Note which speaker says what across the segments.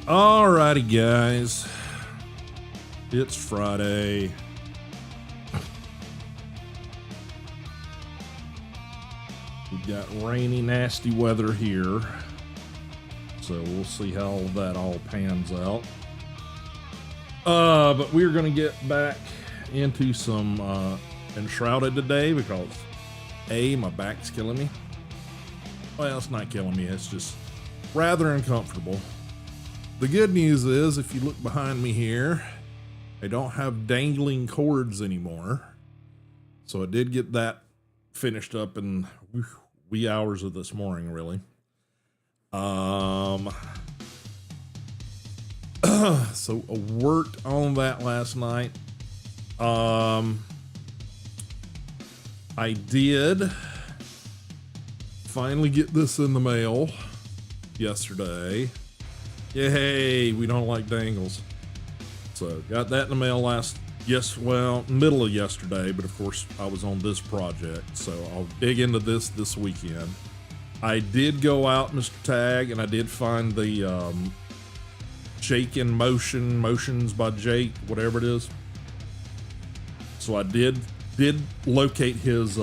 Speaker 1: Alrighty, guys. It's Friday. We've got rainy, nasty weather here. So we'll see how that all pans out. But we're going to get back into some Enshrouded today because A, my back's killing me. Well, it's not killing me. It's just rather uncomfortable. The good news is, if you look behind me here, I don't have dangling cords anymore. So I did get that finished up in wee hours of this morning, really. So I worked on that last night. I did finally get this in the mail yesterday. Yay, we don't like dangles. So got that in the mail middle of yesterday, but of course I was on this project, so I'll dig into this weekend. I did go out, Mr. Tag, and I did find the Jake in Motions by Jake, whatever it is. So I did locate his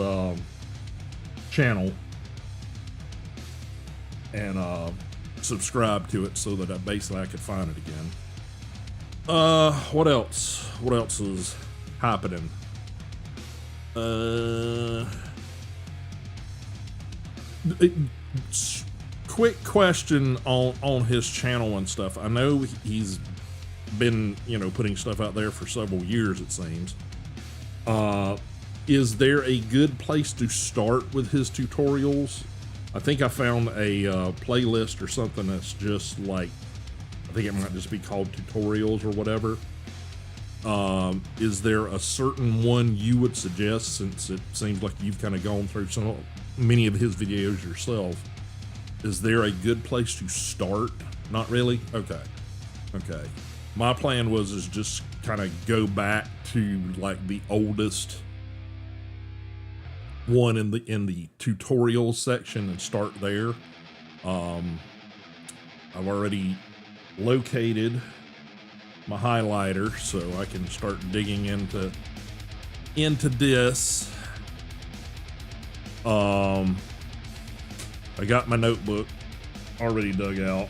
Speaker 1: channel and subscribe to it so that I could find it again. What else? What else is happening? Quick question on his channel and stuff. I know he's been, putting stuff out there for several years, it seems. Is there a good place to start with his tutorials? I think I found a playlist or something that's just like, I think it might just be called tutorials or whatever. Is there a certain one you would suggest, since it seems like you've kind of gone through many of his videos yourself? Is there a good place to start? Not really? Okay. My plan is just kind of go back to like the oldest one in the tutorial section and start there. I've already located my highlighter, so I can start digging into this. I got my notebook already dug out.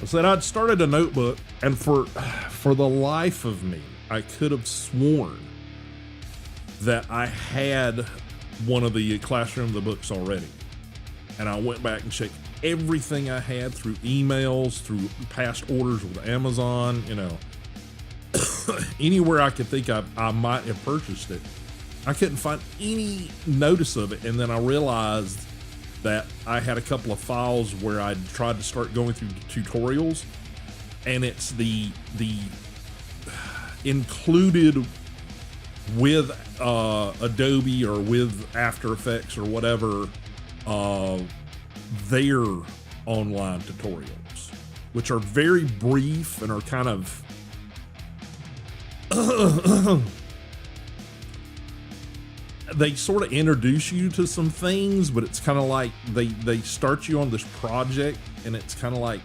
Speaker 1: I said I'd started a notebook, and for the life of me, I could have sworn that I had one of the Classroom of the books already. And I went back and checked everything I had through emails, through past orders with Amazon, anywhere I could think I might have purchased it. I couldn't find any notice of it. And then I realized that I had a couple of files where I tried to start going through tutorials, and it's the included with Adobe or with After Effects or whatever, their online tutorials, which are very brief and are kind of they sort of introduce you to some things, but it's kind of like they start you on this project, and it's kind of like,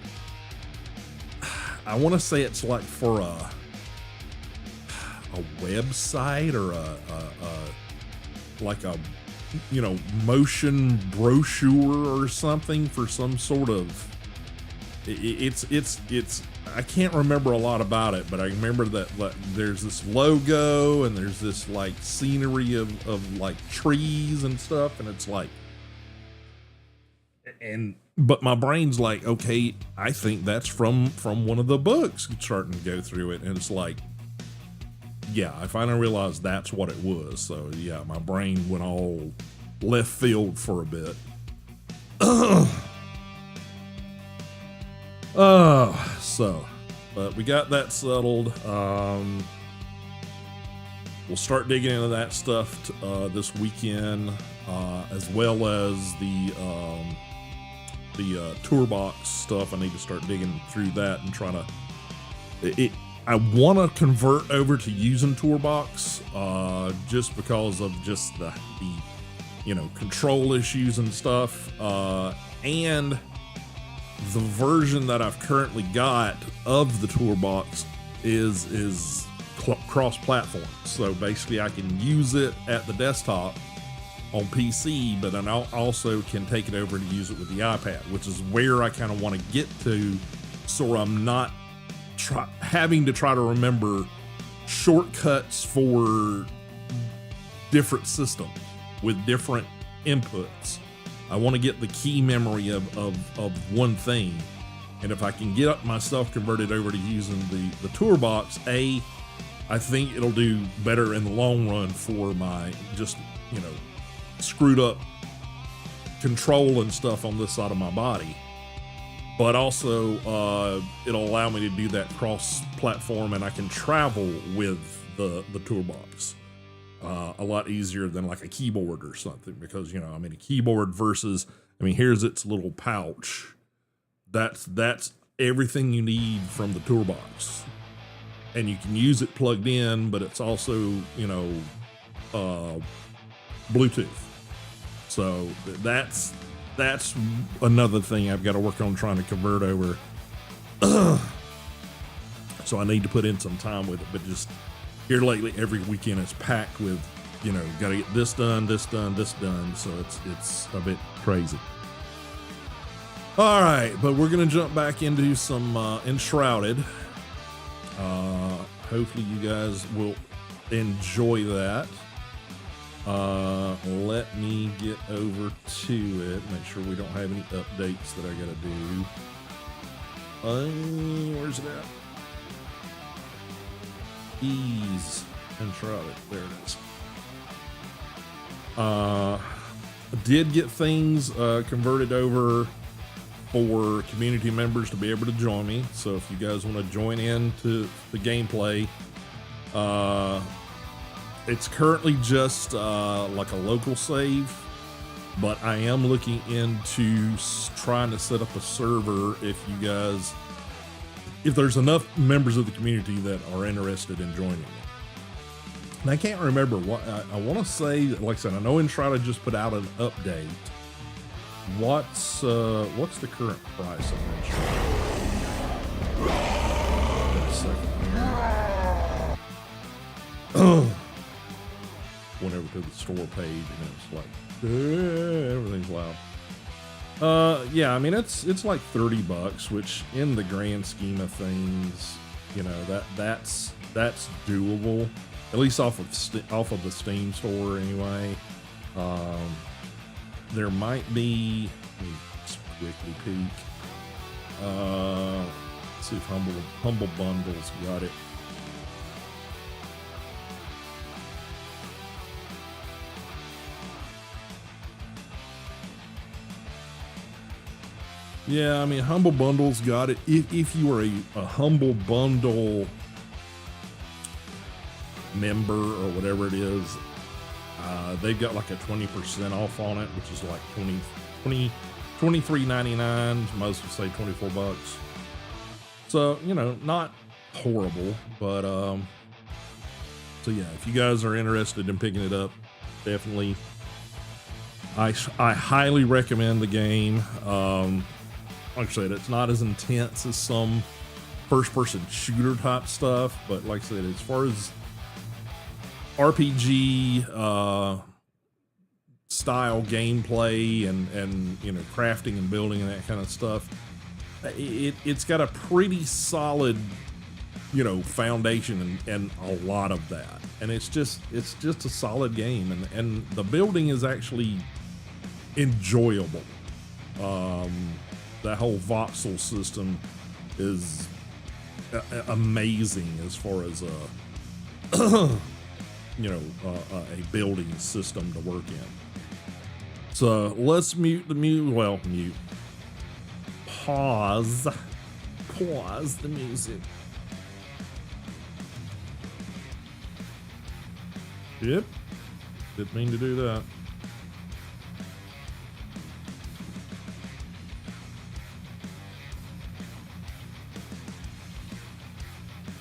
Speaker 1: I want to say it's like for a website or like a motion brochure or something for some sort of, it's I can't remember a lot about it, but I remember that there's this logo and there's this like scenery of like trees and stuff, and it's like, but my brain's like, okay, I think that's from one of the books, starting to go through it, and it's like, yeah, I finally realized that's what it was. So yeah, my brain went all left field for a bit. But we got that settled. We'll start digging into that stuff this weekend, as well as the toolbox stuff. I need to start digging through that and trying to. I want to convert over to using Toolbox, just because of just the control issues and stuff, and the version that I've currently got of the toolbox is cross-platform. So basically I can use it at the desktop on PC, but I also can take it over to use it with the iPad, which is where I kind of want to get to, so I'm not having to try to remember shortcuts for different systems with different inputs. I want to get the key memory of one thing, and if I can get myself converted over to using the toolbox, I think it'll do better in the long run for my just, you know, screwed up control and stuff on this side of my body. But also it'll allow me to do that cross platform, and I can travel with the toolbox a lot easier than like a keyboard or something, because, you know, I mean, a keyboard versus, I mean, here's its little pouch. That's everything you need from the toolbox, and you can use it plugged in, but it's also, you know, Bluetooth. So that's another thing I've got to work on trying to convert over. So I need to put in some time with it, but just here lately, every weekend is packed with, you know, got to get this done, this done, this done. So it's a bit crazy. All right, but we're going to jump back into some Enshrouded. Hopefully you guys will enjoy that. Let me get over to it. Make sure we don't have any updates that I got to do. Where's it at? Ease Enshrouded. There it is. Did get things converted over for community members to be able to join me. So if you guys want to join in to the gameplay, it's currently just like a local save, but I am looking into trying to set up a server if there's enough members of the community that are interested in joining me. And I can't remember what I want to say. Like I said, I know Enshrouded just put out an update. What's the current price of Enshrouded? Wait a second here. Went over to the store page and it's like everything's loud. Yeah, I mean it's like $30, which in the grand scheme of things, you know, that's doable, at least off of the Steam store anyway. There might be, let me just quickly peek. Let's see if Humble Bundles got it. Yeah, I mean, Humble Bundles got it. If you are a Humble Bundle member or whatever it is, they've got like a 20% off on it, which is like $23.99. Most would say $24. So, you know, not horrible, but so yeah, if you guys are interested in picking it up, definitely, I highly recommend the game. Like I said, it's not as intense as some first-person shooter type stuff, but like I said, as far as RPG style gameplay and you know, crafting and building and that kind of stuff, it's got a pretty solid, you know, foundation and a lot of that, and it's just a solid game, and the building is actually enjoyable. That whole voxel system is amazing as far as you know, a building system to work in. So let's mute. Pause the music. Yep, didn't mean to do that.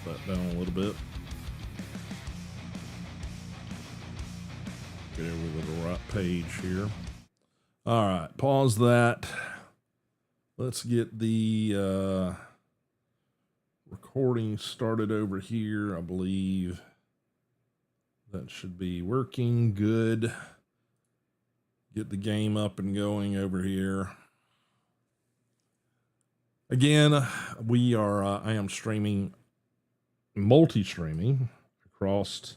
Speaker 1: That down a little bit. Get over to the right page here. All right, pause that. Let's get the recording started over here. I believe that should be working good. Get the game up and going over here. Again, I am streaming, multi-streaming across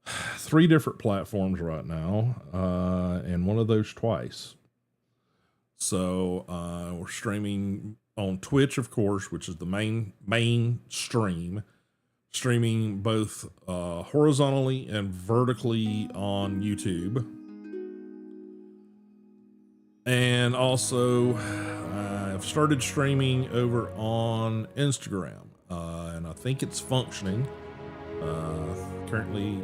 Speaker 1: 3 different platforms right now, and one of those twice. So we're streaming on Twitch, of course, which is the main stream, streaming both horizontally and vertically on YouTube. And also, I've started streaming over on Instagram, and I think it's functioning. Currently,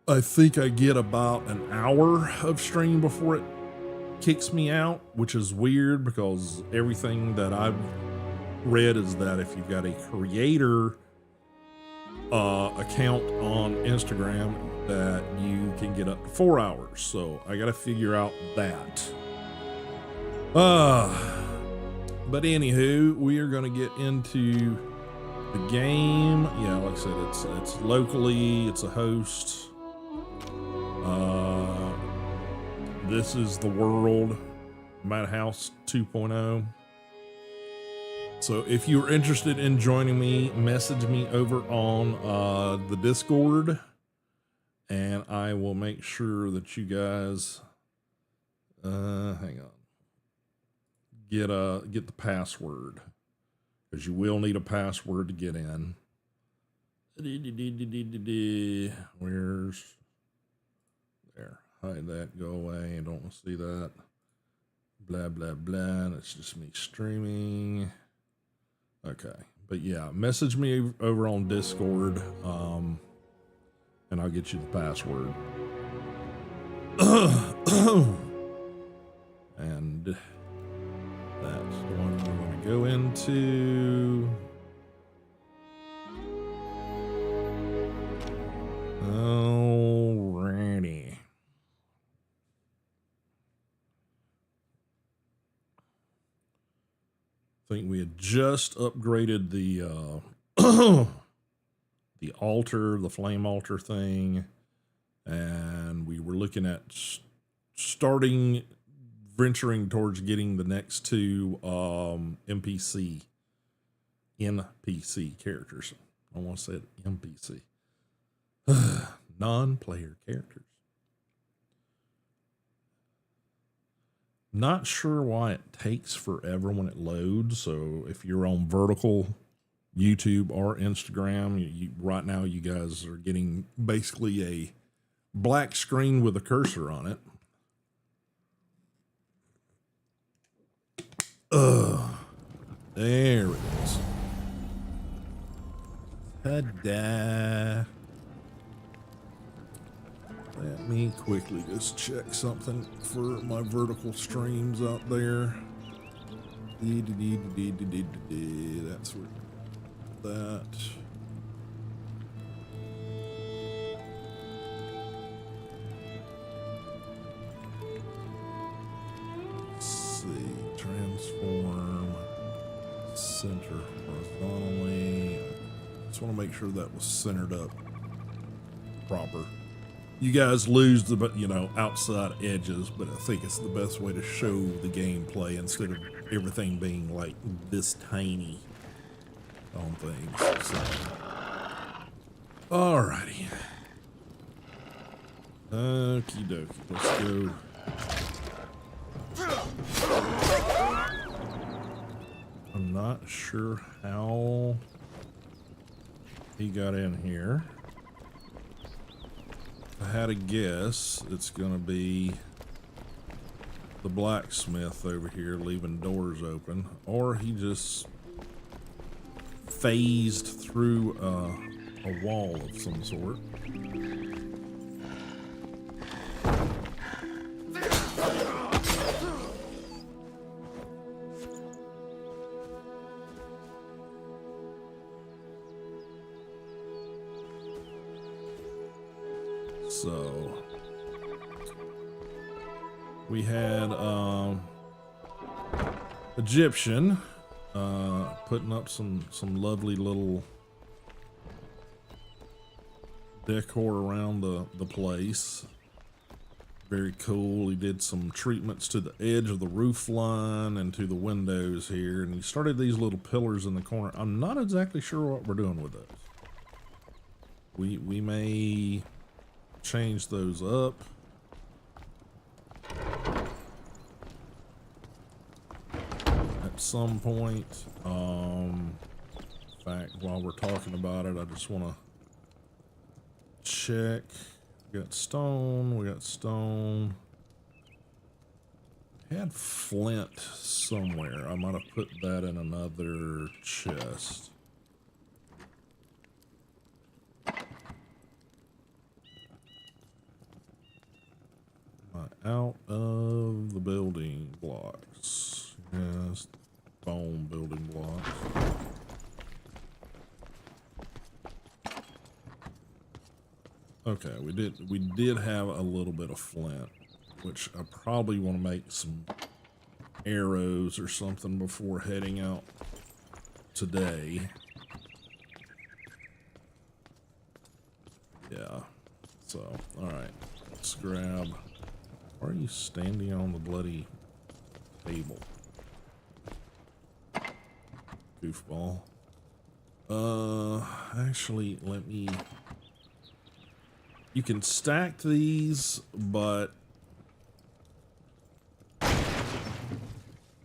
Speaker 1: I think I get about an hour of stream before it kicks me out, which is weird because everything that I've read is that if you've got a creator account on Instagram, that you can get up to 4 hours. So I got to figure out that. But anywho, we are going to get into the game. Yeah, like I said, it's locally, it's a host. This is the world, Madhouse 2.0. So if you're interested in joining me, message me over on the Discord, and I will make sure that you guys hang on, get the password, because you will need a password to get in. Where's there? Hide that, go away. I don't want to see that. Blah blah blah. That's just me streaming. Okay, but yeah, message me over on Discord, and I'll get you the password. And that's the one we're going to go into. Alrighty. I think we had just upgraded the the altar, the flame altar thing, and we were looking at venturing towards getting the next 2 NPC characters. I want to say it NPC. Non-player characters. Not sure why it takes forever when it loads. So if you're on vertical YouTube or Instagram, right now you guys are getting basically a black screen with a cursor on it. There it is. Ta-da. Let me quickly just check something for my vertical streams out there. That's where that. Let's see. Transform. Center horizontally. Just want to make sure that was centered up proper. You guys lose the, outside edges, but I think it's the best way to show the gameplay instead of everything being like this tiny on things. So, alrighty. Okie dokie, let's go. I'm not sure how he got in here. I had a guess it's gonna be the blacksmith over here leaving doors open, or he just phased through a wall of some sort. So we had Egyptian, putting up some lovely little decor around the place. Very cool. He did some treatments to the edge of the roof line and to the windows here, and he started these little pillars in the corner. I'm not exactly sure what we're doing with those. We may change those up. At some point. In fact, while we're talking about it, I just want to check. We got stone. We had flint somewhere. I might have put that in another chest. Am I out of the building blocks? Yes, bone building blocks. Okay, we did have a little bit of flint, which I probably want to make some arrows or something before heading out today. Yeah. So, all right, let's grab. Why are you standing on the bloody table? Goofball. Actually, let me. You can stack these, but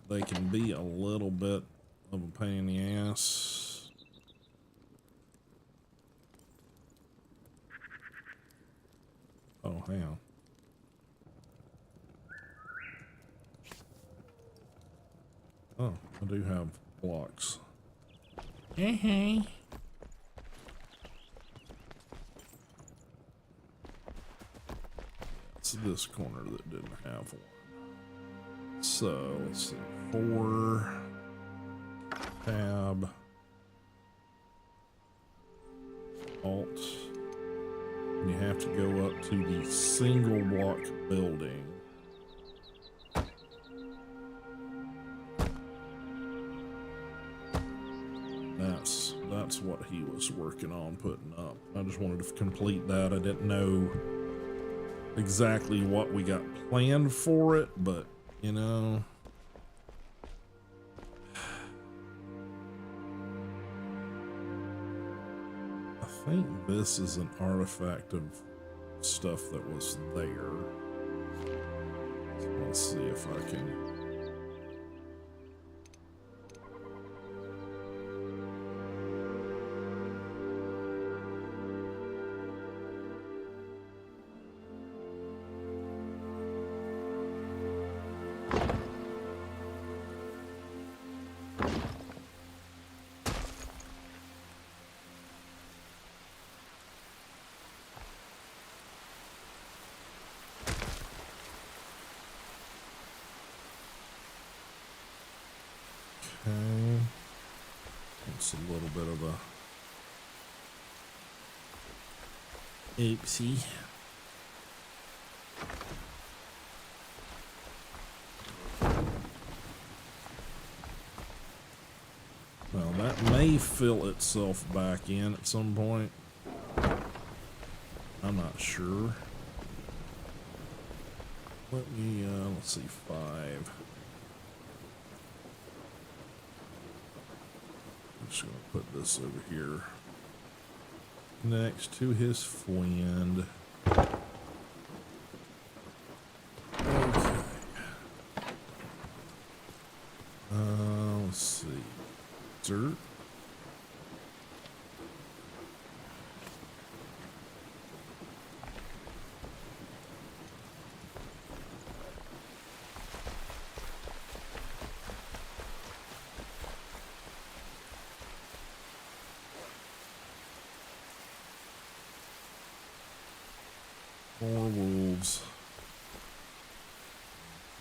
Speaker 1: they can be a little bit of a pain in the ass. Oh, hang on. Oh, I do have blocks. Hey. It's this corner that didn't have one. So let's see. 4 tab alt. And you have to go up to the single block building. That's what he was working on putting up. I just wanted to complete that. I didn't know exactly what we got planned for it, but you know, I think this is an artifact of stuff that was there. So let's see if I can. Okay, it's a little bit of a oopsie. Well, that may fill itself back in at some point. I'm not sure. Let me, let's see, 5. I'm just gonna put this over here next to his friend. Okay. Let's see. Dirt. More wolves.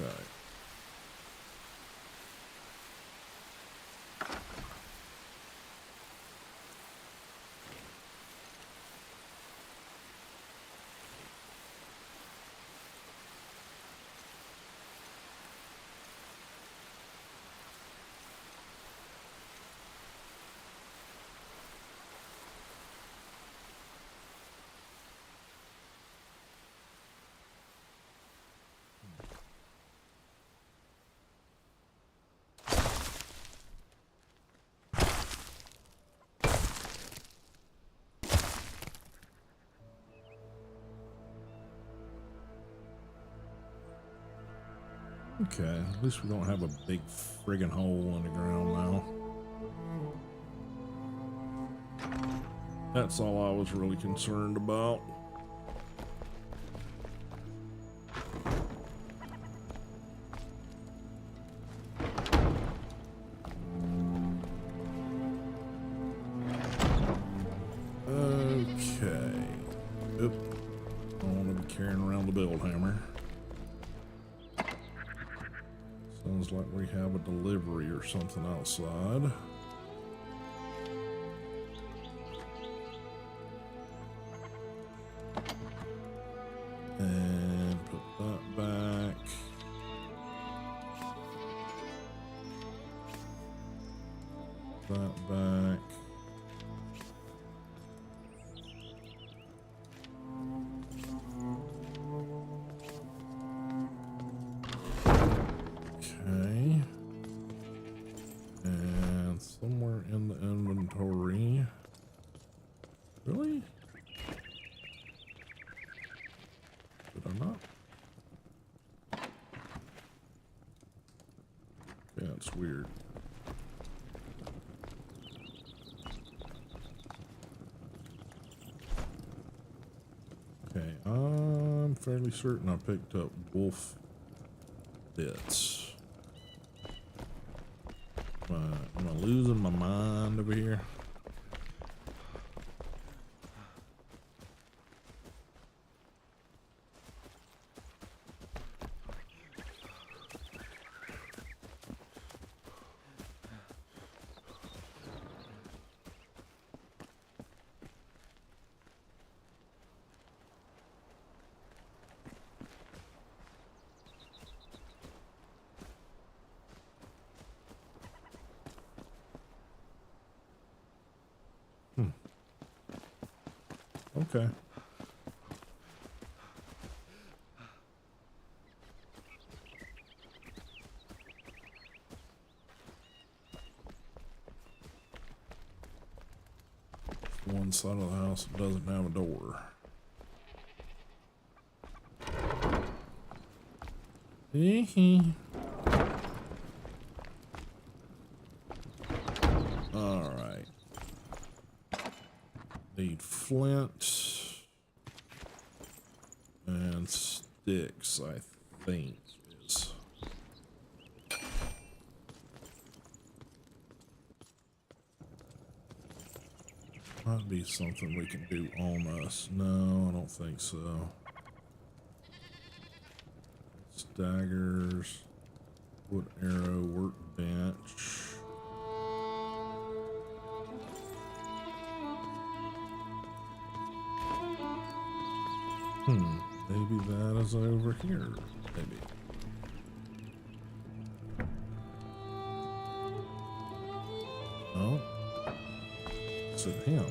Speaker 1: Okay. Okay, at least we don't have a big friggin' hole in the ground now. That's all I was really concerned about. Okay. Oop. I don't want to be carrying around the build hammer. Sounds like we have a delivery or something outside. And put that back. That back. Okay. And somewhere in the inventory. Really? Did I not? Yeah, it's weird. Okay, I'm fairly certain I picked up wolf bits. Am I losing my mind over here? Okay. One side of the house that doesn't have a door. All right. Need flint and sticks, I think is. Might be something we can do on us. No, I don't think so. Daggers, wood arrow, workbench. Maybe that is over here. Maybe. Oh, it's at him.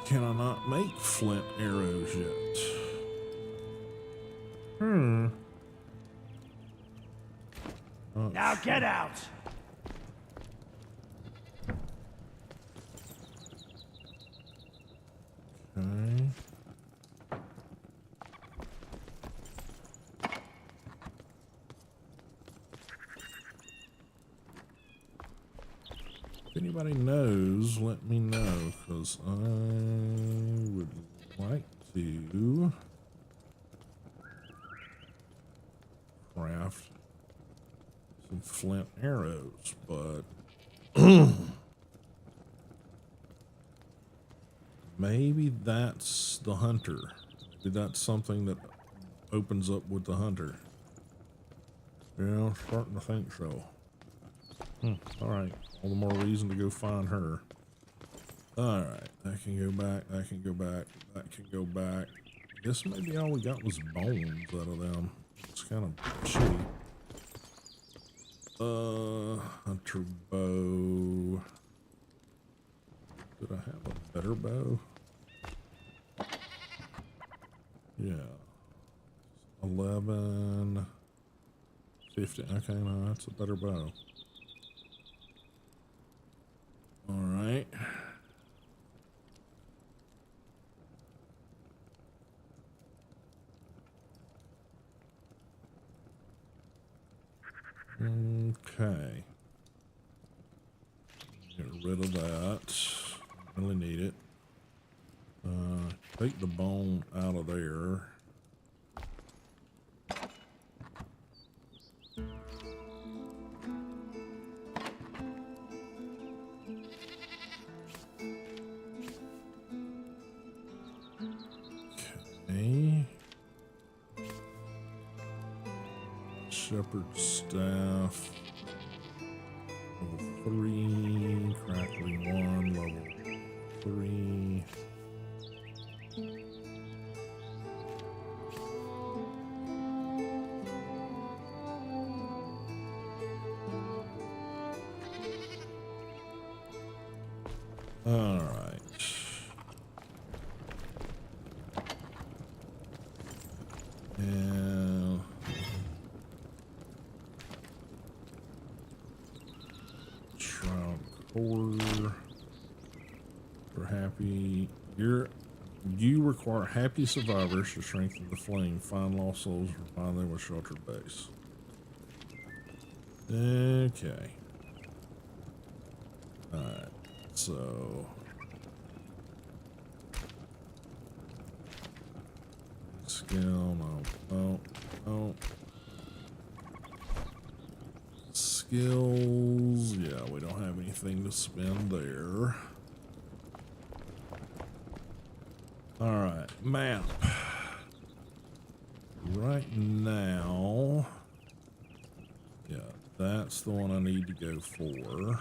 Speaker 1: Can I not make flint arrows yet?
Speaker 2: Now get out!
Speaker 1: Okay. If anybody knows, let me know, because I would like to craft some flint arrows, but maybe that's the hunter. Maybe that's something that opens up with the hunter. Yeah, I'm starting to think so. All right, all the more reason to go find her. All right, that can go back, that can go back, that can go back. Guess maybe all we got was bones out of them. It's kind of shitty. Hunter bow. Did I have a better bow? Yeah. 11, 15. Okay, no, that's a better bow. right. Okay. Get rid of that. Don't really need it. Take the bone out of there. Okay. Shepherd's staff. Level 3. Crackling 1. Level 3. All right. And shroud core. We're happy. You require happy survivors to strengthen the flame. Find lost souls or find them with sheltered base. Okay. All right. So. Skill, no. Skills, yeah, we don't have anything to spend there. All right, map. Right now, yeah, that's the one I need to go for.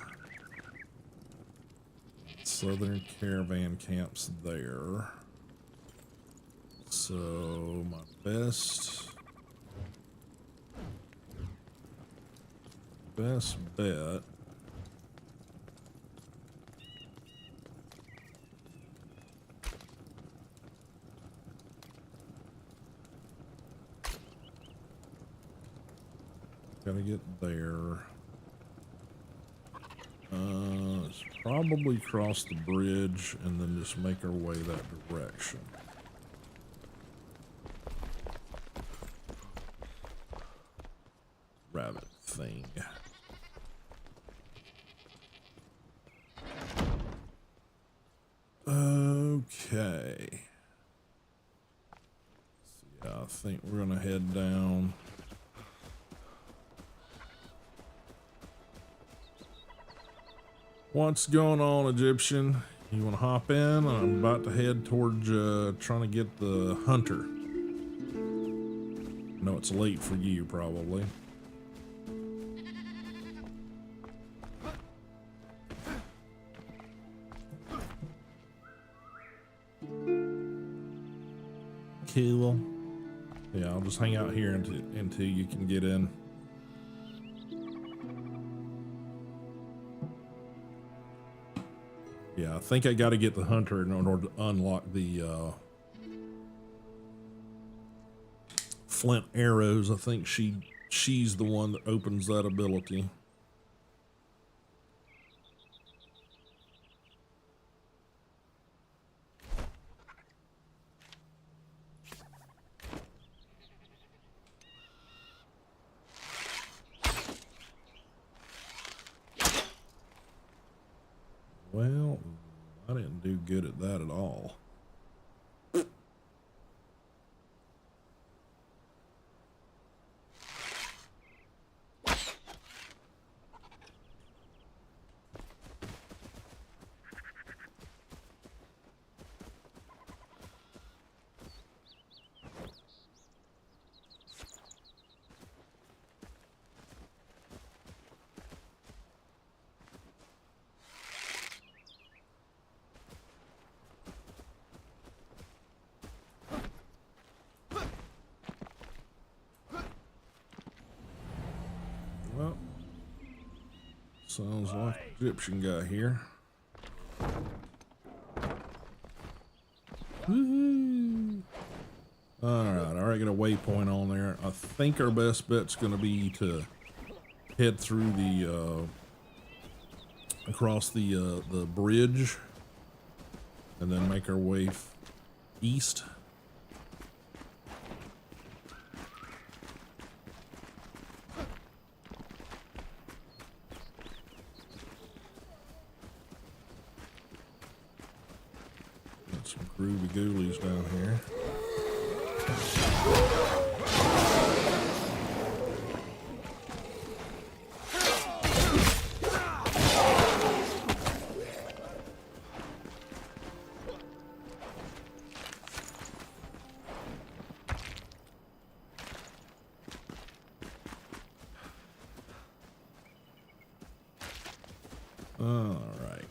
Speaker 1: Southern caravan camps there. So my best bet gotta get there. Let's probably cross the bridge and then just make our way that direction. Rabbit thing. Okay. So yeah, I think we're gonna head down. What's going on, Egyptian? You want to hop in? I'm about to head towards trying to get the hunter. I know it's late for you, probably. Cool. Yeah, I'll just hang out here until you can get in. Yeah, I think I got to get the hunter in order to unlock the flint arrows. I think she's the one that opens that ability. Well, I didn't do good at that at all. Well, sounds like Egyptian guy here. Woohoo! Alright, I already got a waypoint on there. I think our best bet's going to be to head through the across the bridge, and then make our way east. Got some groovy ghoulies down here. All right.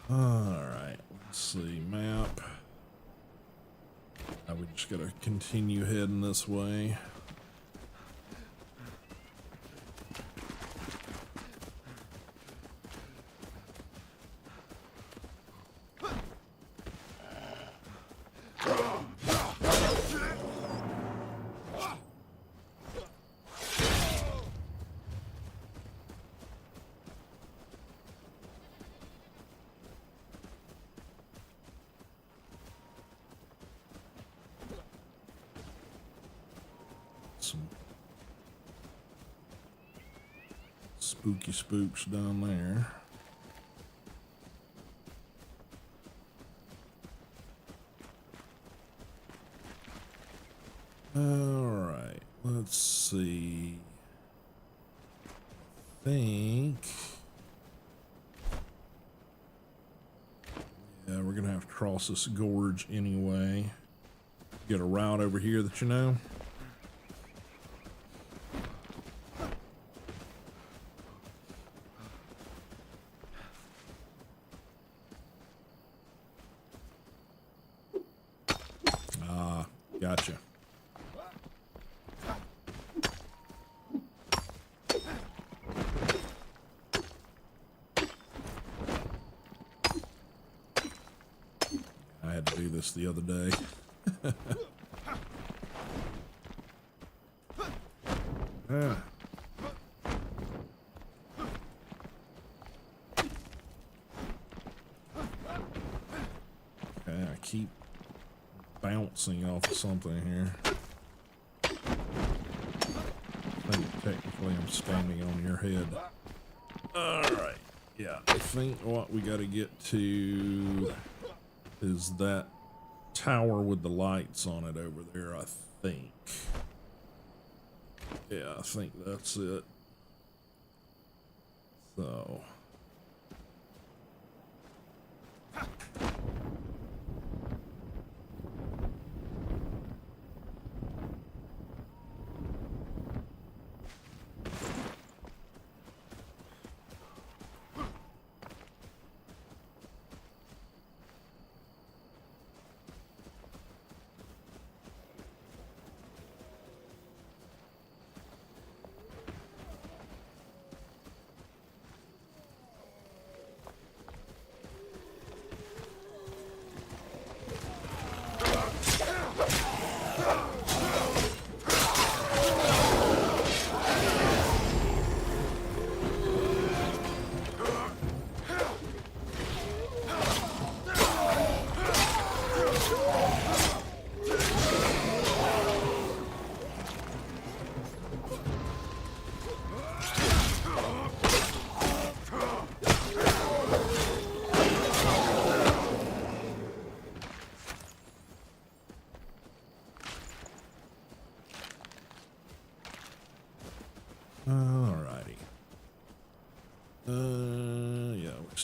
Speaker 1: All right, let's see, map. Now we just gotta continue heading this way. Some spooky spooks down there. All right, let's see. I think, yeah, we're gonna have to cross this gorge anyway. Get a route over here that you know. Gotcha. I had to do this the other day. Yeah. Okay, I keep bouncing off of something here. I think technically I'm standing on your head. Alright, yeah, I think what we gotta get to is that tower with the lights on it over there, I think. Yeah, I think that's it. So...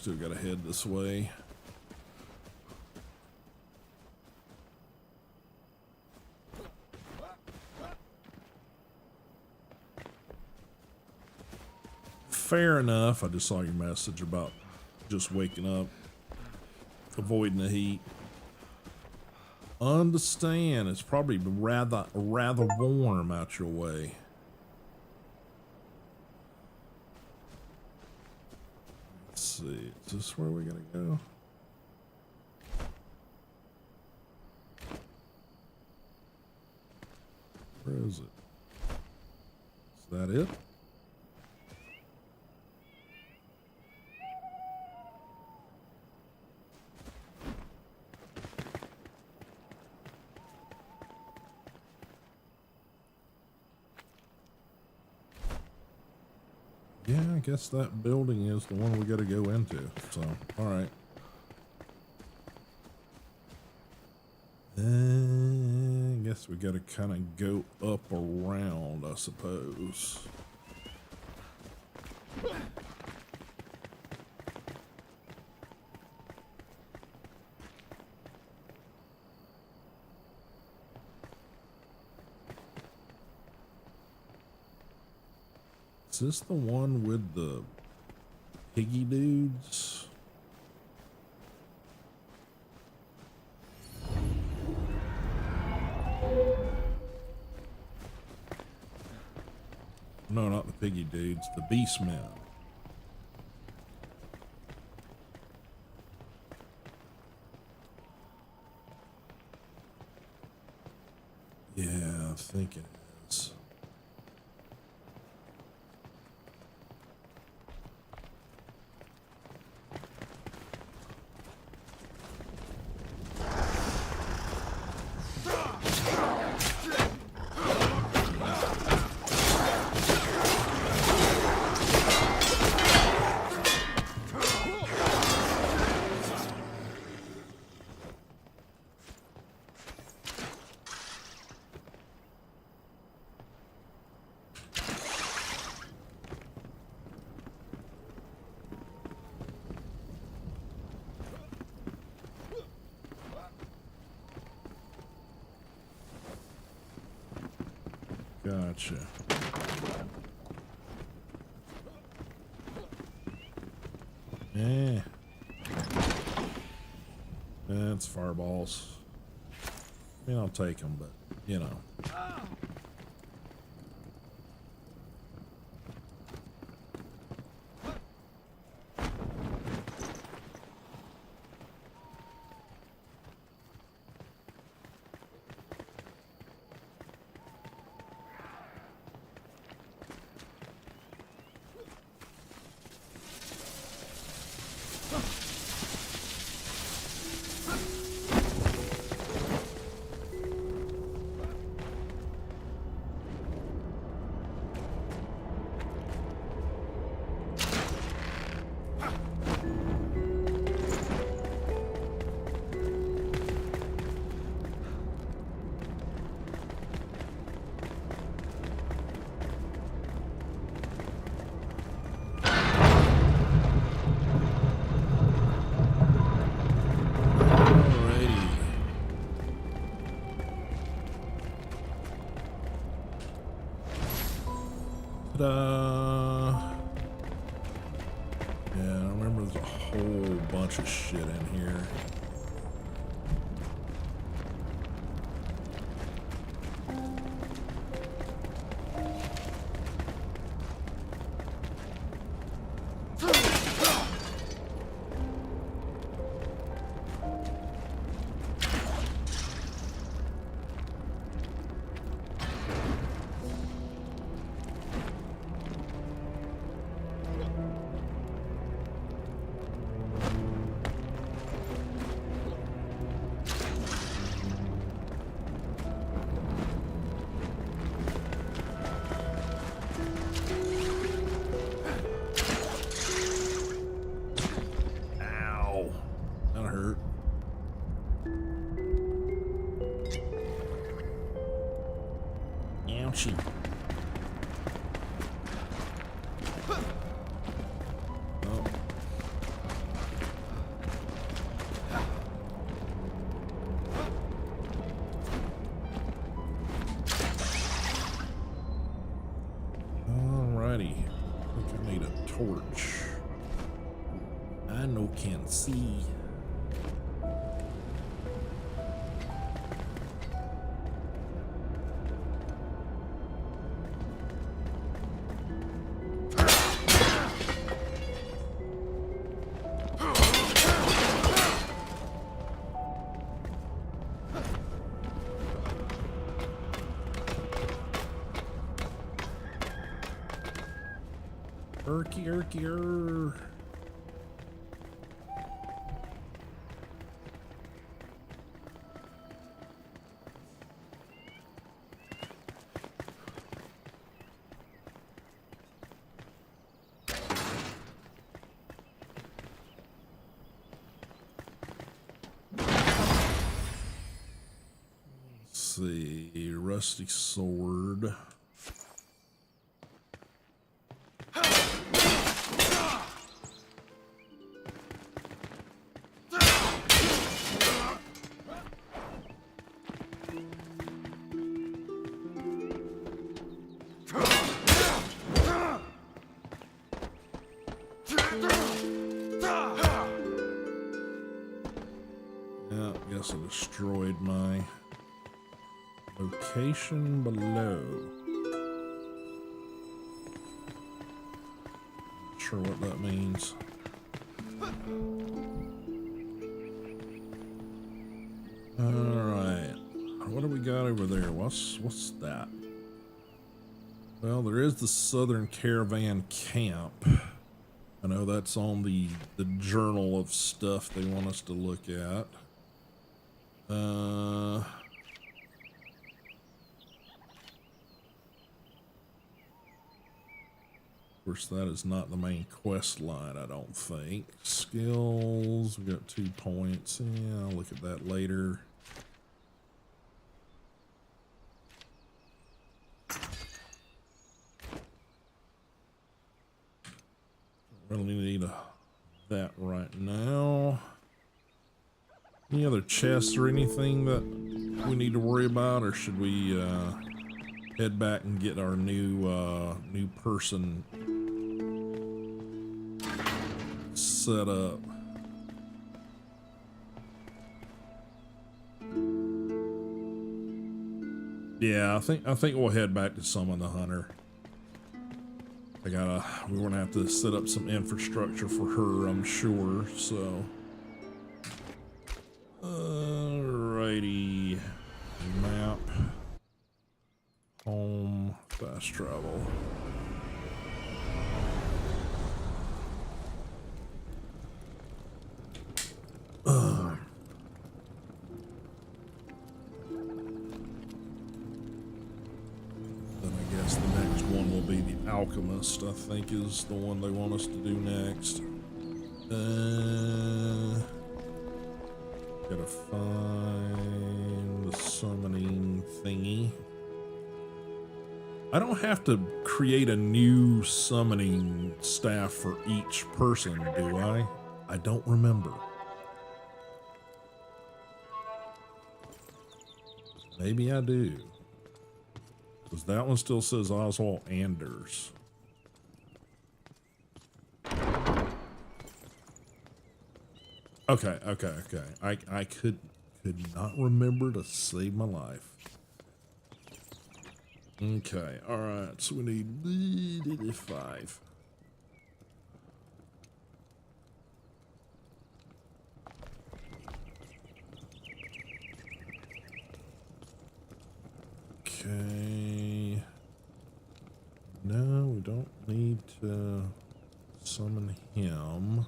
Speaker 1: still gotta head this way. Fair enough. I just saw your message about just waking up, avoiding the heat. Understand, it's probably rather warm out your way. Let's see, is this where we gotta go? Where is it? Is that it? Yeah, I guess that building is the one we gotta go into. So, alright. I guess we gotta kind of go up around, I suppose. Is this the one with the piggy dudes? No, not the piggy dudes, the beast men. Yeah, I think it is. Gotcha. Yeah. That's fireballs. I mean, I'll take them, but, you know. Yeah, I remember there's a whole bunch of shit in here. Ouchie. Oh. torch. I no can see. Erky. Let's see, rusty sword. Yeah, I guess I destroyed my location below. Not sure what that means. Alright. What do we got over there? What's that? Well, there is the Southern Caravan Camp. I know that's on the journal of stuff they want us to look at. Of course, that is not the main quest line, I don't think. Skills, we got 2 points. Yeah, I'll look at that later. Really need that right now. Any other chests or anything that we need to worry about, or should we head back and get our new person set up? Yeah, I think we'll head back to summon the hunter. We're gonna have to set up some infrastructure for her, I'm sure, so. Alrighty. Map. Home. Fast travel. Alchemist, I think, is the one they want us to do next. Gotta find the summoning thingy. I don't have to create a new summoning staff for each person, do I? I don't remember. Maybe I do. Because that one still says Oswald Anders. Okay. I could not remember to save my life. Okay, alright, so we need 5. Okay. No, we don't need to summon him.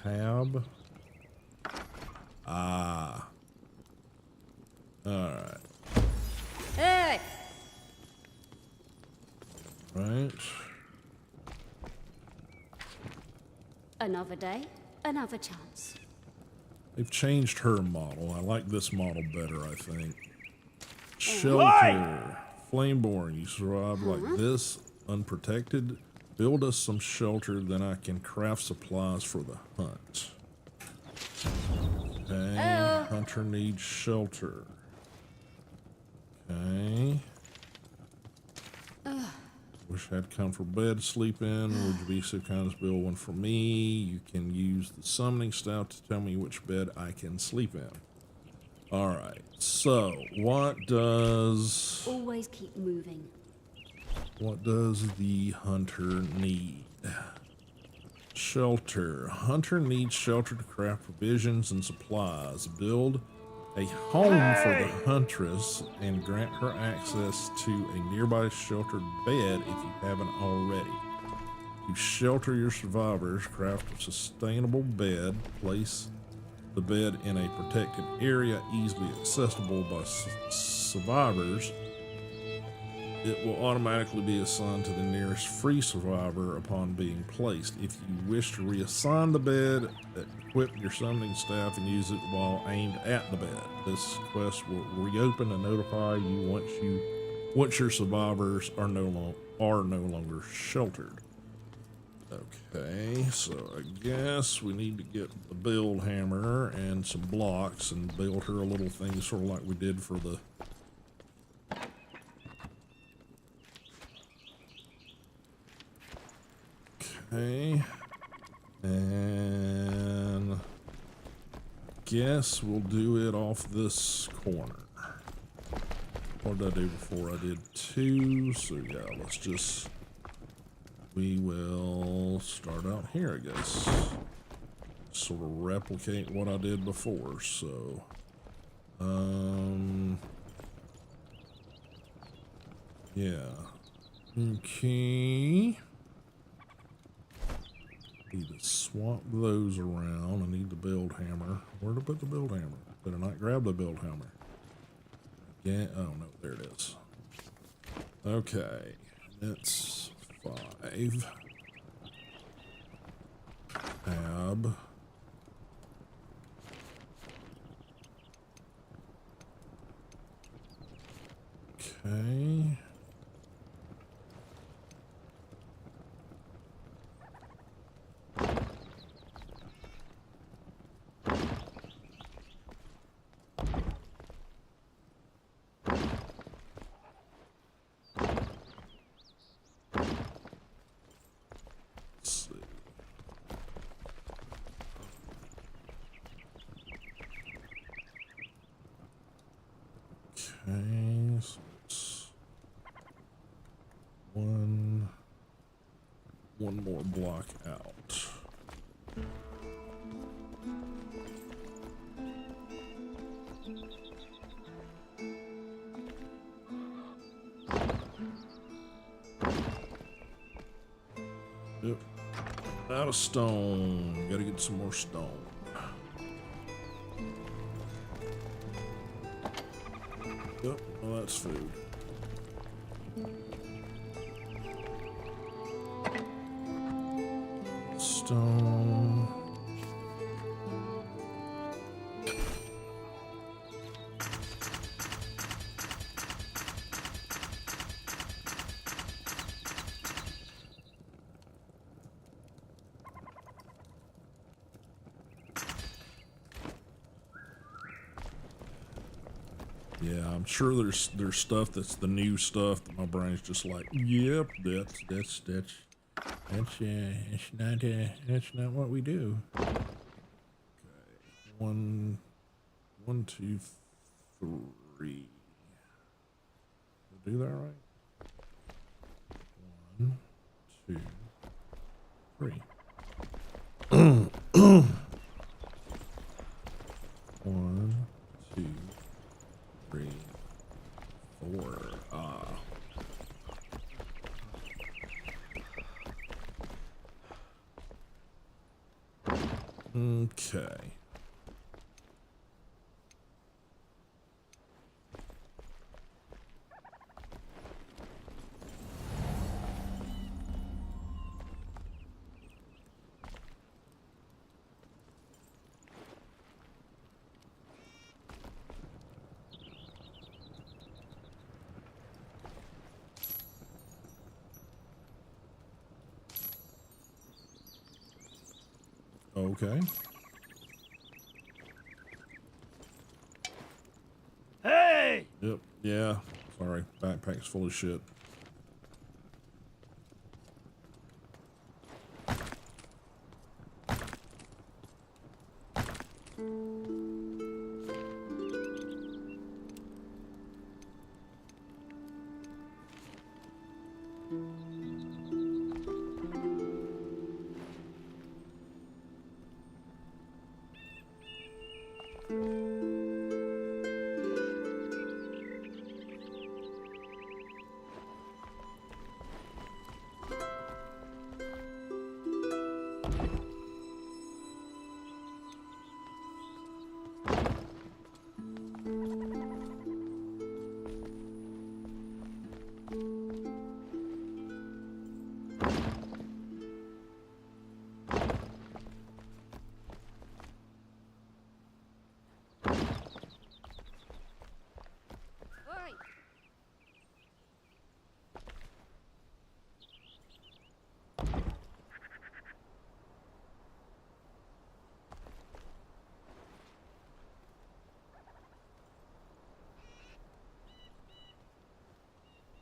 Speaker 1: Tab. Ah. Alright.
Speaker 3: Hey!
Speaker 1: Right.
Speaker 3: Another day, another chance.
Speaker 1: They've changed her model. I like this model better, I think. Shelter. Flameborn. You survive like this, unprotected. Build us some shelter, then I can craft supplies for the hunt. Okay. Hunter needs shelter. Okay. Wish had comfortable bed to sleep in. Would you be so kind as build one for me? You can use the summoning staff to tell me which bed I can sleep in. All right. So, what does
Speaker 3: Always keep moving.
Speaker 1: the hunter need? Shelter. Hunter needs shelter to craft provisions and supplies. Build a home for the huntress and grant her access to a nearby sheltered bed if you haven't already. To shelter your survivors, craft a sustainable bed. Place the bed in a protected area easily accessible by survivors. It will automatically be assigned to the nearest free survivor upon being placed. If you wish to reassign the bed, equip your summoning staff and use it while aimed at the bed. This quest will reopen and notify you once your survivors are no longer sheltered. Okay, so I guess we need to get the build hammer and some blocks and build her a little thing sort of like we did for the okay, and guess we'll do it off this corner. What did I do before? I did 2, so yeah, we will start out here, I guess. Sort of replicate what I did before, so, yeah. Okay. Need to swap those around. I need the build hammer. Where to put the build hammer? Better not grab the build hammer. Yeah. Oh no, there it is. Okay, it's 5. Tab. Okay. Okay, so it's one more block out. Yep, out of stone. Gotta get some more stone. Yep, well, that's food. Stone. Yeah, I'm sure there's stuff that's the new stuff that my brain's just like, yep, that's not what we do. Okay, one, 2, 3. Did I do that right? 1, 2, 3. 1, 2, 3, 4. Okay. Okay.
Speaker 2: Hey!
Speaker 1: Yep. Yeah. Sorry. Backpack's full of shit.
Speaker 3: Oi!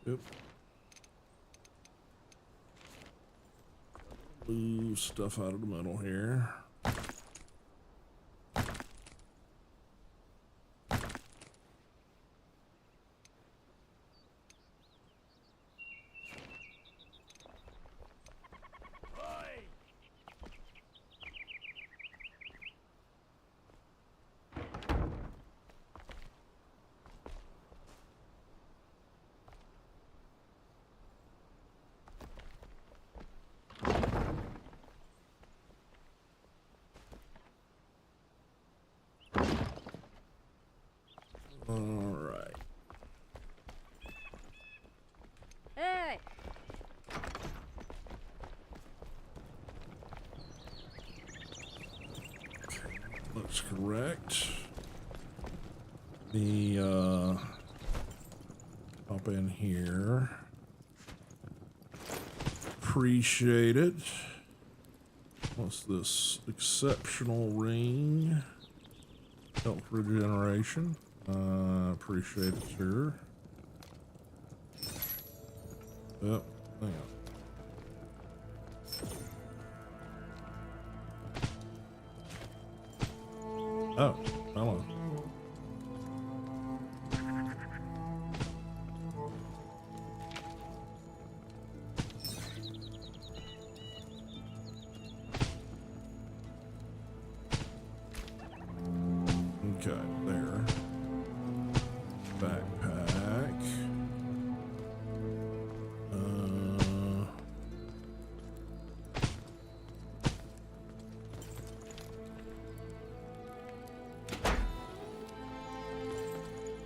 Speaker 1: Yep. Move stuff out of the middle here.
Speaker 2: Oi!
Speaker 1: All right.
Speaker 3: Hey!
Speaker 1: Looks correct. The up in here. Appreciate it. What's this? Exceptional ring. Health regeneration. Appreciate it, sir. Yep. Hang on. Oh, hello. Okay, there. Backpack.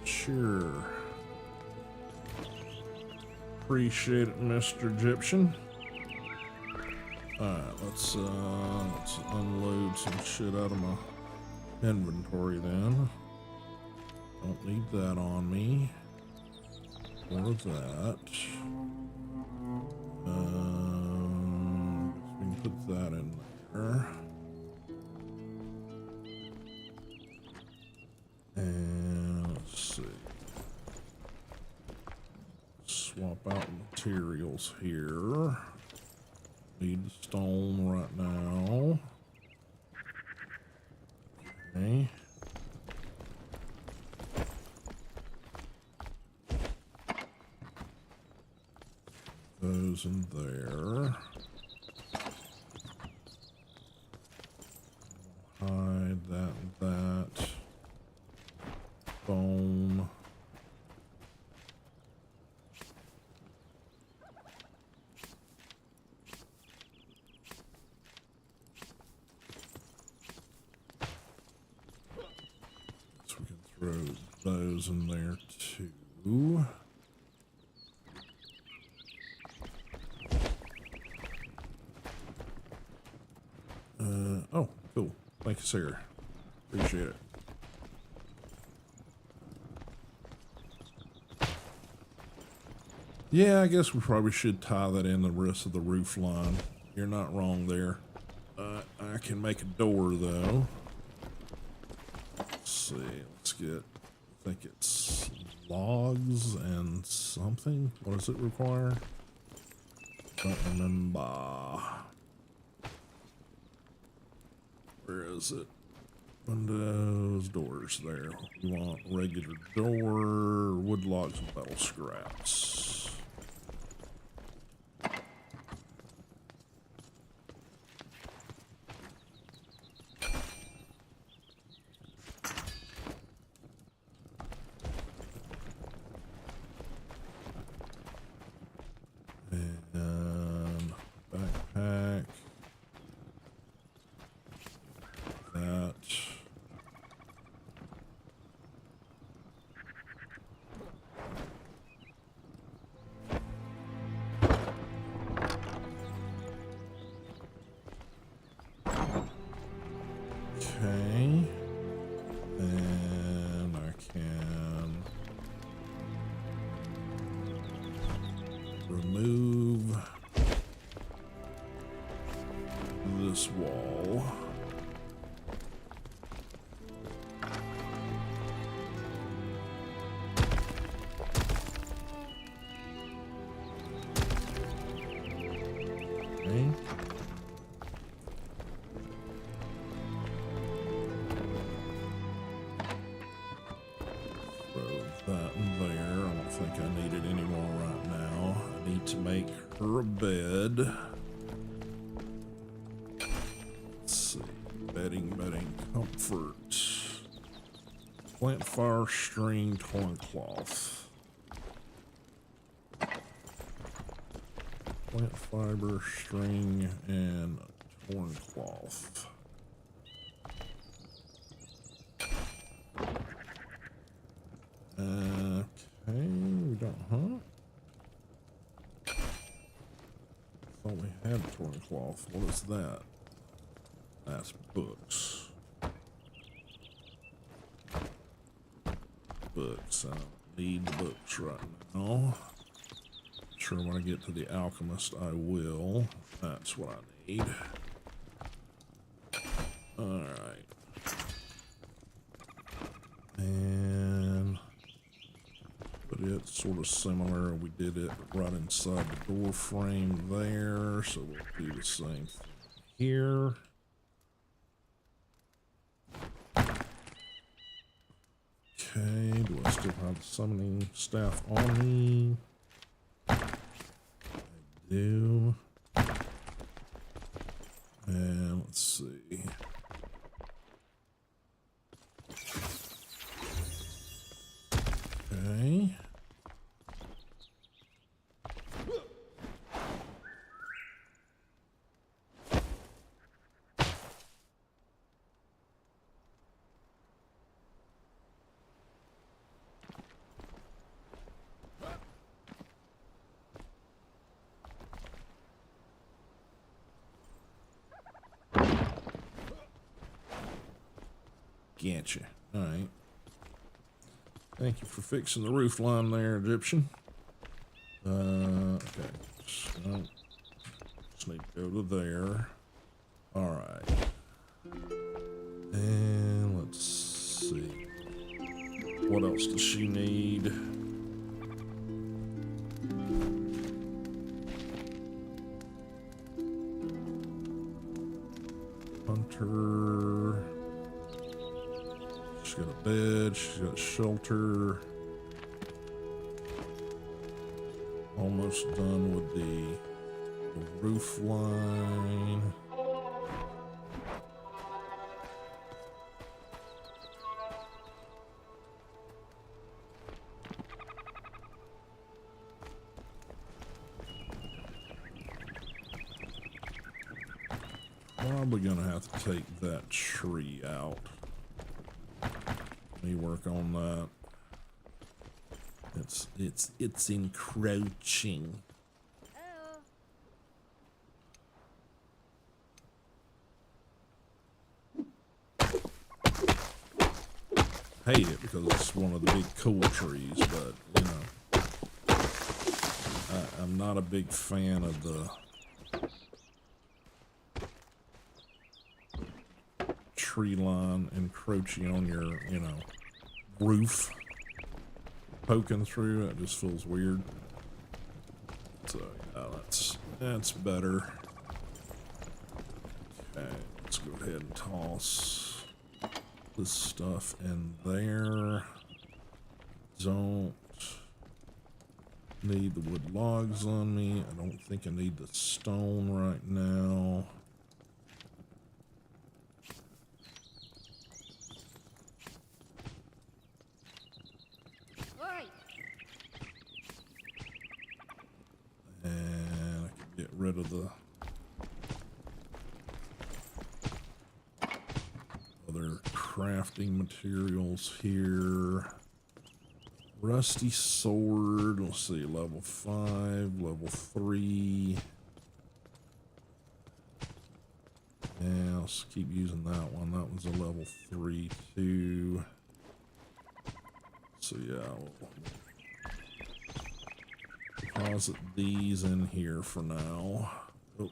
Speaker 1: Sure. Appreciate it, Mr. Egyptian. Alright, let's unload some shit out of my inventory then. Don't need that on me. Or that. We can put that in there. And let's see. Swap out materials here. Need stone right now. Okay. Those in there. Hide that and that. Bone. So we can throw those in there too. Oh, cool. Thank you, sir. Appreciate it. Yeah, I guess we probably should tie that in the rest of the roof line. You're not wrong there. I can make a door, though. Let's see. Let's get... I think it's logs and something. What does it require? Don't remember. Where is it? Windows, doors there. You want regular door, wood logs, and metal scraps. And backpack. That. Okay. And I can remove this wall. Okay. Throw that in there. I don't think I need it anymore right now. I need to make her a bed. Let's see. Bedding, comfort. Plant fire, string, torn cloth. Plant fiber, string, and torn cloth. Okay, we don't, Thought we had torn cloth. What is that? That's books. Books. I don't need books right now. Sure, when I get to the alchemist, I will. That's what I need. Alright. And but it's sort of similar. We did it right inside the door frame there, so we'll do the same thing here. Okay, do I still have the summoning staff on me? I do. And let's see. Okay. Gotcha. All right. Thank you for fixing the roof line there, Egyptian. Okay. So, just need to go to there. All right. And let's see. What else does she need? Hunter. She's got a bed, she's got shelter. Almost done with the roof line. Probably gonna have to take that tree out. Let me work on that. It's encroaching.
Speaker 3: Oh.
Speaker 1: Hate it because it's one of the big cool trees, but you know, I'm not a big fan of the tree line encroaching on your, you know, roof, poking through. It just feels weird. So yeah, that's better. Okay, let's go ahead and toss this stuff in there. Don't need the wood logs on me. I don't think I need the stone right now.
Speaker 3: Oi!
Speaker 1: And I can get rid of the other crafting materials here. Rusty sword, let's see, level 5, level 3. Yeah, let's keep using that one. That one's a level 3 too. So yeah, we'll deposit these in here for now. Oh,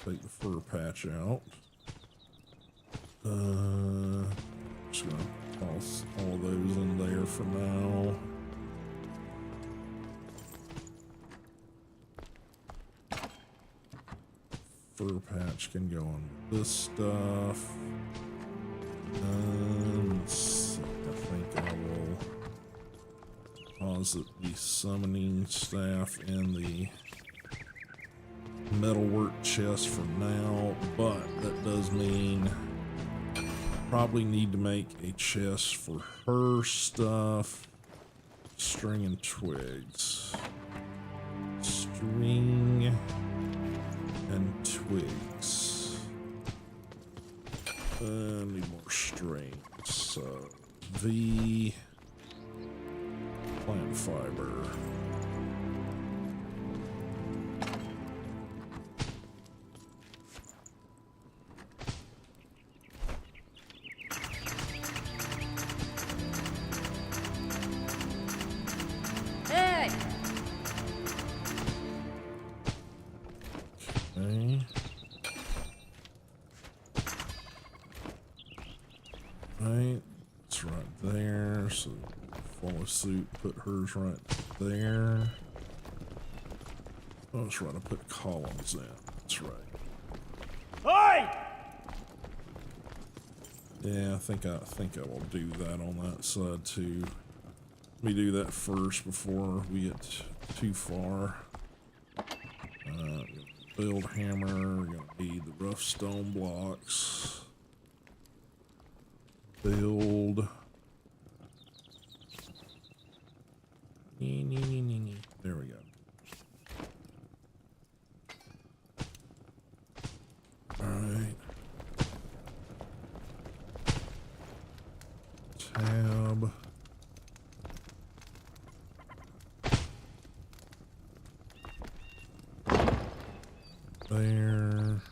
Speaker 1: take the fur patch out. Just gonna toss all of those in there for now. Fur patch can go on this stuff. Let's see, I think I will deposit the summoning staff in the metalwork chest for now, but that does mean probably need to make a chest for her stuff. String and twigs. String and twigs. Need more string. So V plant fiber.
Speaker 3: Hey!
Speaker 1: Okay. Right, it's right there. So follow suit, put hers right there. I was trying to put columns in. That's right.
Speaker 2: Oi!
Speaker 1: Yeah, I think I will do that on that side too. Let me do that first before we get too far. Build hammer. We're gonna need the rough stone blocks. Build. There we go. All right. Tab. There.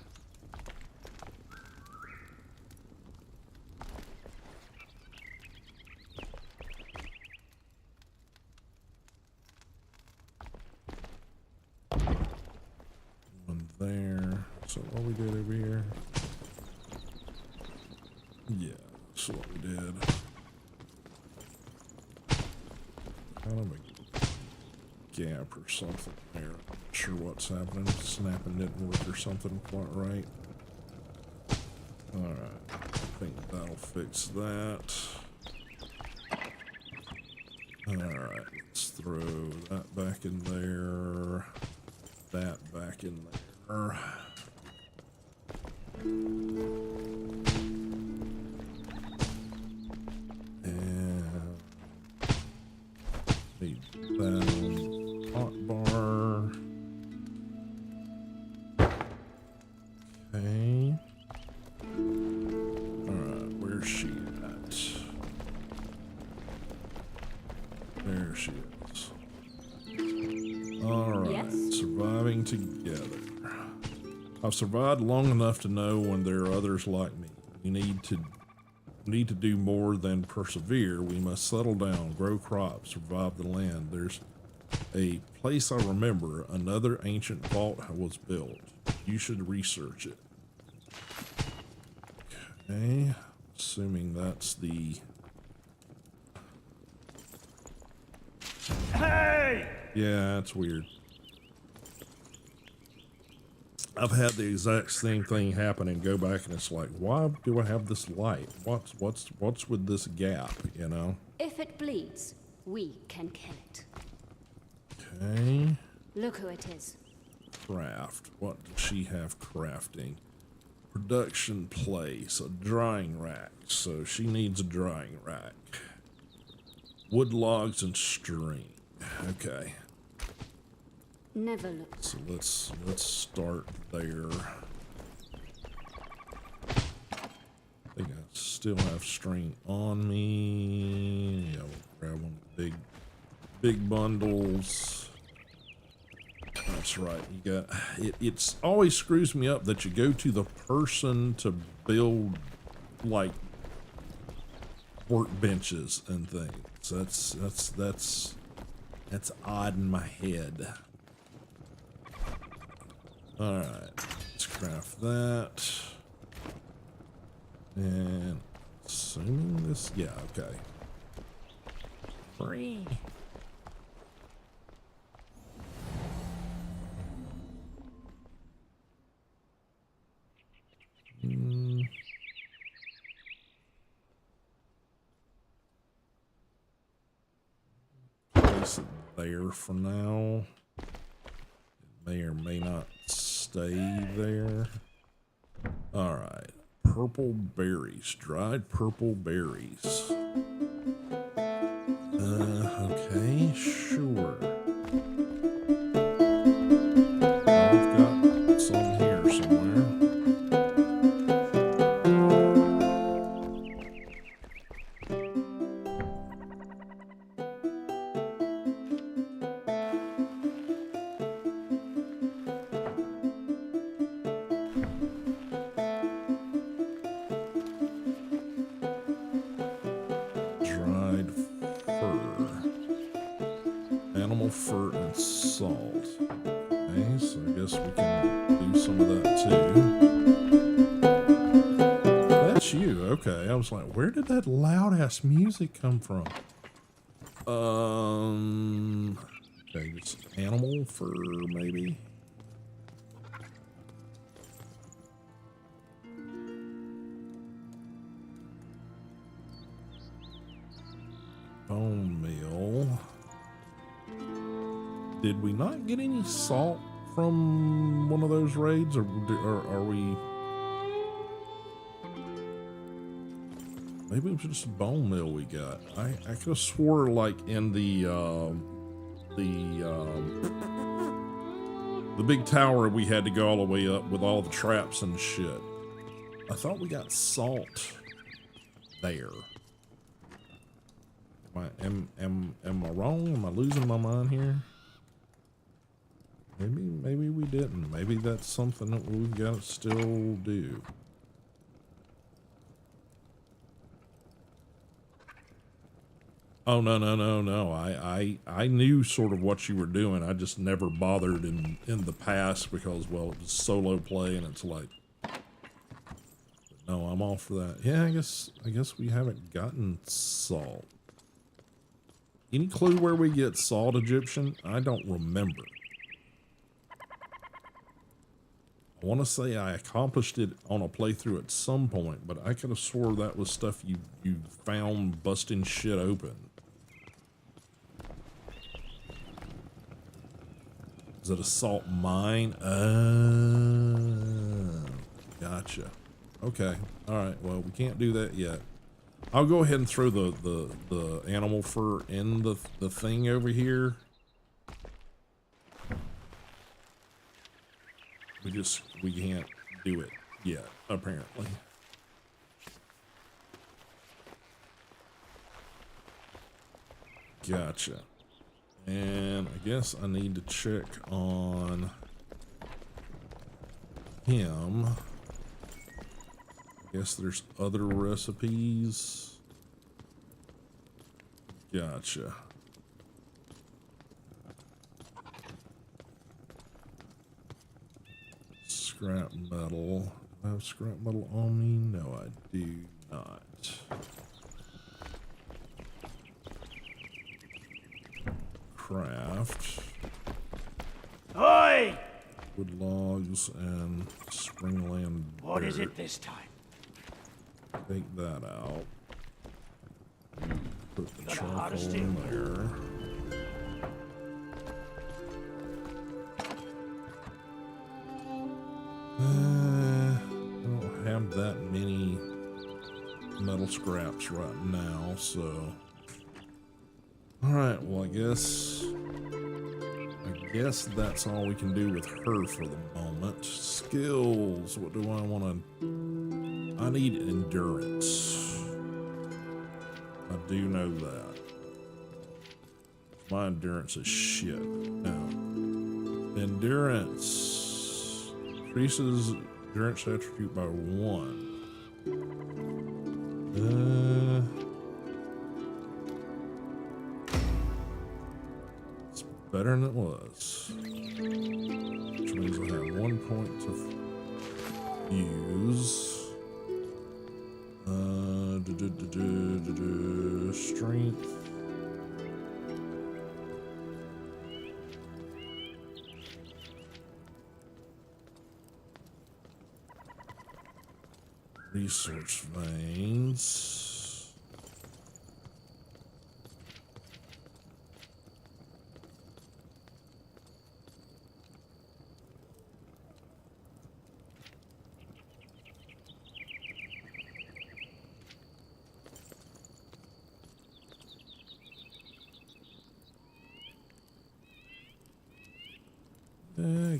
Speaker 1: One there. So what we did over here? Yeah, that's what we did. Kind of a gap or something there. Not sure what's happening. Snapping didn't work or something quite right. Alright, I think that'll fix that. Alright, let's throw that back in there. That back in there. And need that hot bar. Okay. Alright, where's she at? There she is. Alright,
Speaker 3: Yes?
Speaker 1: surviving together. I've survived long enough to know when there are others like me. We need to do more than persevere. We must settle down, grow crops, survive the land. There's a place I remember. Another ancient vault was built. You should research it. Okay, assuming that's the...
Speaker 2: Hey!
Speaker 1: Yeah, that's weird. I've had the exact same thing happen and go back and it's like, why do I have this light? What's with this gap, you know?
Speaker 3: If it bleeds, we can kill it.
Speaker 1: Okay.
Speaker 3: Look who it is.
Speaker 1: Craft. What does she have crafting? Production place, a drying rack. So she needs a drying rack. Wood logs and string. Okay.
Speaker 3: Never looked.
Speaker 1: So let's start there. I think I still have string on me. Yeah, we'll grab one of the big bundles. That's right. You got it. It's always screws me up that you go to the person to build like workbenches and things. That's odd in my head. All right, let's craft that. And assuming this, yeah, okay. Free. Place it there for now. It may or may not stay there. All right, purple berries, dried purple berries. Okay, sure. I've got some here somewhere. Dried fur. Animal fur and salt. Okay, so I guess we can do some of that too. That's you, okay. I was like, where did that loud ass music come from? Okay, just animal fur maybe. Bone meal. Did we not get any salt from one of those raids, or are we? Maybe it was just a bone meal we got. I could have swore like in the big tower we had to go all the way up with all the traps and shit. I thought we got salt there. Am I wrong? Am I losing my mind here? Maybe we didn't. Maybe that's something that we've got to still do. Oh no. I knew sort of what you were doing. I just never bothered in the past because, well, it was solo play and it's like, no, I'm all for that. Yeah, I guess we haven't gotten salt. Any clue where we get salt, Egyptian? I don't remember. I want to say I accomplished it on a playthrough at some point, but I could have swore that was stuff you found busting shit open. Is it a salt mine? Gotcha. Okay. All right. Well, we can't do that yet. I'll go ahead and throw the animal fur in the thing over here. We can't do it yet, apparently. Gotcha. And I guess I need to check on him. Guess there's other recipes. Gotcha. Scrap metal. Do I have scrap metal on me? No, I do not. Craft.
Speaker 2: Oi!
Speaker 1: wood logs and springland
Speaker 2: What is
Speaker 1: dirt.
Speaker 2: it this time?
Speaker 1: Take that out. Put the
Speaker 2: Got a
Speaker 1: charcoal
Speaker 2: harvest
Speaker 1: in
Speaker 2: in.
Speaker 1: there. I don't have that many metal scraps right now, so. Alright, well I guess that's all we can do with her for the moment. Skills, what do I want to... I need endurance. I do know that. My endurance is shit. Now, endurance increases endurance attribute by 1. It's better than it was. Which means I have 1 point to use. Strength. Resource veins.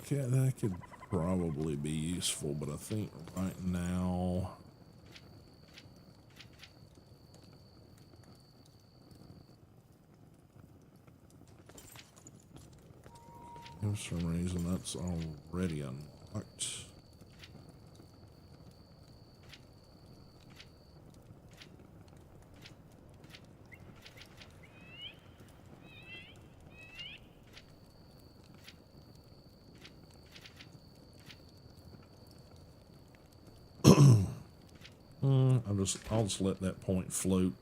Speaker 1: That could probably be useful, but I think right now for some reason that's already unlocked. I'll just let that point float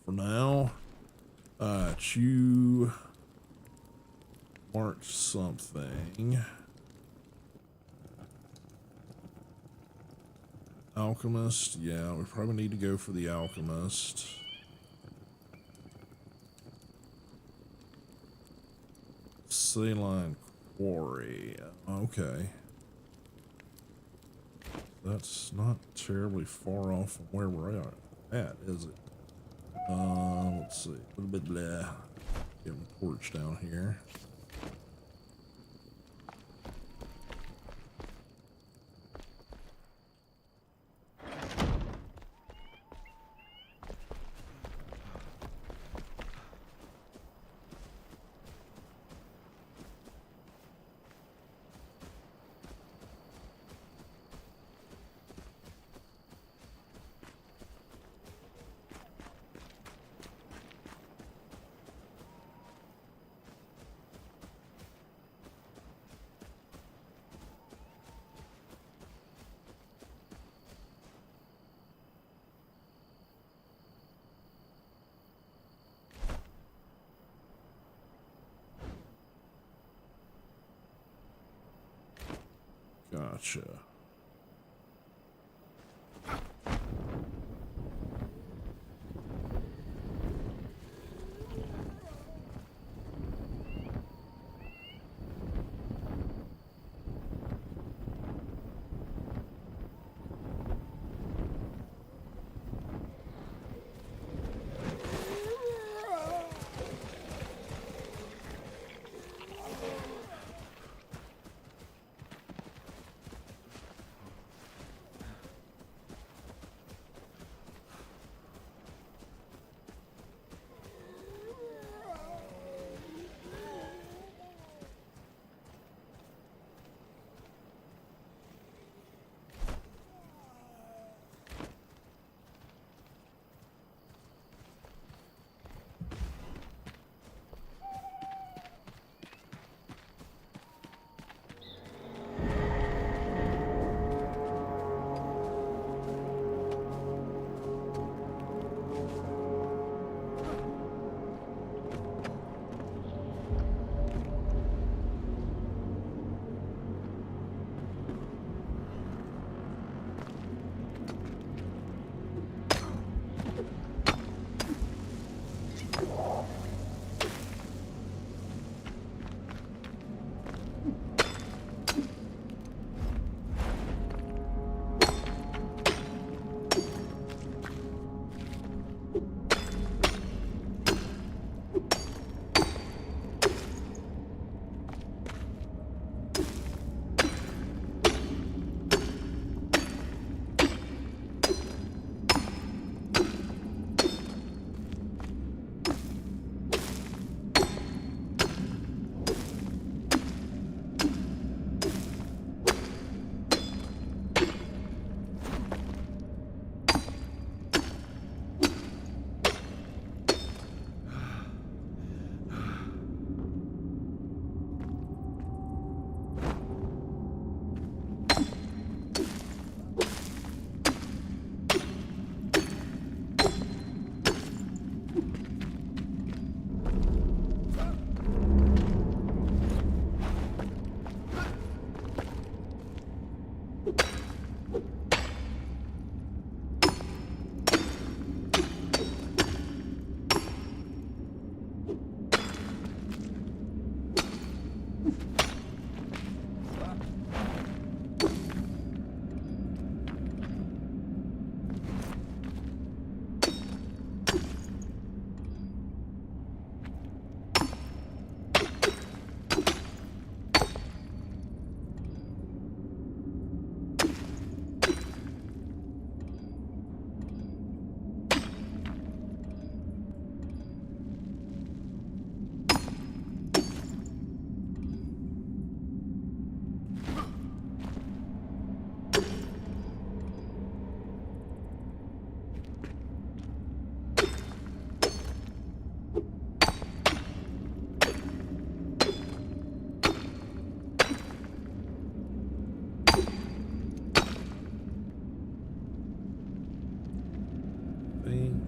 Speaker 1: for now. Chew marked something. Alchemist, yeah, we probably need to go for the alchemist. Saline quarry, okay. That's not terribly far off from where we're at, is it? Let's see. A little bit blah. Get my torch down here. Gotcha.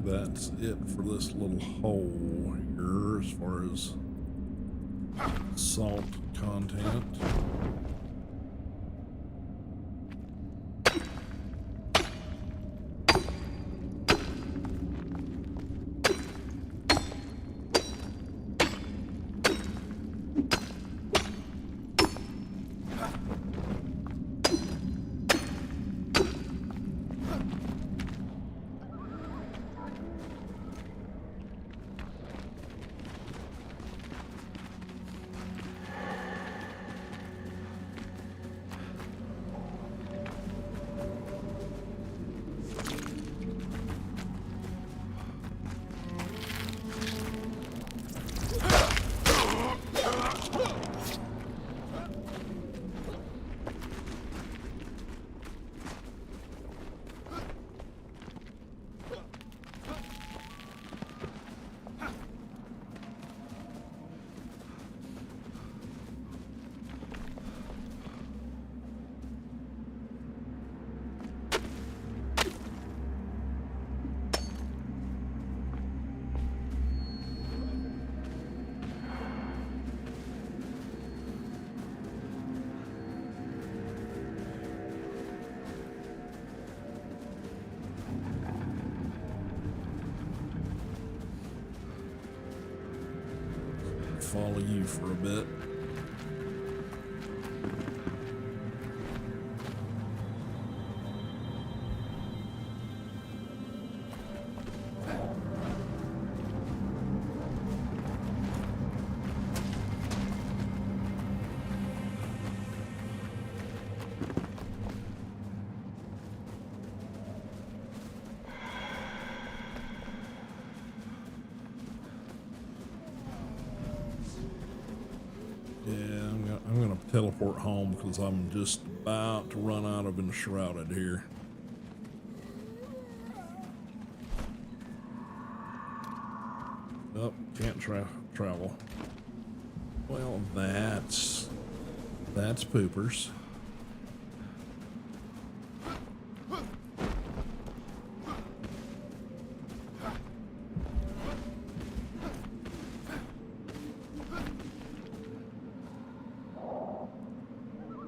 Speaker 1: that's it for this little hole here as far as salt content. Follow you for a bit. I'm gonna teleport home because I'm just about to run out of Enshrouded here. Oh, can't travel. Well, that's poopers.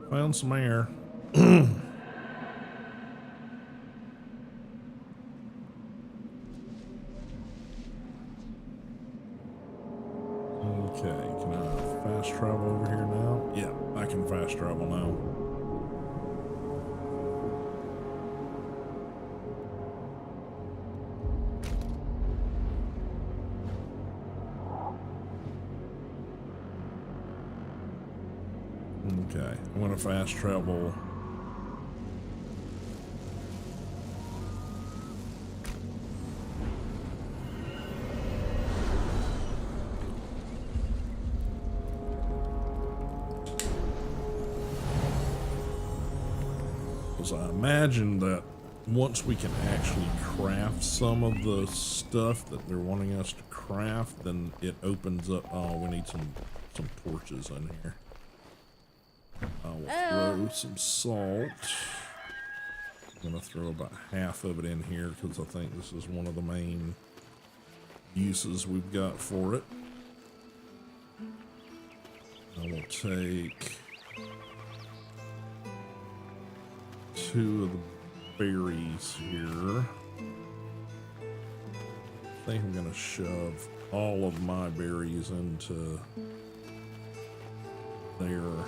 Speaker 1: Found some air. Okay, can I fast travel over here now? Yeah, I can fast travel now. Okay, I'm gonna fast travel. Because I imagine that once we can actually craft some of the stuff that they're wanting us to craft, then it opens up. Oh, we need some torches in here. I will throw some salt. I'm going to throw about half of it in here because I think this is one of the main uses we've got for it. I will take 2 of the berries here. I think I'm going to shove all of my berries into there.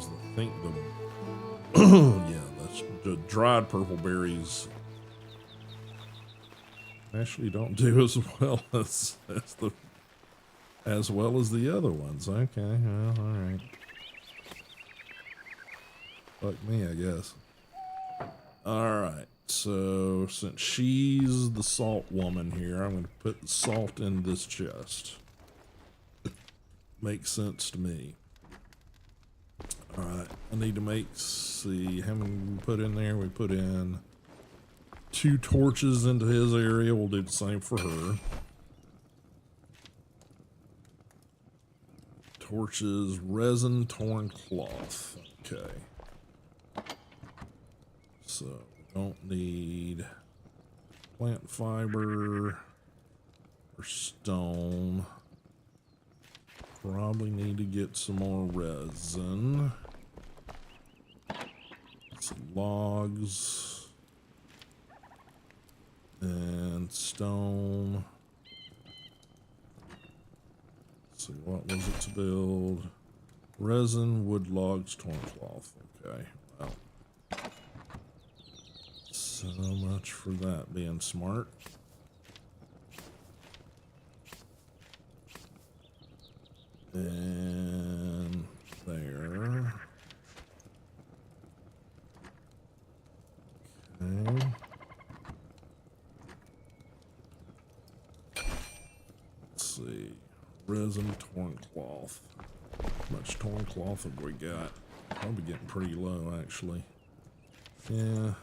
Speaker 1: I think the yeah, that's the dried purple berries actually don't do as well as the other ones. Okay, well, all right. Fuck me, I guess. All right. So since she's the salt woman here, I'm going to put the salt in this chest. Makes sense to me. Alright, I need to see how many we put in there. We put in 2 torches into his area. We'll do the same for her. Torches, resin, torn cloth. Okay. So, Don't need plant fiber or stone. Probably need to get some more resin. Some logs. And stone. So what was it to build? Resin, wood, logs, torn cloth. Okay, well. So much for that being smart. And there. Okay. Let's see. Resin, torn cloth. How much torn cloth have we got? Probably getting pretty low, actually. Yeah.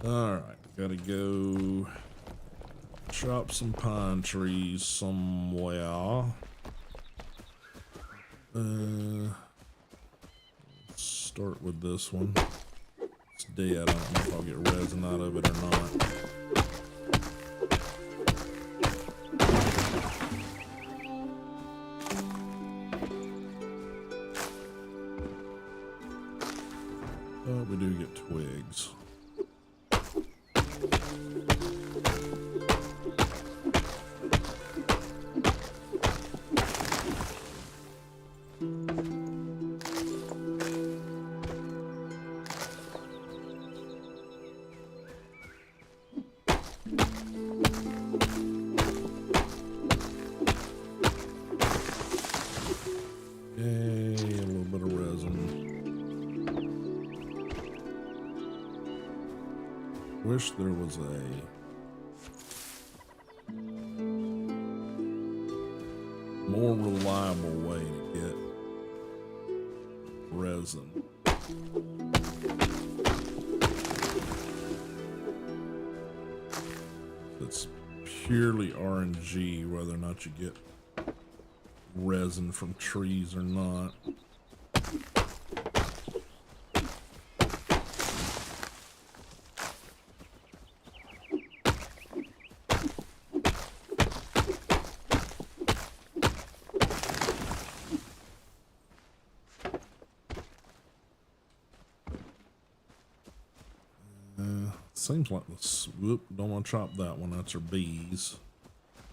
Speaker 1: Alright, gotta go chop some pine trees somewhere. Let's start with this one. It's dead. I don't know if I'll get resin out of it or not. Oh, we do get twigs. Yay, a little bit of resin. Wish there was a more reliable way to get resin. It's purely RNG whether or not you get resin from trees or not. Seems like this. Whoop, don't want to chop that one. That's our bees.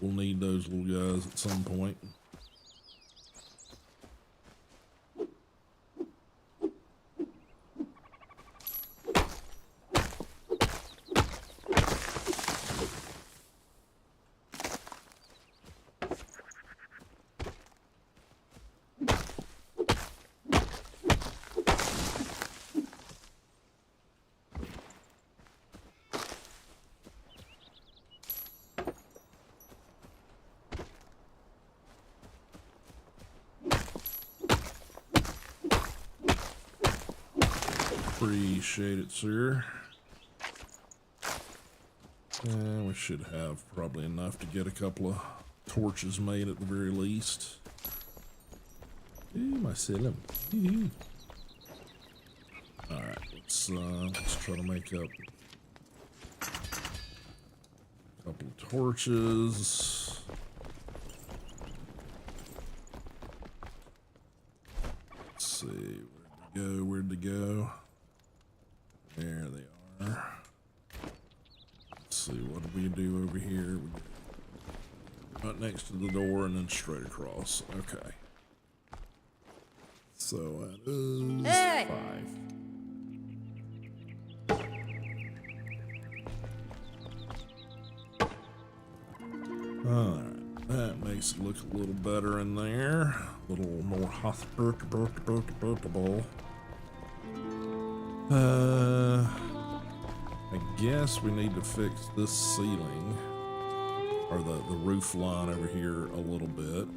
Speaker 1: We'll need those little guys at some point. Appreciate it, sir. And we should have probably enough to get a couple of torches made at the very least. Ooh, my cylinder. Alright, let's try to make up a couple of torches. Let's see, where'd they go? There they are. Let's see, what do we do over here? We go right next to the door and then straight across. Okay. So that is 5. Alright, that makes it look a little better in there. A little more hospitable. I guess we need to fix this ceiling or the roof line over here a little bit.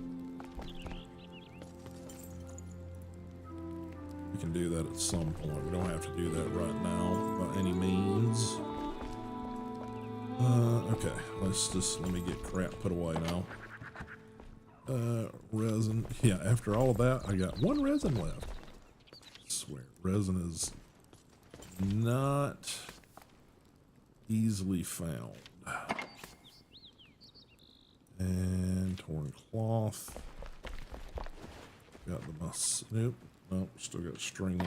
Speaker 1: We can do that at some point. We don't have to do that right now by any means. Okay, let me get crap put away now. Resin. Yeah, after all of that, I got one resin left. I swear, resin is not easily found. And torn cloth. Got the nope. Nope, still got string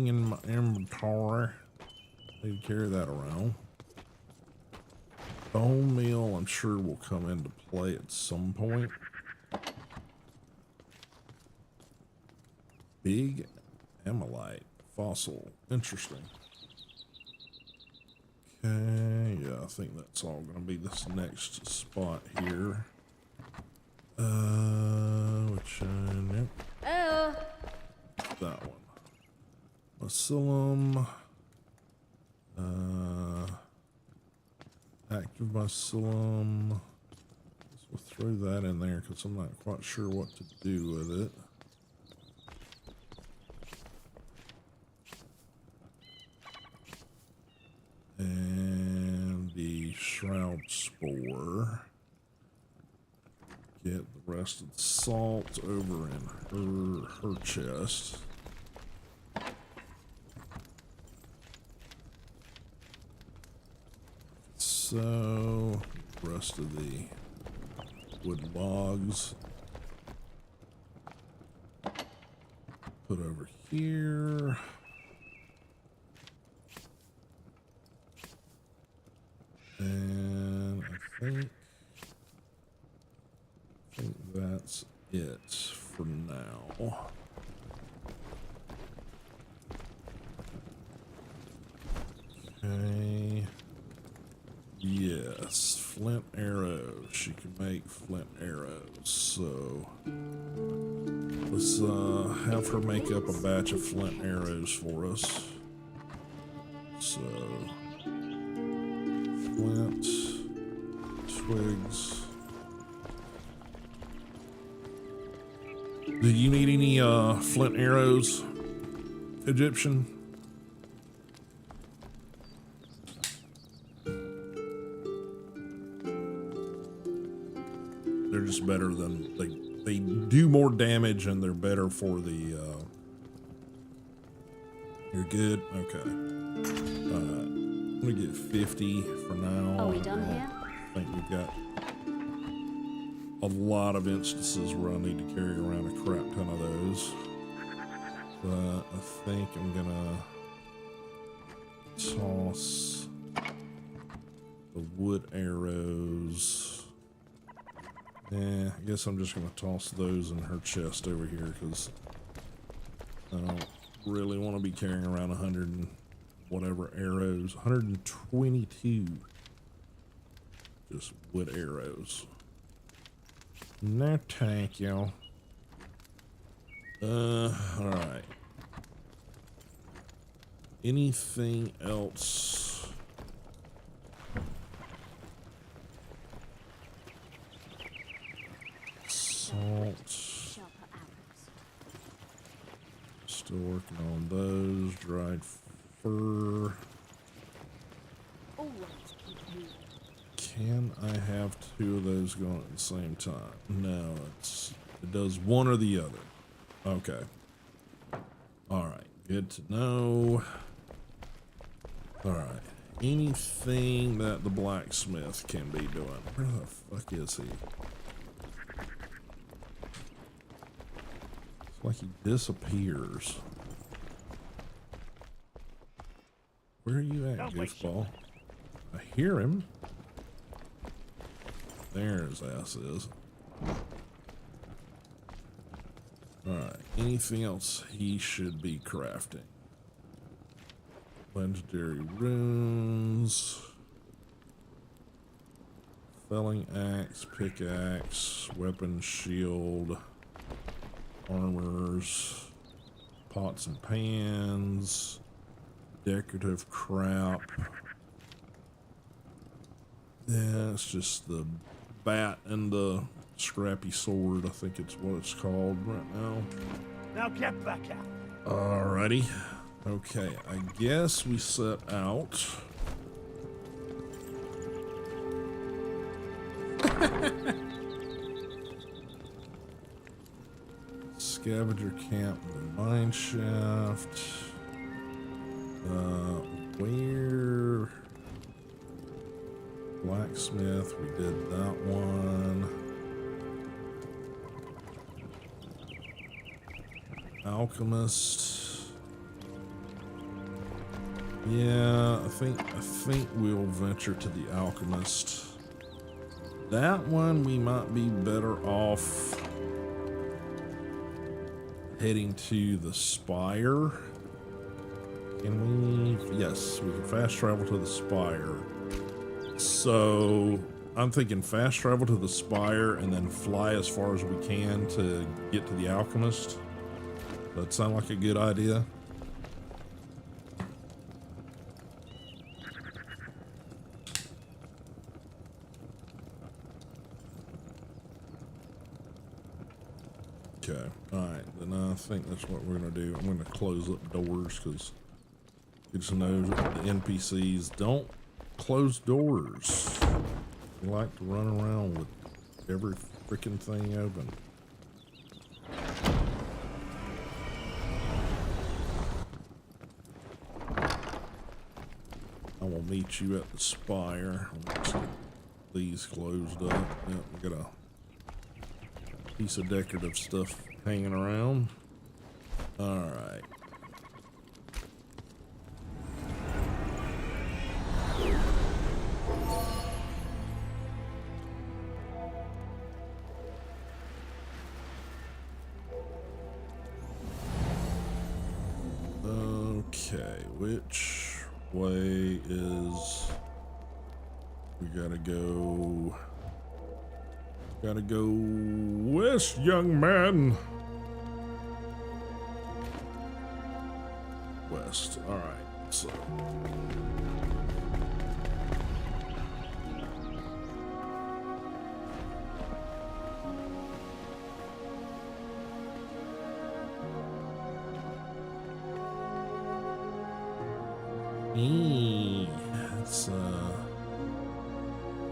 Speaker 1: in my inventory. Need to carry that around. Bone meal, I'm sure will come into play at some point. Big amylite fossil, interesting. Okay, yeah, I think that's all gonna be this next spot here. Nope.
Speaker 3: Oh.
Speaker 1: That one. Mycelium. Active mycelium. So we'll throw that in there because I'm not quite sure what to do with it. And the shroud spore. Get the rest of the salt over in her chest. So, rest of the wood logs put over here. And I think that's it for now. Okay. Yes, flint arrows. She can make flint arrows. So let's have her make up a batch of flint arrows for us. So flint, twigs. Do you need any flint arrows, Egyptian? They're just better than they do more damage and they're better for the you're good? Okay. I'm gonna get 50 for now.
Speaker 3: Are we done here?
Speaker 1: I think we've got a lot of instances where I need to carry around a crap ton of those. But I think I'm gonna toss the wood arrows. Yeah, I guess I'm just gonna toss those in her chest over here because I don't really want to be carrying around 100 and whatever arrows. 122 just wood arrows. No thank you. Alright. Anything else? Salt.
Speaker 3: Sharper arrows.
Speaker 1: Still working on those. Dried fur.
Speaker 3: Always keep moving.
Speaker 1: Can I have two of those going at the same time? No, it does one or the other. Okay. Alright, good to know. Alright. Anything that the blacksmith can be doing. Where the fuck is he? It's like he disappears. Where are you at, goofball? I hear him. There his ass is. Alright, anything else he should be crafting? Legendary runes. Felling axe, pickaxe, weapon, shield, armors, pots and pans, decorative crap. Yeah, it's just the bat and the scrappy sword. I think it's what it's called right now.
Speaker 2: Now get back out.
Speaker 1: Alrighty. Okay, I guess we set out. Scavenger camp, the mine shaft. Where? Blacksmith, we did that one. Alchemist. Yeah, I think we'll venture to the alchemist. That one we might be better off heading to the spire. Can we? Yes, we can fast travel to the spire. So I'm thinking fast travel to the spire and then fly as far as we can to get to the alchemist. That sound like a good idea? Okay, alright, then I think that's what we're gonna do. I'm gonna close up doors because it just knows that the NPCs don't close doors. They like to run around with every freaking thing open. I will meet you at the spire. Let's get these closed up. Yep, we got a piece of decorative stuff hanging around. All right. Okay, which way is we gotta go? Gotta go west, young man. West. All right. So.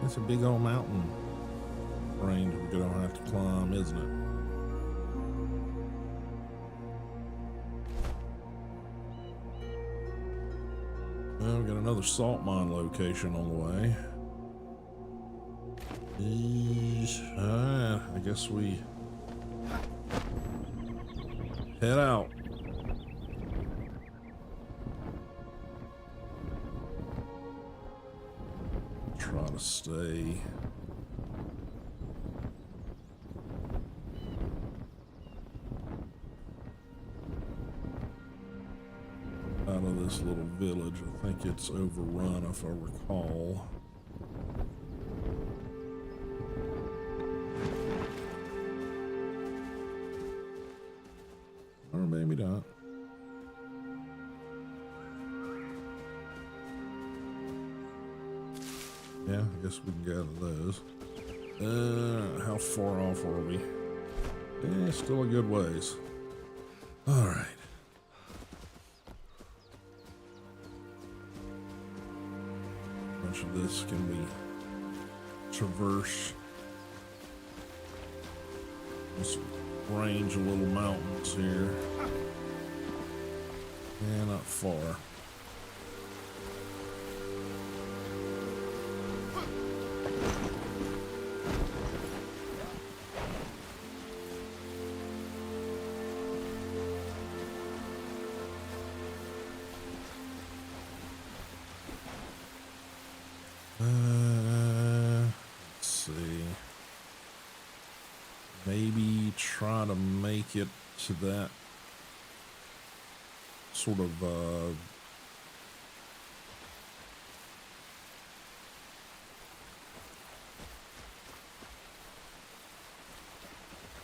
Speaker 1: It's a big old mountain range we're gonna have to climb, isn't it? Well, we got another salt mine location on the way. I guess we head out. Try to stay out of this little village. I think it's overrun if I recall. Or maybe not. Yeah, I guess we can gather those. How far off are we? Yeah, still a good ways. All right. Much of this can we traverse this range of little mountains here. Yeah, not far. Let's see. Maybe try to make it to that sort of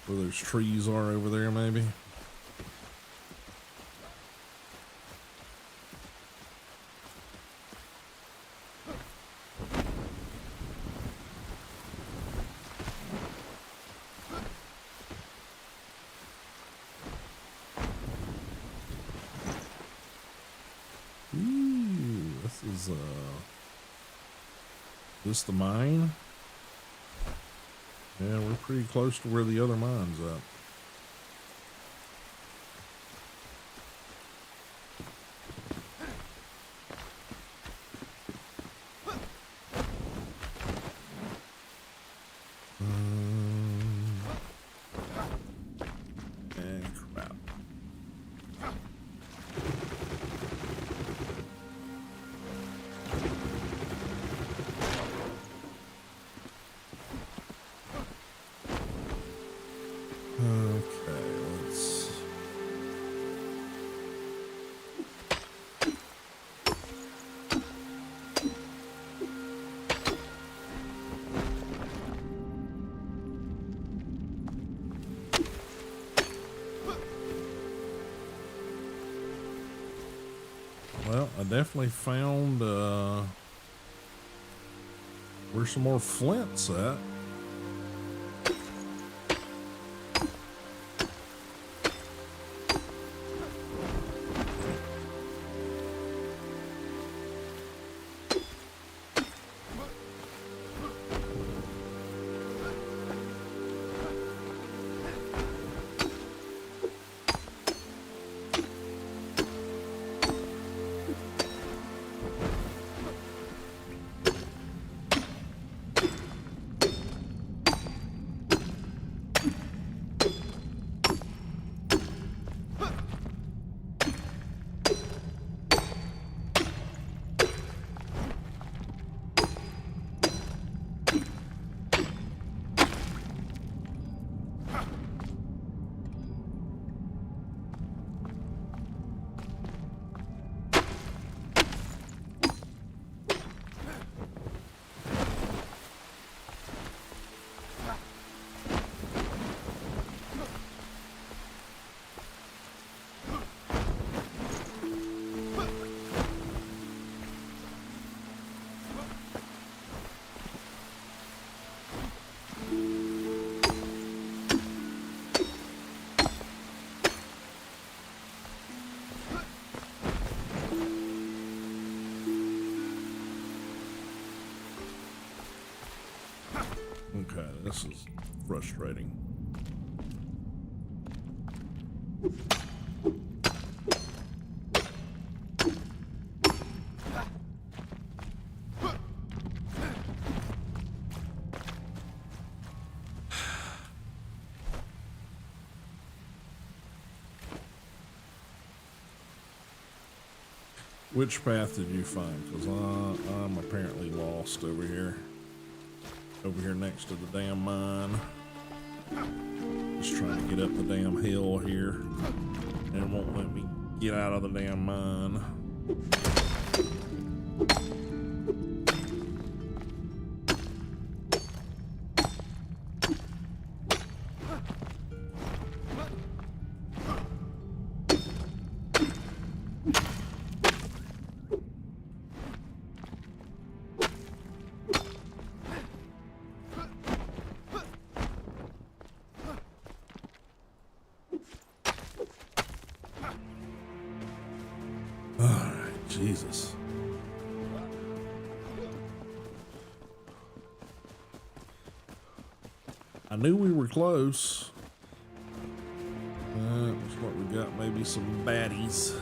Speaker 1: where those trees are over there, maybe. This the mine? Yeah, we're pretty close to where the other mine's at. definitely found where's some more flints at. Okay, this is frustrating. Which path did you find? Because I'm apparently lost over here. Over here next to the damn mine. Just trying to get up the damn hill here. And it won't let me get out of the damn mine. Jesus. I knew we were close. Looks like we got maybe some baddies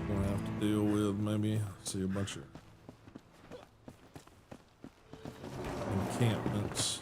Speaker 1: we'll have to deal with. Maybe see a bunch of encampments.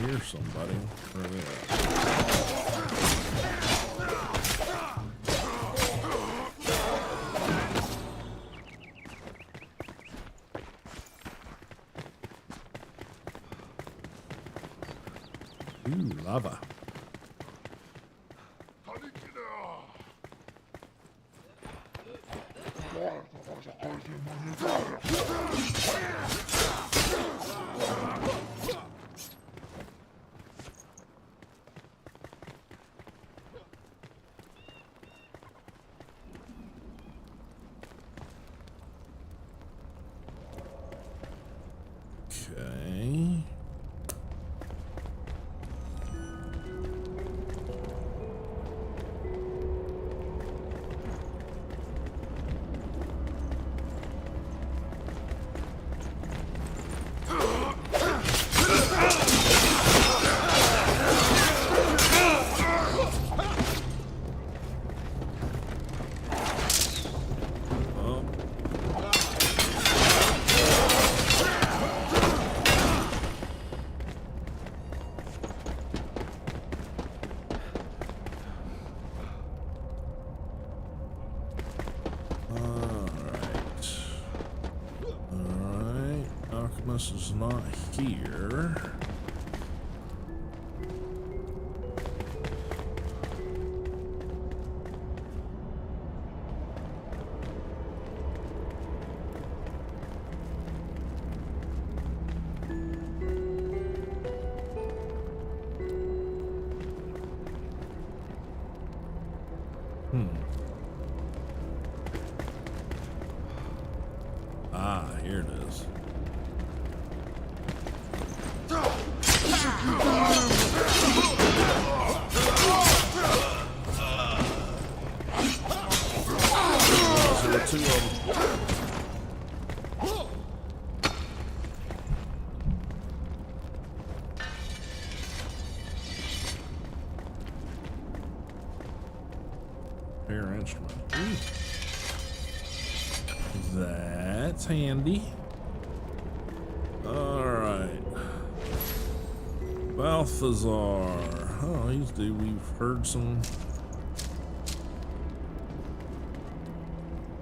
Speaker 1: Here's somebody. Where are they at? Ooh, lava. Okay. Alchemist is not here. Ah, here it is. There are two of them. Air instrument. Ooh. That's handy. Alright. Balthazar. Oh, he's due. We've heard some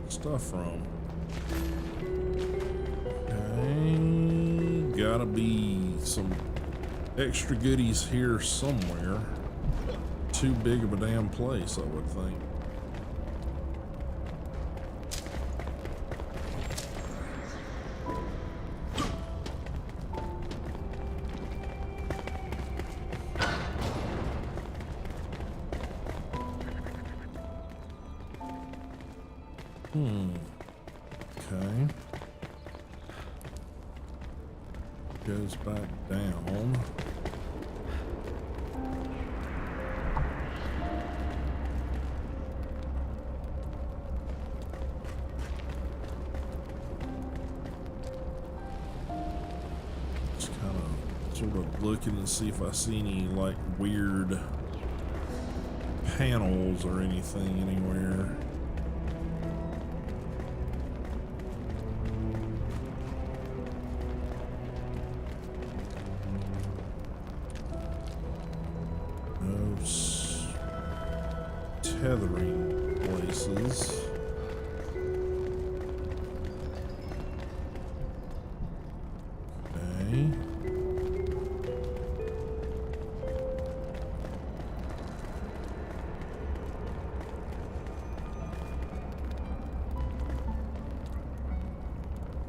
Speaker 1: stuff from. Okay. Gotta be some extra goodies here somewhere. Too big of a damn place, I would think. Okay. Goes back down. Just kind of sort of looking to see if I see any like weird panels or anything anywhere. Tethering places. Okay.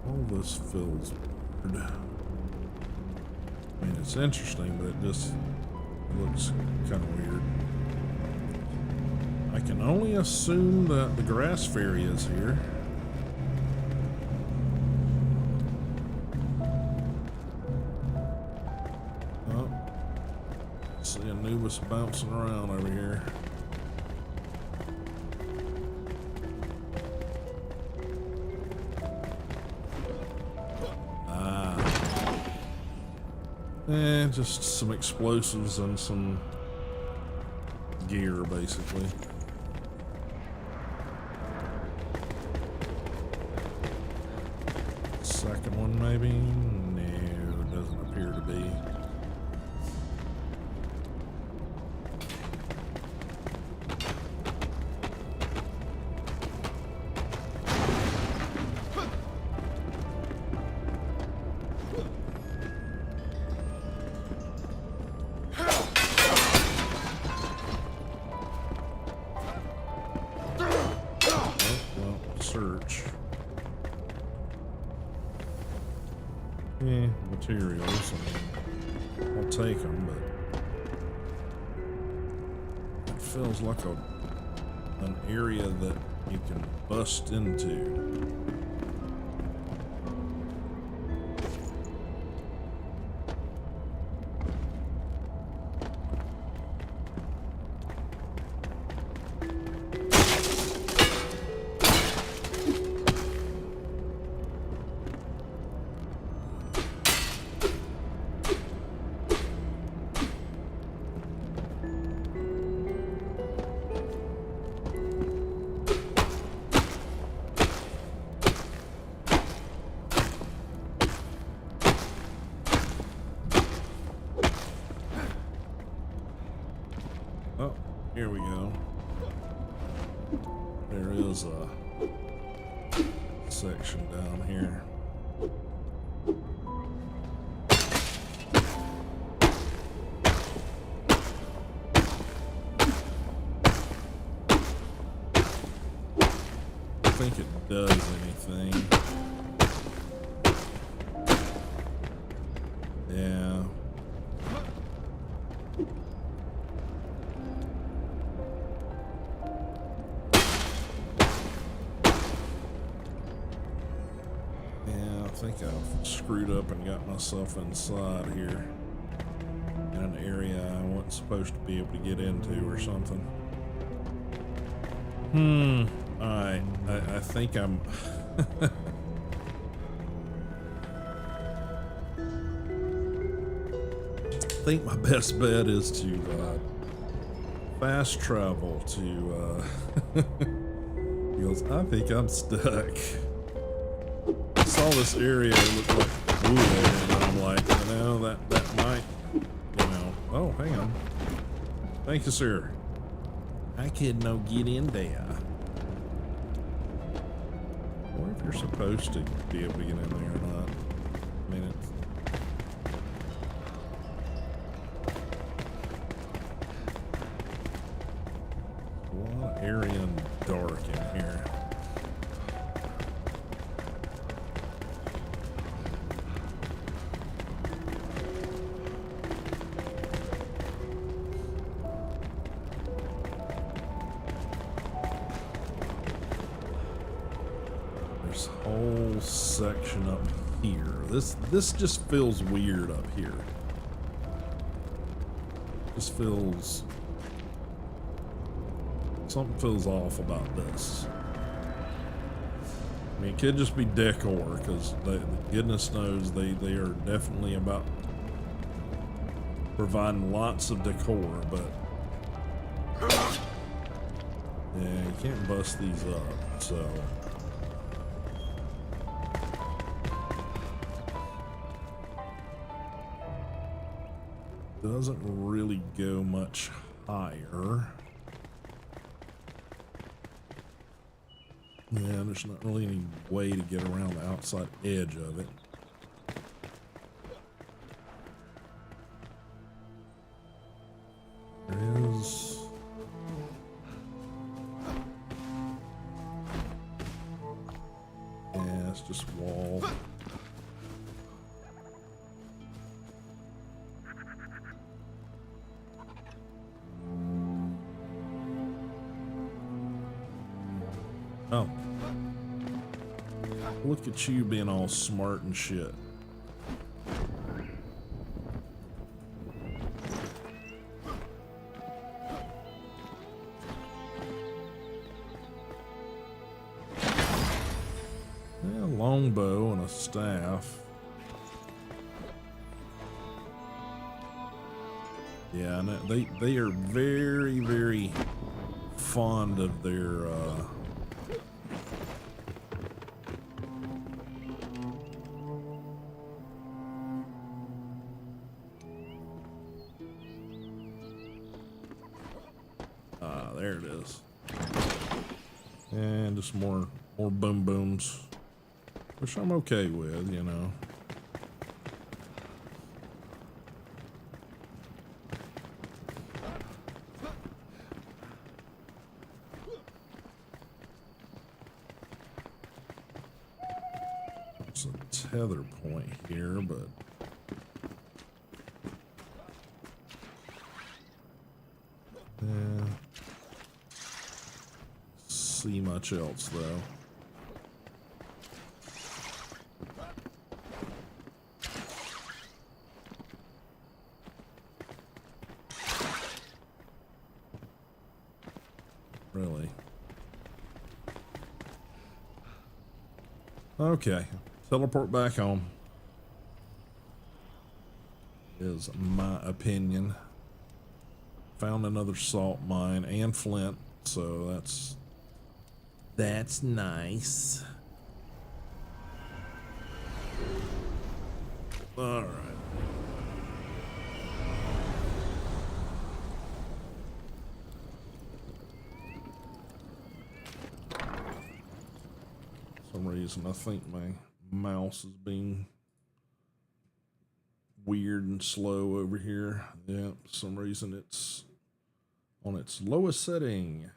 Speaker 1: All this feels weird. I mean, it's interesting, but it just looks kind of weird. I can only assume that the grass fairy is here. Oh, see Anubis bouncing around over here. Ah. Just some explosives and some gear, basically. Second one, maybe? No, doesn't appear to be. Search. Yeah, materials. I mean, I'll take them, but it feels like an area that you can bust into. Oh, here we go. There is a section down here. Yeah. Yeah, I think I've screwed up and got myself inside here in an area I wasn't supposed to be able to get into or something. Alright, I think I'm... I think my best bet is to fast travel to because I think I'm stuck. I saw this area look like wood and I'm like, you know, that might, you know. Oh, hang on. Thank you, sir. I could no get in there. I wonder if you're supposed to be able to get in there or not. I mean, it's... a lot of area and dark in here. There's a whole section up here. This just feels weird up here. Just feels... something feels off about this. I mean, it could just be decor, because goodness knows they are definitely about providing lots of decor, but yeah, you can't bust these up, so. Doesn't really go much higher. Yeah, there's not really any way to get around the outside edge of it. There is... yeah, it's just wall. Oh. Look at you being all smart and shit. Yeah, a longbow and a staff. Yeah, and they are very, very fond of their there it is. And just more boom booms, which I'm okay with, you know. There's a tether point here, but yeah. See much else though. Really? Okay, teleport back home is my opinion. Found another salt mine and flint, so that's nice. All right. For some reason, I think my mouse is being weird and slow over here. Yeah, for some reason it's on its lowest setting.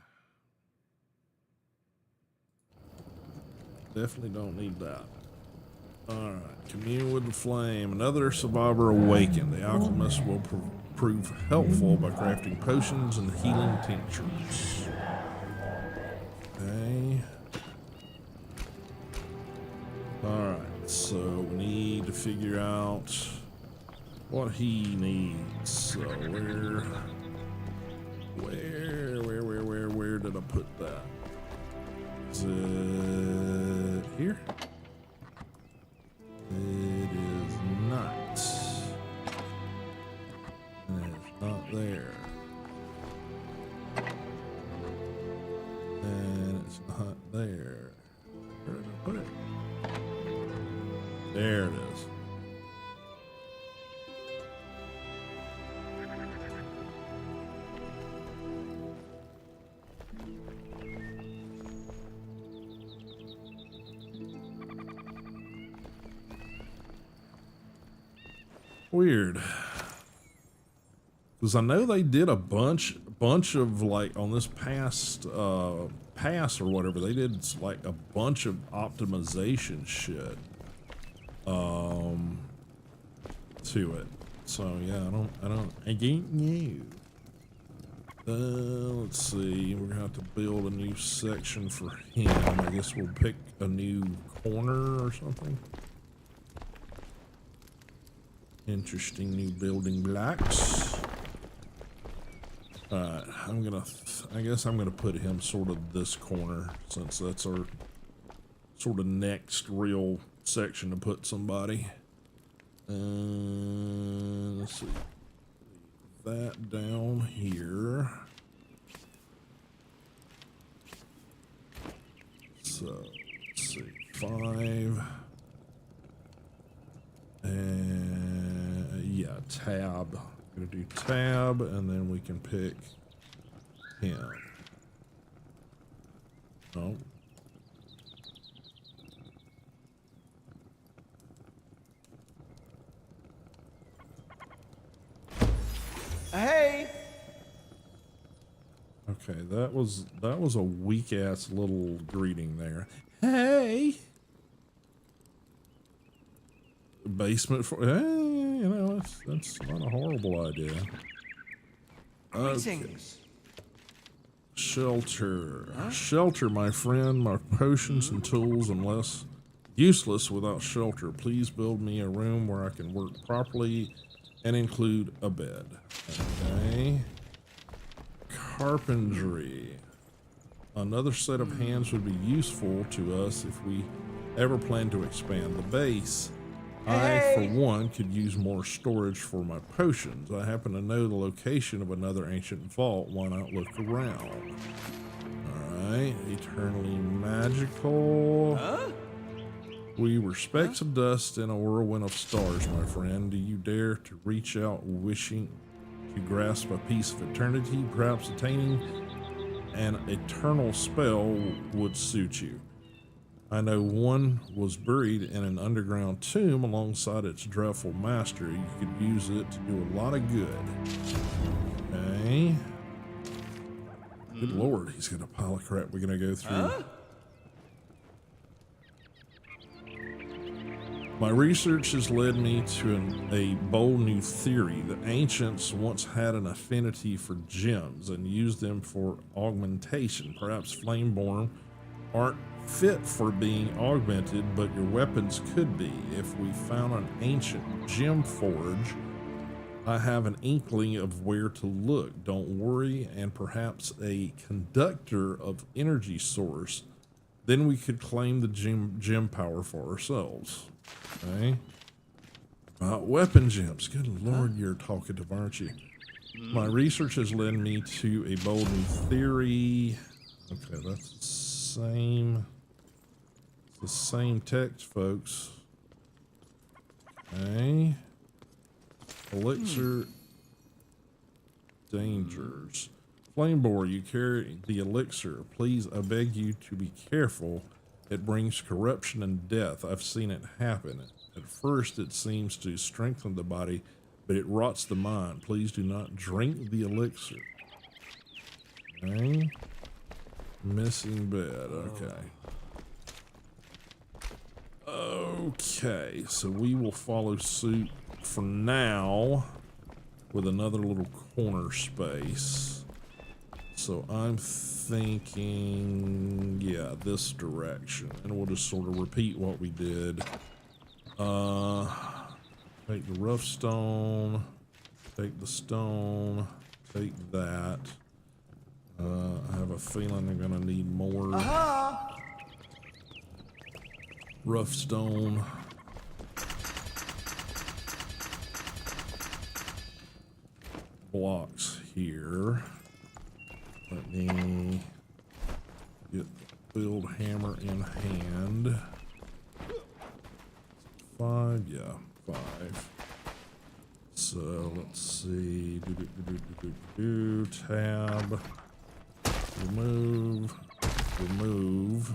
Speaker 1: Definitely don't need that. Alright, commune with the flame. Another survivor awakened. The alchemist will prove helpful by crafting potions and healing tinctures. Okay. Alright, so we need to figure out what he needs. So where did I put that? Is it here? It is not. And it's not there. And it's not there. Where did I put it? There it is. Weird, because I know they did a bunch of like on this past pass or whatever. They did like a bunch of optimization shit to it. So yeah, I don't know. Let's see. We're gonna have to build a new section for him. I guess we'll pick a new corner or something. Interesting new building blocks. Alright, I guess I'm gonna put him sort of this corner, since that's our sort of next real section to put somebody. Let's see. That down here. So, let's see. 5. And yeah, tab. I'm gonna do tab, and then we can pick him. Oh.
Speaker 2: Hey!
Speaker 1: Okay, that was a weak ass little greeting there. Hey. Basement for you know, that's not a horrible idea. Okay. Shelter. Shelter, my friend. My potions and tools are less useless without shelter. Please build me a room where I can work properly and include a bed. Okay. Carpentry. Another set of hands would be useful to us if we ever plan to expand the base. I, for one, could use more storage for my potions. I happen to know the location of another ancient vault. Why not look around? Alright, eternally magical. We were specks of dust in a whirlwind of stars, my friend. Do you dare to reach out wishing to grasp a piece of eternity? Perhaps attaining an eternal spell would suit you. I know one was buried in an underground tomb alongside its dreadful master. You could use it to do a lot of good. Okay. Good lord, he's got a pile of crap we're gonna go through. My research has led me to a bold new theory. The ancients once had an affinity for gems and used them for augmentation. Perhaps Flameborn aren't fit for being augmented, but your weapons could be. If we found an ancient gem forge, I have an inkling of where to look. Don't worry. And perhaps a conductor of energy source. Then we could claim the gem power for ourselves. Okay. Weapon gems. Good lord, you're talkative, aren't you? My research has led me to a bold new theory. Okay, that's the same. It's the same text, folks. Okay. Elixir dangers. Flamebore, you carry the elixir. Please, I beg you to be careful. It brings corruption and death. I've seen it happen. At first, it seems to strengthen the body, but it rots the mind. Please do not drink the elixir. Okay. Missing bed. Okay. Okay, so we will follow suit for now with another little corner space. So I'm thinking, yeah, this direction, and we'll just sort of repeat what we did. Take the rough stone, take the stone, take that. I have a feeling I'm gonna need more rough stone. Blocks here. Let me get the build hammer in hand. 5, yeah, 5. So let's see. Tab. Remove. Remove.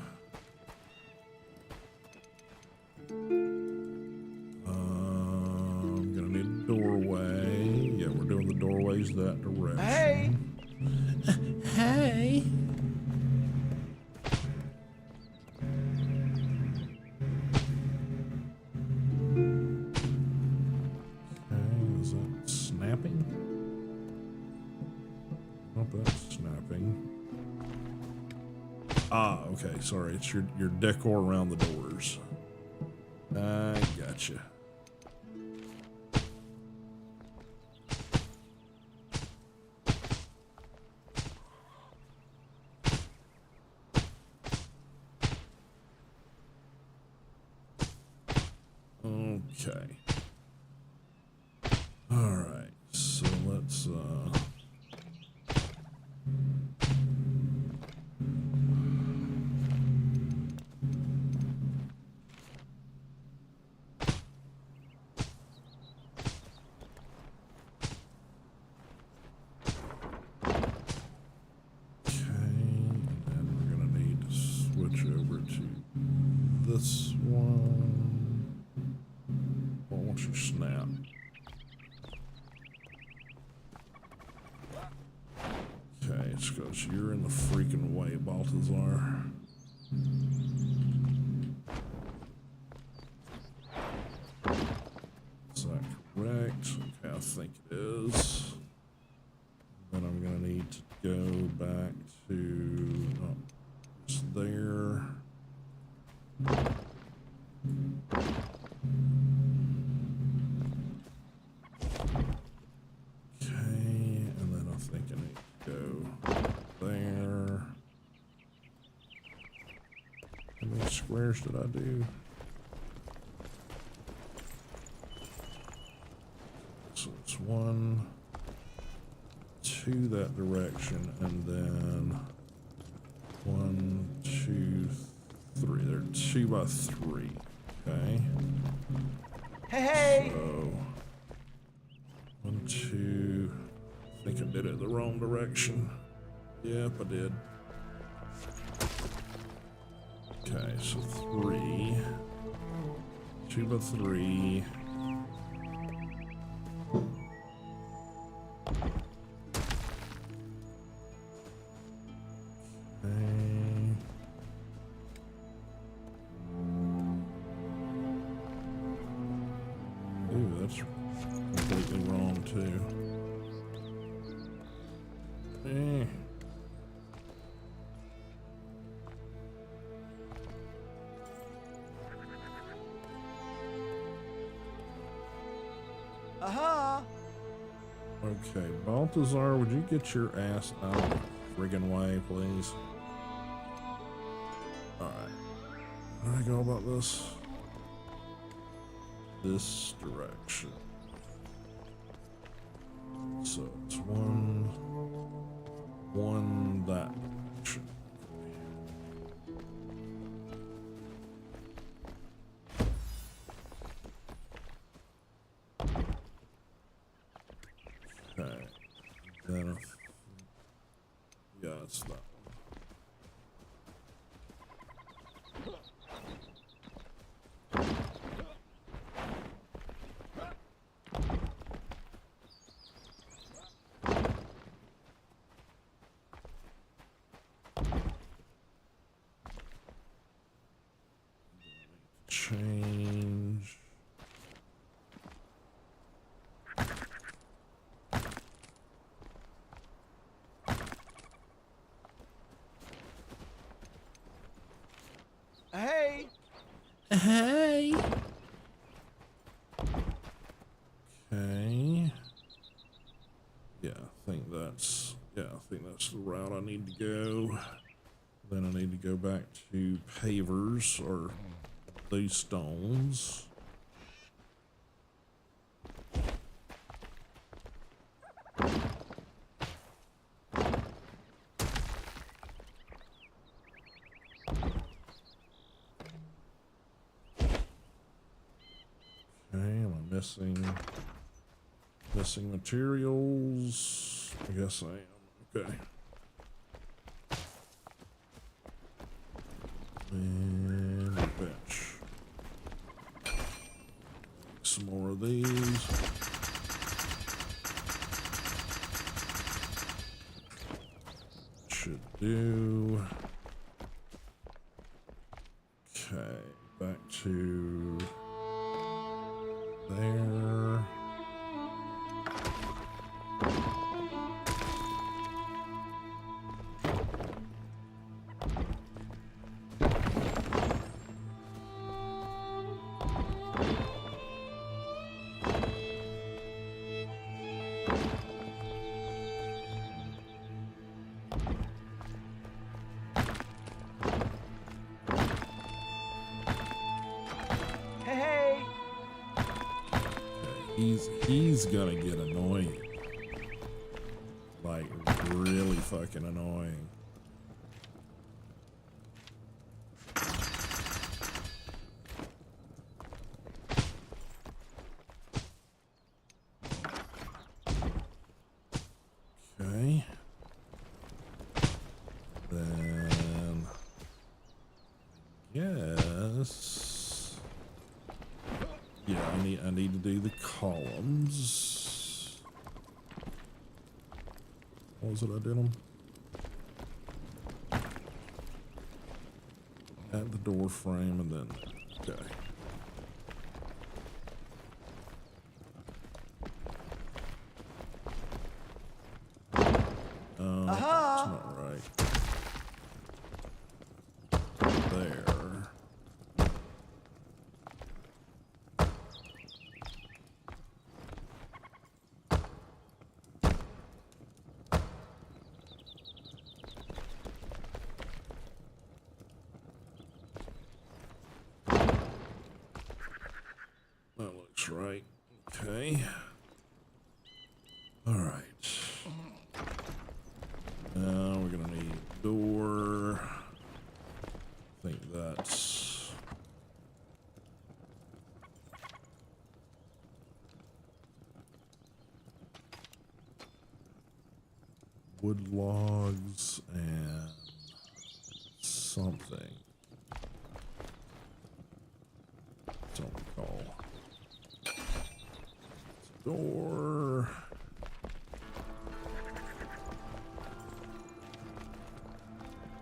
Speaker 1: I'm gonna need a doorway. Yeah, we're doing the doorways that direction.
Speaker 2: Hey!
Speaker 1: Hey. Okay, is that snapping? Nope, that's snapping. Ah, okay, sorry. It's your decor around the doors. I gotcha. Okay. All right. So let's this one. Why won't you snap? Okay, it's because you're in the freaking way, Balthazar. Is that correct? Okay, I think it is. Then I'm gonna need to go back to it's there. Okay, and then I think I need to go there. How many squares did I do? So it's 1, 2 that direction, and then 1, 2, 3. They're 2 by 3. Okay.
Speaker 2: Hey!
Speaker 1: So 1, 2. I think I did it the wrong direction. Yep, I did. Okay, so 3. 2 by 3. Ooh, that's completely wrong too. Okay, Balthazar, would you get your ass out of the friggin' way, please? Alright. How do I go about this? This direction. So it's 1, 1 that direction. Okay. Then yeah, it's that one. Chain. Hey. Okay. Yeah, I think that's the route I need to go. Then I need to go back to pavers or these stones. Okay, am I missing materials? I guess I am. Okay. And a bench. Some more of these. Should do. Okay, back to there.
Speaker 2: Hey!
Speaker 1: He's gonna get annoying. Like, really fucking annoying. Okay. Then, yes. Yeah, I need to do the columns. What was it I did them? At the door frame and then, okay. That's not right. There. That looks right. Okay. All right. Now we're gonna need a door. I think that's wood logs and something. Don't recall. Door.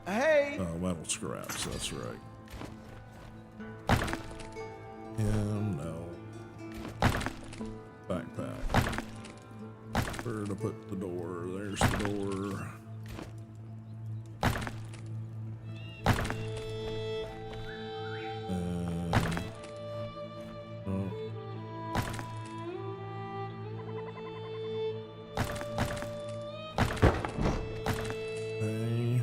Speaker 2: Hey!
Speaker 1: Oh, metal scraps, that's right. And no. Backpack. Where to put the door? There's the door. Oh. Okay.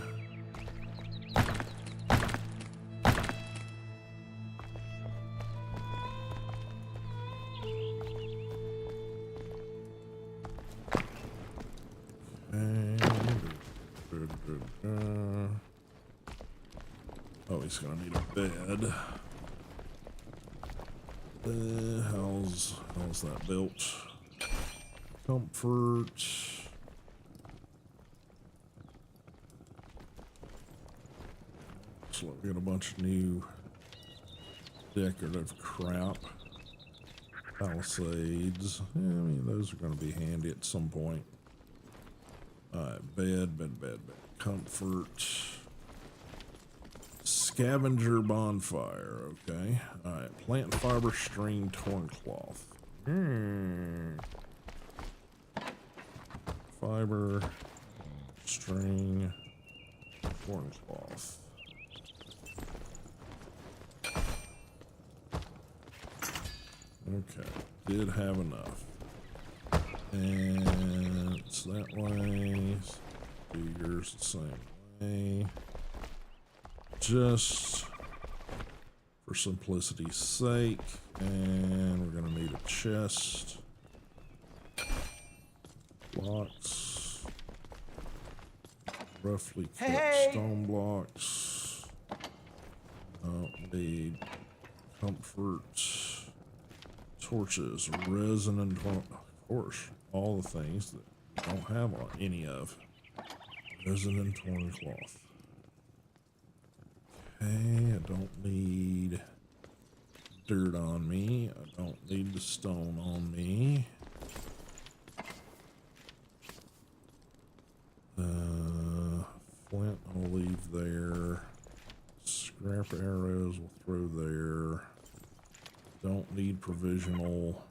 Speaker 1: Oh, he's gonna need a bed. How's that built? Comfort. So we got a bunch of new decorative crap. Palisades. Yeah, I mean, those are gonna be handy at some point. Alright, bed. Comfort. Scavenger bonfire, okay. Alright, plant fiber string torn cloth. Fiber, string, torn cloth. Okay, did have enough. And it's that way. Do yours the same way. Just for simplicity's sake. And we're gonna need a chest. Blocks. Roughly cut stone blocks. Don't need comfort. Torches, resin, and of course, all the things that I don't have any of. Resin and torn cloth. Okay, I don't need dirt on me. I don't need the stone on me. Flint I'll leave there. Scrap arrows we'll throw there. Don't need provisional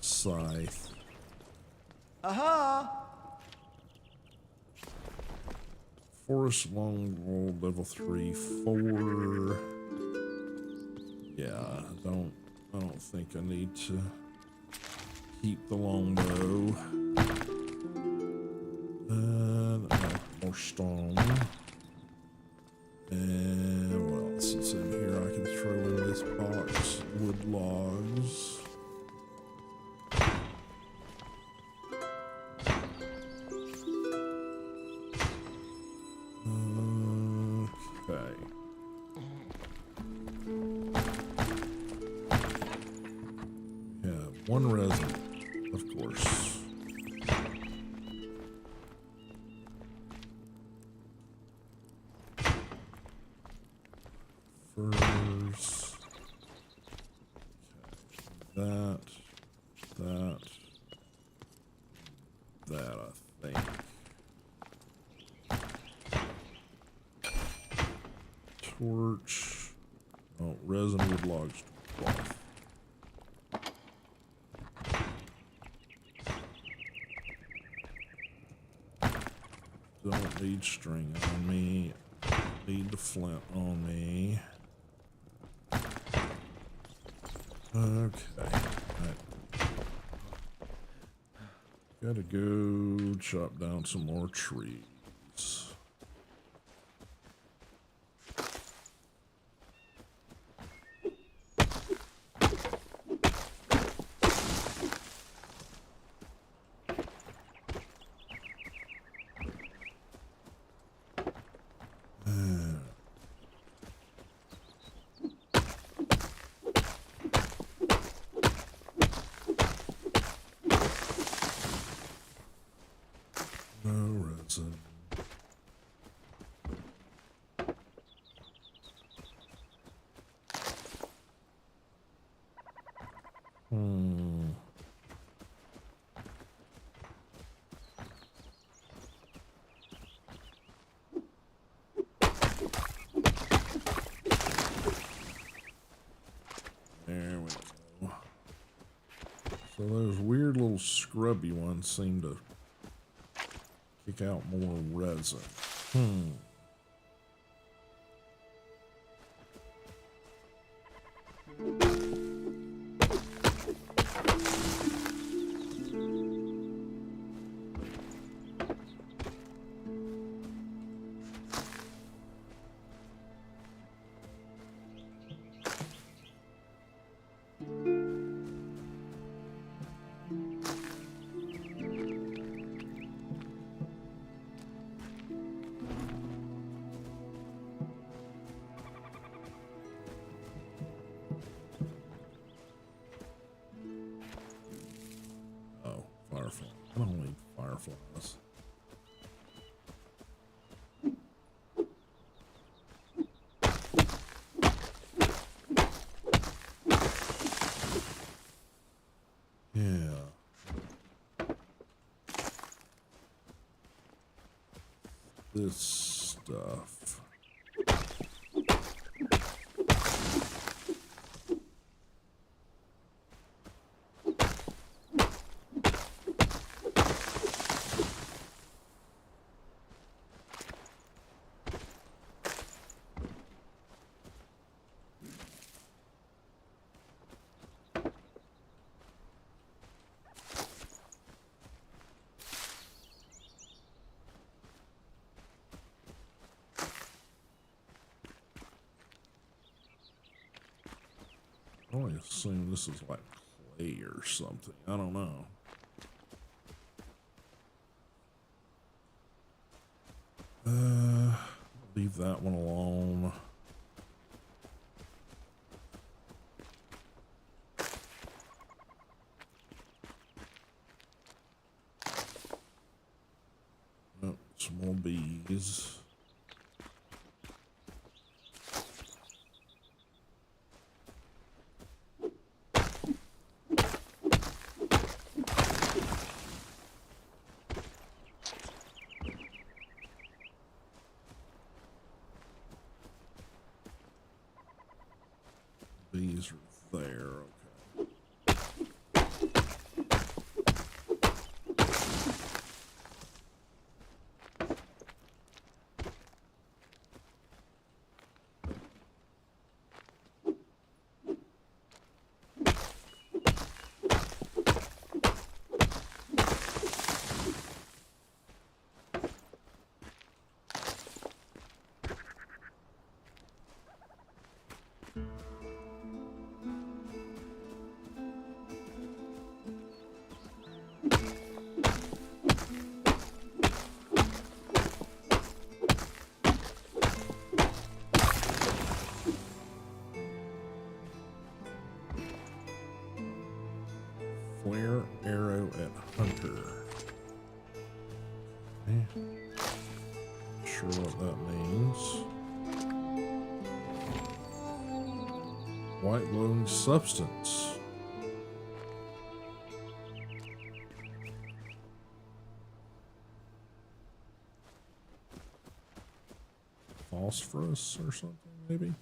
Speaker 1: scythe. Forest longbow level 3, 4. Yeah, I don't think I need to keep the longbow. And more stone. And what else is in here? I can throw in this box wood logs. Okay. Yeah, one resin, of course. Furs. Okay. That, I think. Torch. Oh, resin, wood logs, cloth. Don't need string on me. Need the flint on me. Okay. Gotta go chop down some more trees. No resin. There we go. So those weird little scrubby ones seem to kick out more resin. Oh, firefly. I don't need fireflies. Yeah. This stuff. only assume this is like clay or something. I don't know. Leave that one alone. Oh, some more bees. Bees are there, okay. Flare arrow at hunter. Okay. Sure what that means. White glowing substance. Phosphorus or something, maybe?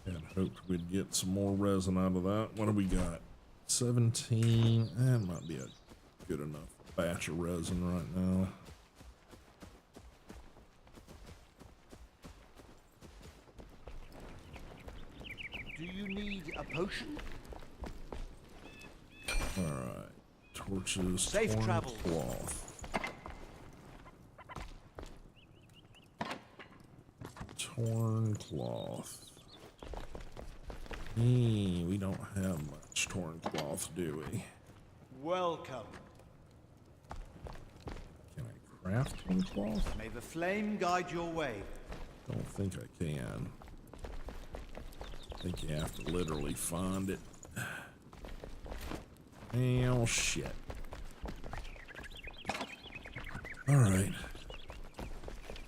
Speaker 1: And hoped we'd get some more resin out of that. What do we got? 17. That might be a good enough batch of resin right now.
Speaker 2: Do you need a potion?
Speaker 1: Alright. Torches,
Speaker 2: Safe
Speaker 1: torn
Speaker 2: travel.
Speaker 1: cloth. Torn cloth. We don't have much torn cloth, do we?
Speaker 2: Welcome.
Speaker 1: Can I craft torn cloth?
Speaker 2: May the flame guide your way.
Speaker 1: Don't think I can. I think you have to literally find it. Oh shit. Alright.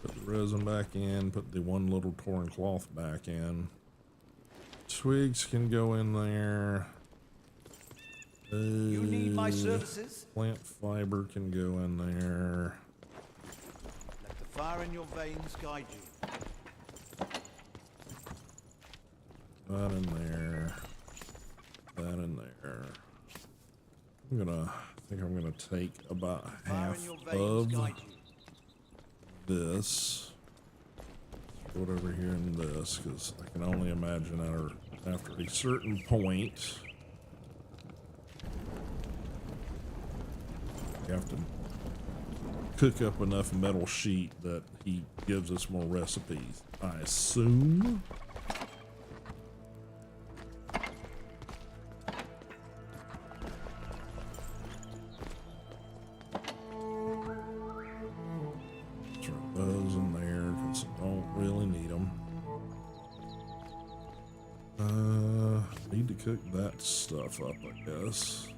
Speaker 1: Put the resin back in, put the one little torn cloth back in. Twigs can go in there.
Speaker 2: You need my services?
Speaker 1: Plant fiber can go in there.
Speaker 2: Let the fire in your veins guide you.
Speaker 1: That in there. That in there. I think I'm gonna take about
Speaker 2: Fire
Speaker 1: half
Speaker 2: in your veins
Speaker 1: of
Speaker 2: guide you.
Speaker 1: this. Put it over here in this, because I can only imagine after a certain point, you have to cook up enough metal sheet that he gives us more recipes. I assume. Those in there because I don't really need them. Need to cook that stuff up, I guess.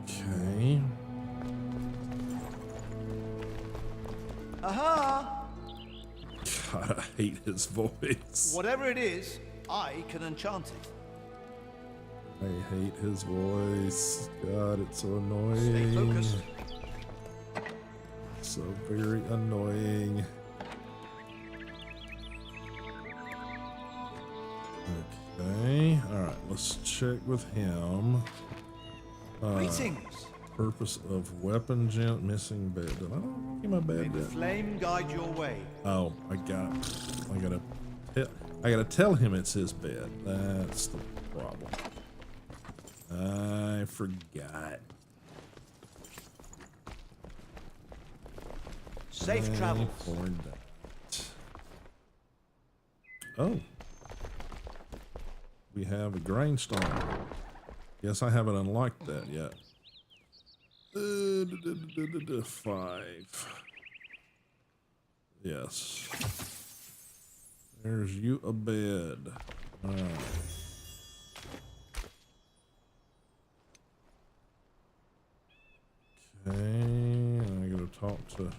Speaker 1: Okay.
Speaker 2: Aha!
Speaker 1: God, I hate his voice.
Speaker 2: Whatever it is, I can enchant it.
Speaker 1: I hate his voice. God, it's so
Speaker 2: Stay
Speaker 1: annoying.
Speaker 2: focused.
Speaker 1: So very annoying. Okay. Alright, let's check with him.
Speaker 2: Greetings.
Speaker 1: Purpose of weapon gem missing bed. Did I not get my
Speaker 2: May
Speaker 1: bed
Speaker 2: the
Speaker 1: yet?
Speaker 2: flame guide your way.
Speaker 1: Oh, I got it. I gotta I gotta tell him it's his bed. That's the problem. I forgot.
Speaker 2: Safe travels.
Speaker 1: For that. Oh. We have a grainstone. Yes, I haven't unlocked that yet. 5. Yes. There's you a bed. Alright. Okay, I gotta talk to...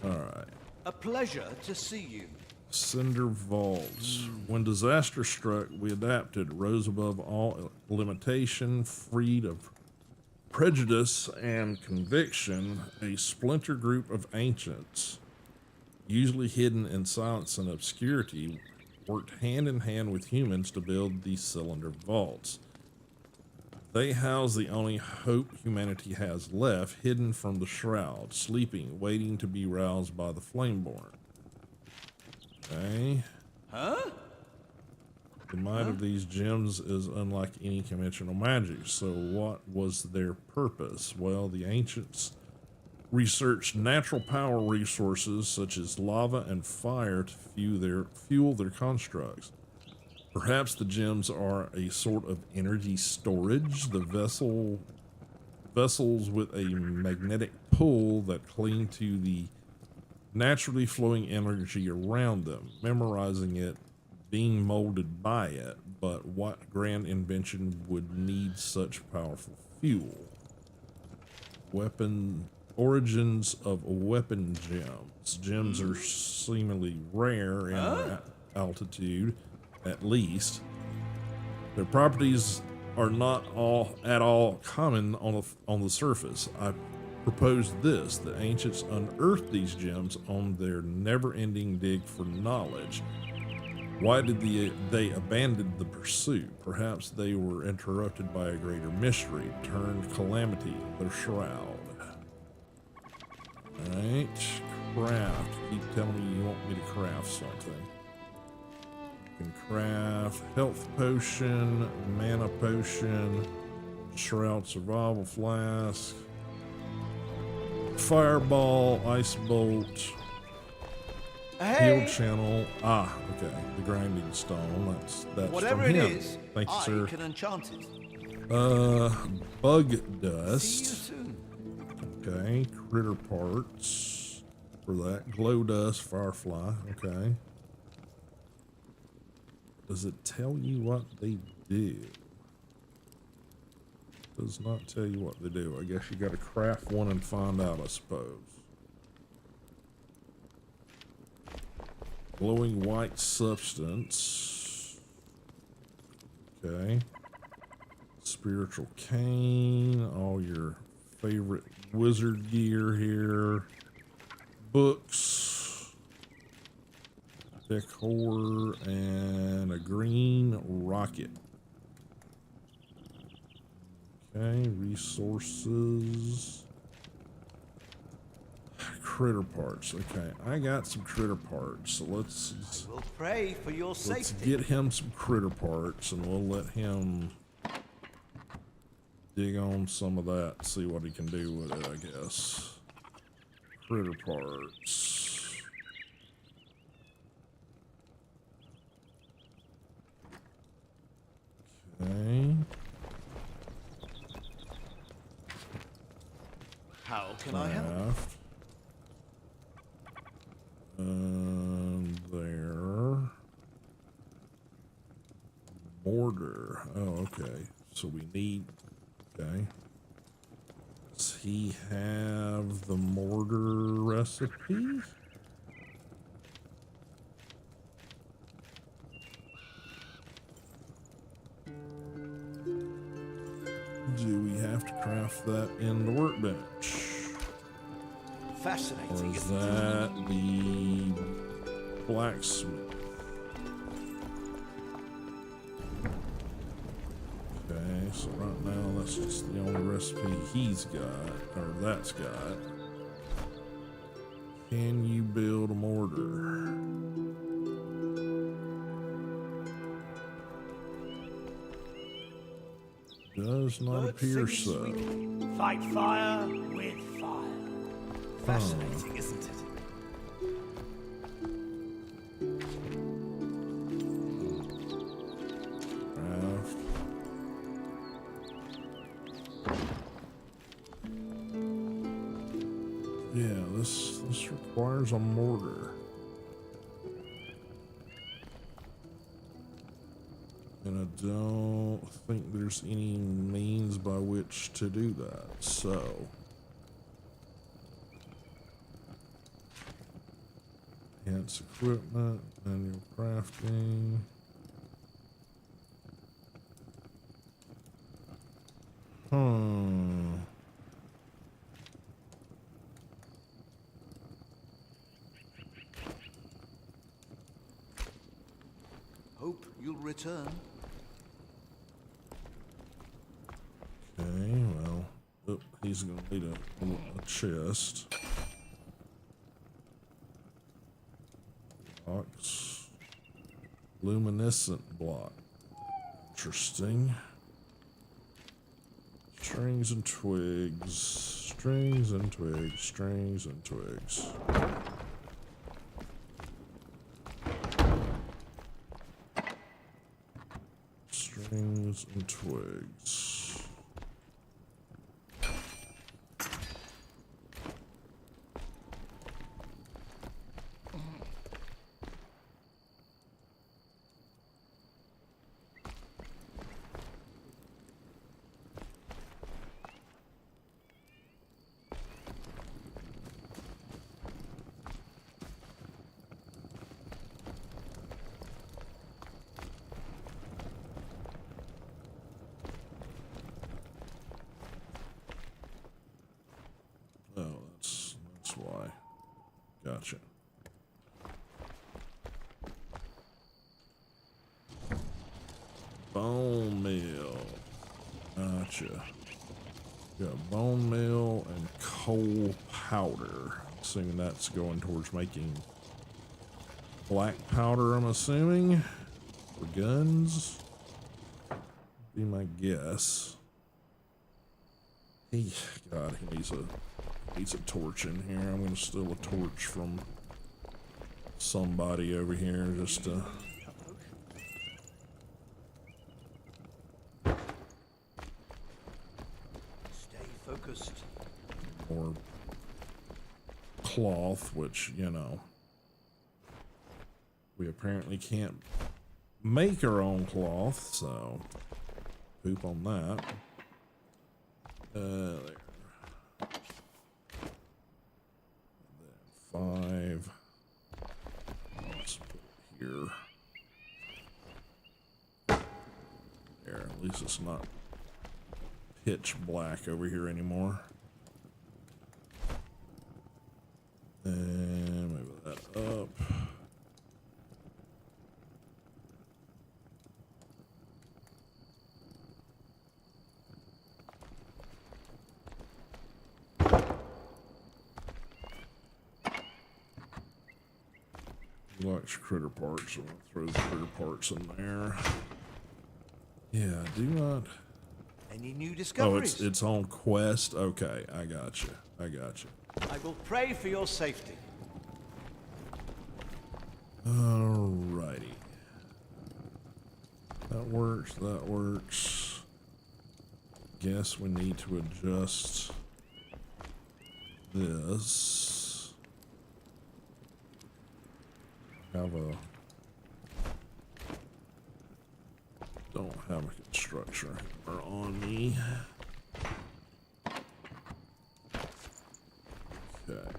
Speaker 1: Alright.
Speaker 2: A pleasure to see you.
Speaker 1: Cinder vaults. When disaster struck, we adapted, rose above all limitation, freed of prejudice and conviction, a splinter group of ancients, usually hidden in silence and obscurity, worked hand in hand with humans to build these cylinder vaults. They house the only hope humanity has left, hidden from the shroud, sleeping, waiting to be roused by the Flameborn. Okay.
Speaker 2: Huh?
Speaker 1: The might of these gems is unlike any conventional magic, so what was their purpose? Well, the ancients researched natural power resources such as lava and fire to fuel their constructs. Perhaps the gems are a sort of energy storage, the vessels with a magnetic pull that cling to the naturally flowing energy around them, memorizing it, being molded by it. But what grand invention would need such powerful fuel? Origins of weapon gems. Gems are seemingly rare in altitude, at least. Their properties are not at all common on the surface. I proposed this: the ancients unearthed these gems on their never-ending dig for knowledge. Why did they abandon the pursuit? Perhaps they were interrupted by a greater mystery, turned calamity, the shroud. Alright, craft. Keep telling me you want me to craft something. You can craft health potion, mana potion, shroud survival flask, fireball, ice bolt, heal channel. Ah, okay. The grinding stone. That's
Speaker 2: whatever
Speaker 1: from
Speaker 2: it
Speaker 1: him.
Speaker 2: is.
Speaker 1: Thank you,
Speaker 2: I
Speaker 1: sir.
Speaker 2: can enchant it.
Speaker 1: Bug
Speaker 2: See you
Speaker 1: dust.
Speaker 2: soon.
Speaker 1: Okay, critter parts for that. Glow dust, firefly. Okay. Does it tell you what they do? Does not tell you what they do. I guess you got to craft one and find out, I suppose. Glowing white substance. Okay. Spiritual cane. All your favorite wizard gear here. Books. Decor. And a green rocket. Okay, resources. Critter parts. Okay, I got some critter parts. So let's
Speaker 2: We'll pray for your safety.
Speaker 1: get him some critter parts, and we'll let him dig on some of that. See what he can do with it, I guess. Critter parts. Okay.
Speaker 2: How can I help?
Speaker 1: Craft. There. Mortar. Oh, okay. So we need. Okay. Does he have the mortar recipe? Do we have to craft that in the workbench? Or
Speaker 2: Fascinating.
Speaker 1: is
Speaker 2: Isn't it?
Speaker 1: that the blacksmith? Okay, so right now that's just the only recipe he's got, or that's got. Can you build a mortar? Does not
Speaker 2: Birds
Speaker 1: appear
Speaker 2: sing
Speaker 1: so.
Speaker 2: sweetly. Fight fire with fire. Fascinating, isn't it?
Speaker 1: Craft. Yeah, this requires a mortar. And I don't think there's any means by which to do that, so. Enhance equipment, manual crafting.
Speaker 2: Hope you'll return.
Speaker 1: Okay, well, oh, he's gonna need a chest. Blocks. Luminescent block. Interesting. Strings and twigs. Strings and twigs. Strings and twigs. Strings and twigs. Oh, that's why. Gotcha. Bone meal. Gotcha. Got bone meal and coal powder. Assuming that's going towards making black powder, I'm assuming. For guns. Be my guess. God, he needs a torch in here. I'm gonna steal a torch from somebody over here just to.
Speaker 2: Stay focused.
Speaker 1: Or cloth, which, you know, we apparently can't make our own cloth, so poop on that. There. And then 5. Let's put it here. There, at least it's not pitch black over here anymore. And move that up. He likes critter parts, so I'll throw the critter parts in there. Yeah, do not.
Speaker 2: Any new
Speaker 1: Oh,
Speaker 2: discoveries?
Speaker 1: it's on quest. Okay, I got you. I got you.
Speaker 2: I will pray for your safety.
Speaker 1: Alrighty. That works. That works. Guess we need to adjust this. Don't have a construction hammer on me. Okay.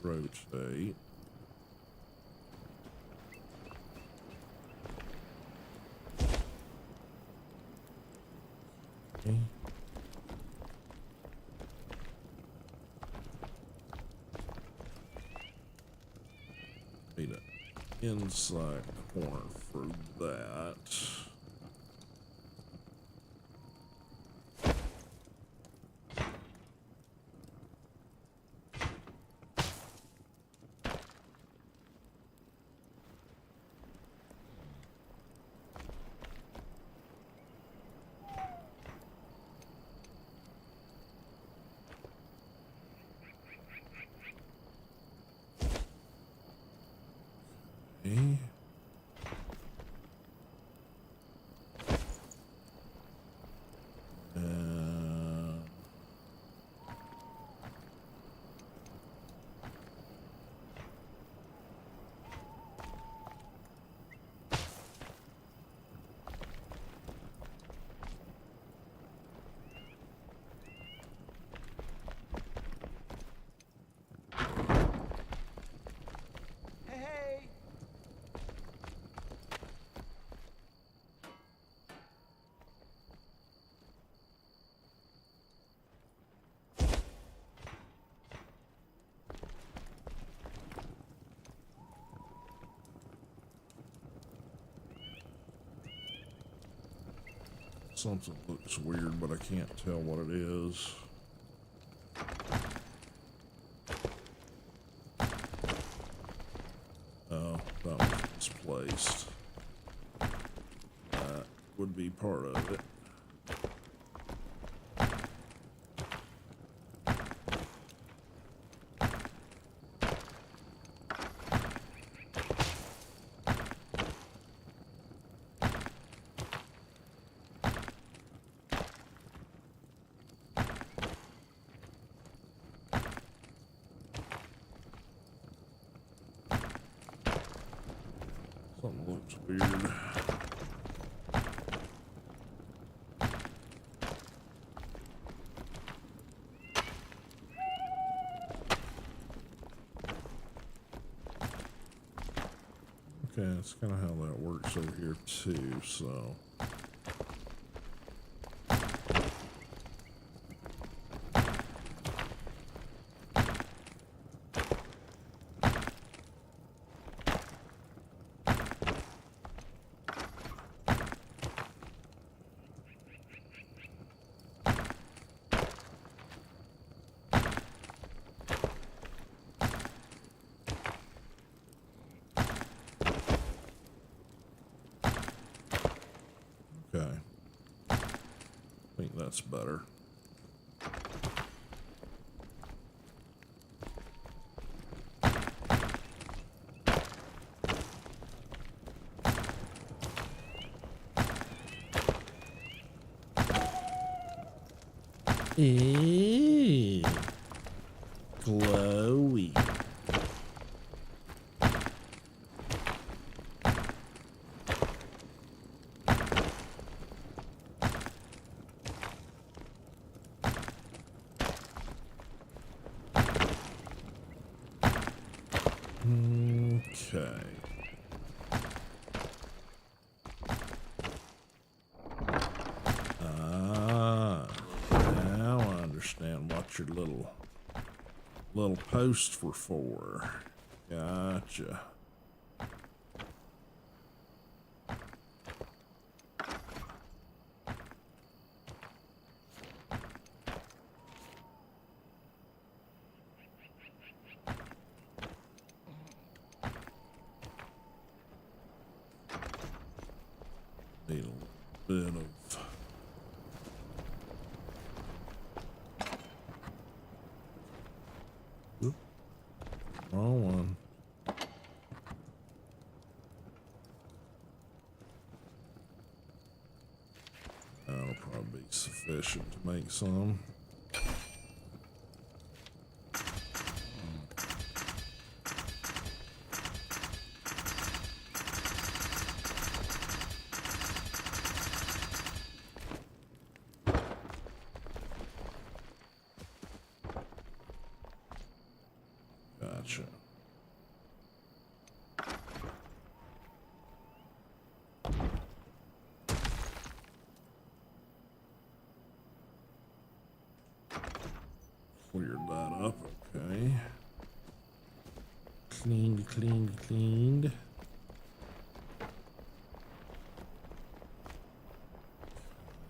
Speaker 1: rotate. Okay. Need an inside corner for that. Okay.
Speaker 2: Hey!
Speaker 1: Something looks weird, but I can't tell what it is. Oh, that was misplaced. That would be part of it. Something looks weird. Okay, that's kind of how that works over here too, so. Okay. I think that's better. Eee, glowy. Okay. Now I understand what your little posts were for. Gotcha. Need a little bit of Oop. Wrong one. That'll probably be sufficient to make some. Gotcha. up. Okay. Cleaned, cleaned, cleaned.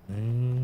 Speaker 1: Okay.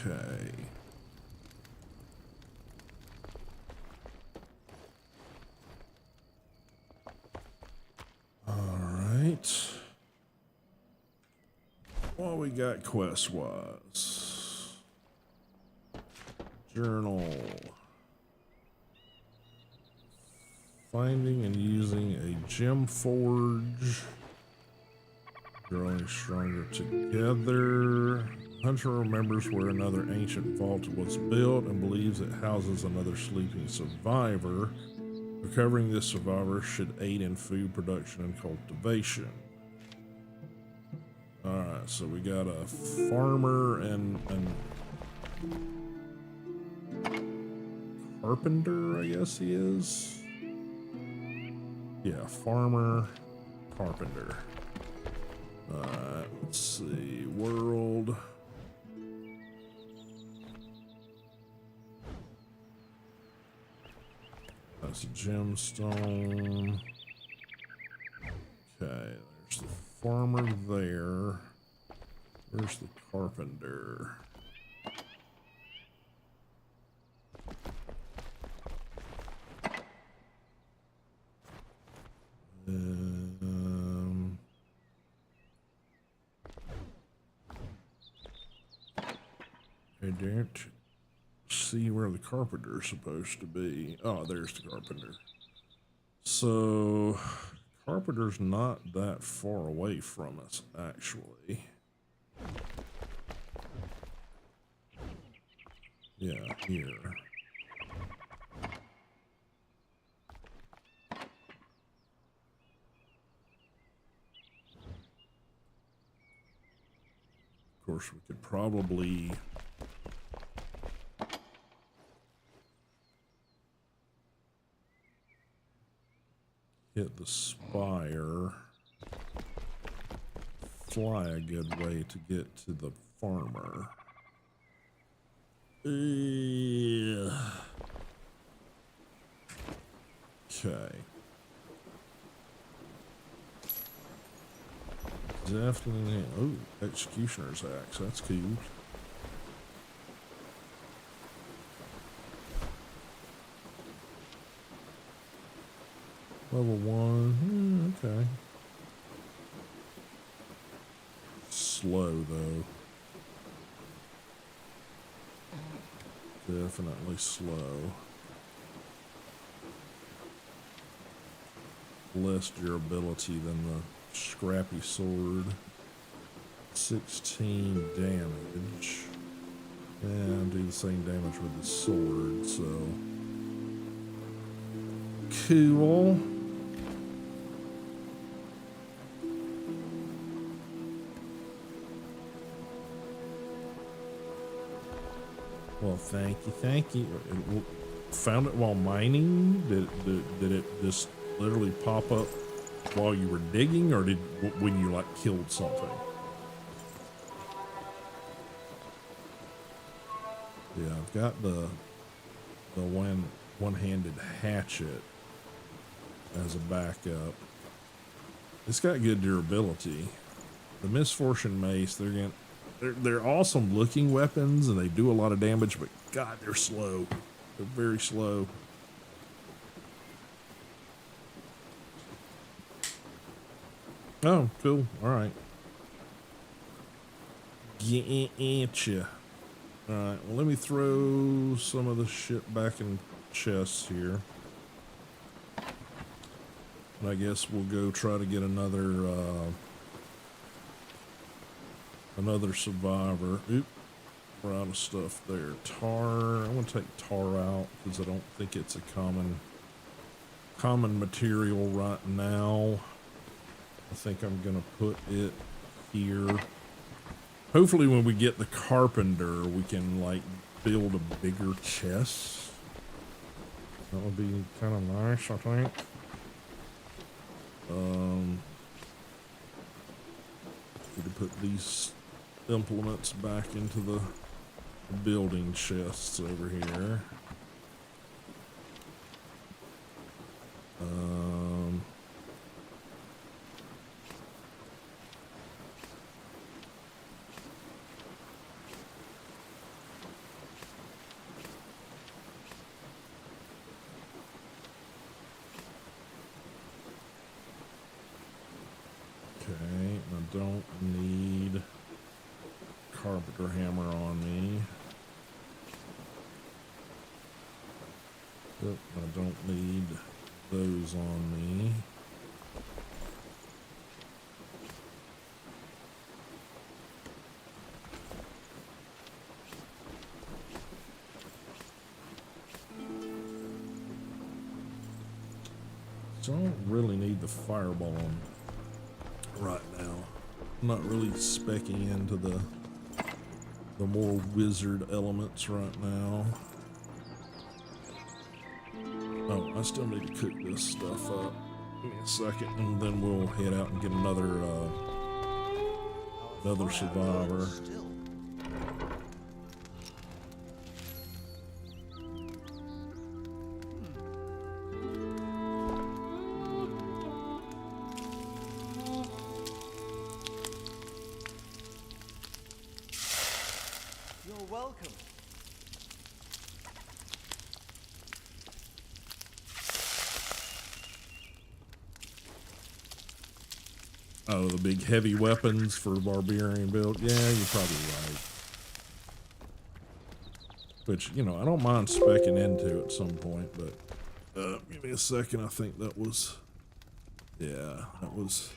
Speaker 1: Okay. All right. What we got quest-wise? Journal. Finding and using a gem forge. Growing stronger together. Hunter remembers where another ancient vault was built and believes it houses another sleeping survivor. Recovering this survivor should aid in food production and cultivation. Alright, so we got a farmer and carpenter, I guess he is. Yeah, farmer, carpenter. Alright, let's see. World. That's a gemstone. Okay, there's the farmer there. Where's the carpenter? I don't see where the carpenter's supposed to be. Oh, there's the carpenter. So, carpenter's not that far away from us, actually. Yeah, here. Of course, we could probably hit the spire, fly a good way to get to the farmer. Okay. Definitely. Oh, executioner's axe. That's cool. Level 1. Okay. Slow though. Definitely slow. Less durability than the scrappy sword. 16 damage. And do the same damage with the sword, so. Cool. Well, thank you, thank you. Found it while mining? Did it just literally pop up while you were digging, or did when you like killed something? Yeah, I've got the one-handed hatchet as a backup. It's got good durability. The Misfortune Mace, they're awesome looking weapons and they do a lot of damage, but God, they're slow. They're very slow. Oh, cool. All right. Getcha. All right. Well, let me throw some of the shit back in chests here. And I guess we'll go try to get another survivor. Oop, we're out of stuff there. Tar, I'm gonna take tar out because I don't think it's a common material right now. I think I'm gonna put it here. Hopefully when we get the carpenter, we can like build a bigger chest. That would be kind of nice, I think. Need to put these implements back into the building chests over here. Okay, I don't need carpenter hammer on me. Yep, I don't need those on me. Don't really need the fireball right now. I'm not really specking into the more wizard elements right now. Oh, I still need to cook this stuff up. Give me a second, and then we'll head out and get another survivor.
Speaker 2: You're welcome.
Speaker 1: Oh, the big heavy weapons for barbarian build. Yeah, you're probably right. Which, you know, I don't mind specking into at some point, but give me a second. I think that was, yeah, that was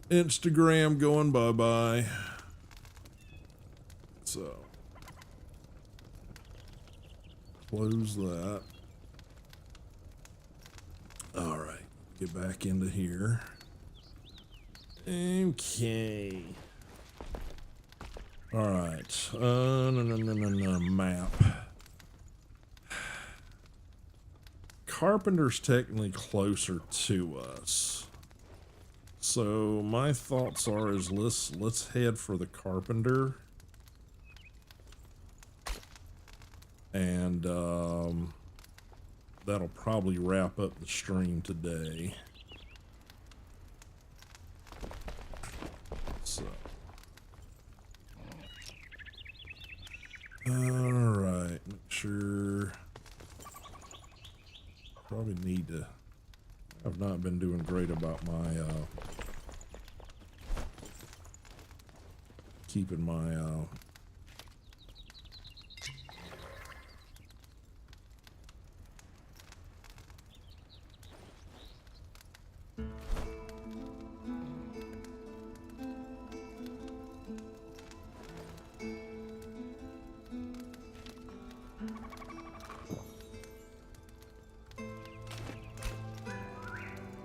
Speaker 1: Instagram going bye-bye. So, close that. All right, get back into here. Okay. All right. No, map. Carpenter's technically closer to us. So my thoughts are is let's head for the carpenter. And that'll probably wrap up the stream today. So, all right, make sure. Probably need to. I've not been doing great about my keeping my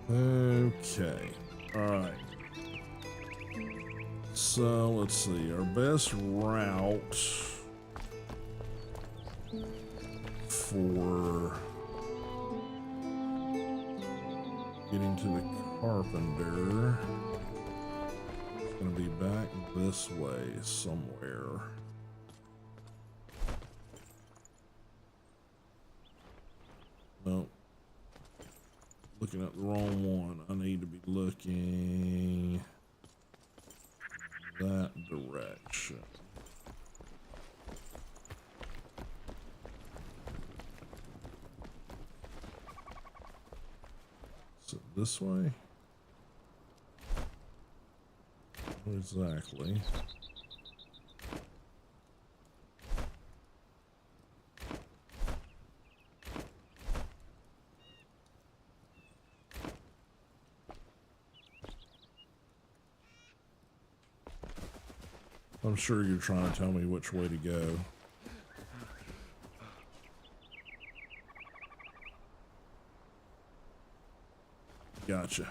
Speaker 1: Okay, all right. So let's see, our best route for getting to the carpenter is going to be back this way somewhere. Nope. Looking at the wrong one. I need to be looking that direction. So this way? Exactly. I'm sure you're trying to tell me which way to go. Gotcha.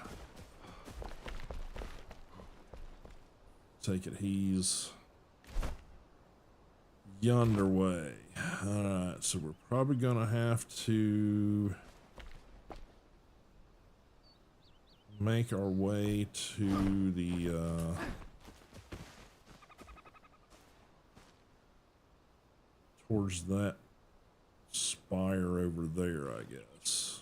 Speaker 1: Take it he's yonder way. Alright, so we're probably gonna have to make our way to the towards that spire over there, I guess.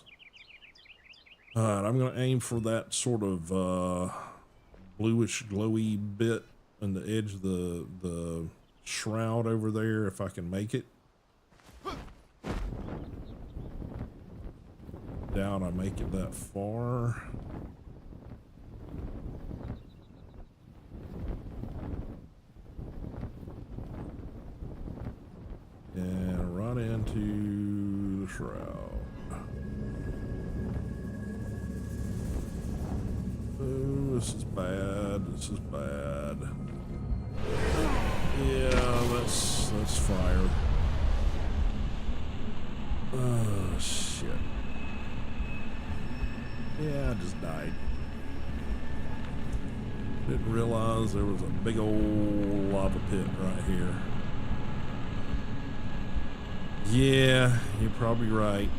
Speaker 1: Alright, I'm gonna aim for that sort of bluish glowy bit on the edge of the shroud over there, if I can make it. Doubt I make it that far. And right into the shroud. Oh, this is bad. This is bad. Yeah, that's fire. Oh shit. Yeah, I just died. Didn't realize there was a big old lava pit right here. Yeah, you're probably right.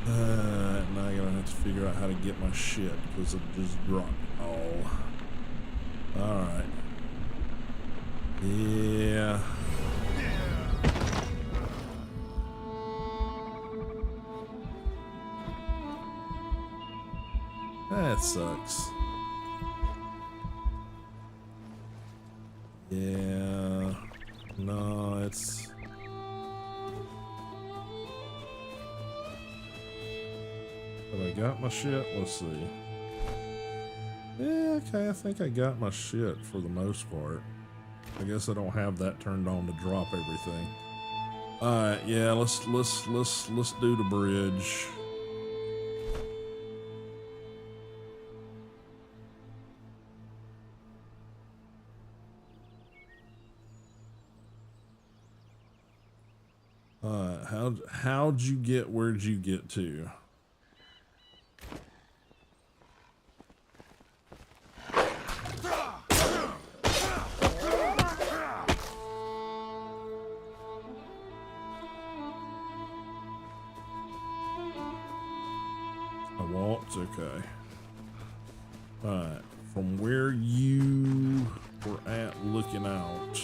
Speaker 1: Now I'm gonna have to figure out how to get my shit because it just dropped all. Alright. Yeah. That sucks. Yeah. No, it's... Have I got my shit? Let's see. Yeah, okay, I think I got my shit for the most part. I guess I don't have that turned on to drop everything. Alright, yeah, let's do the bridge. How'd you get, where'd you get to? I walked, okay. Alright, from where you were at looking out.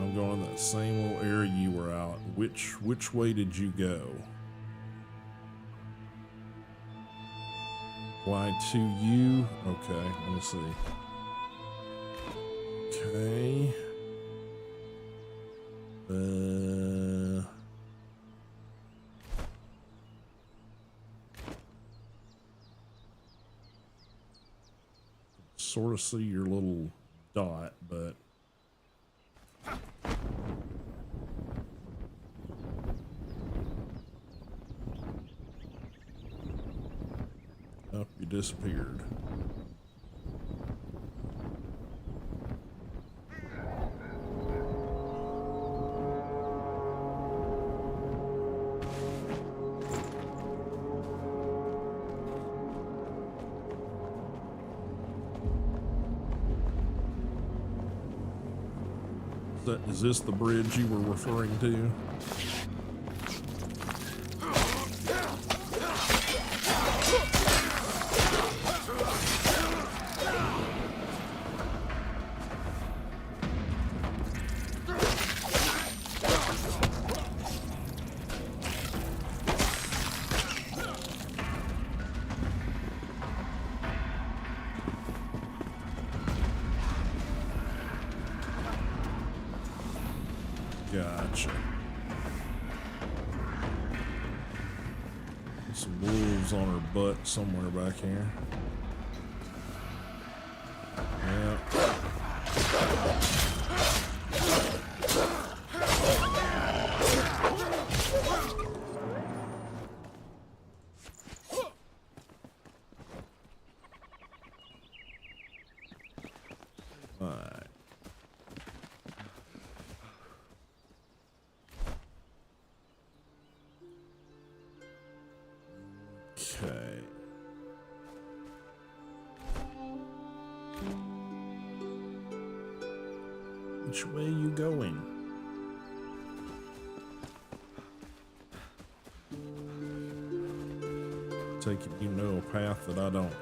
Speaker 1: I'm going that same little area you were out. Which way did you go? Why to you? Okay, let me see. Okay. Sort of see your little dot, but oh, you disappeared. Is this the bridge you were referring to? Gotcha. Some wolves on her butt somewhere back here. Yeah. Alright. Okay. Which way are you going? Take it you know a path that I don't.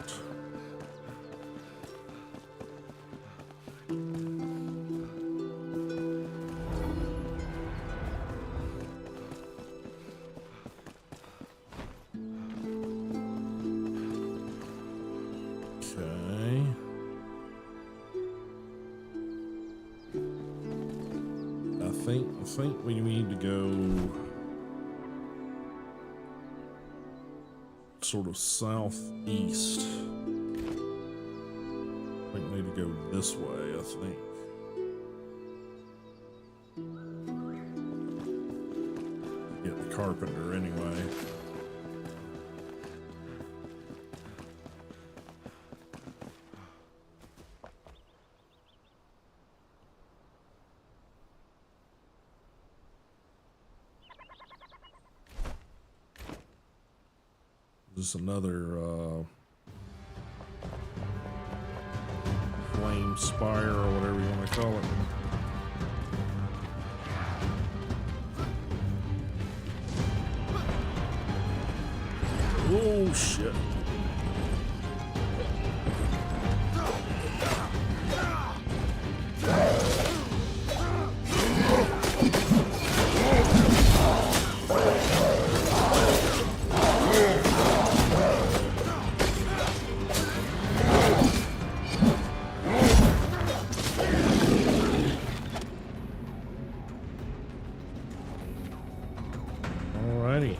Speaker 1: Okay. I think we need to go sort of southeast. I think we need to go this way, I think. Get the carpenter anyway. This is another flame spire or whatever you want to call it. Oh shit. Alrighty.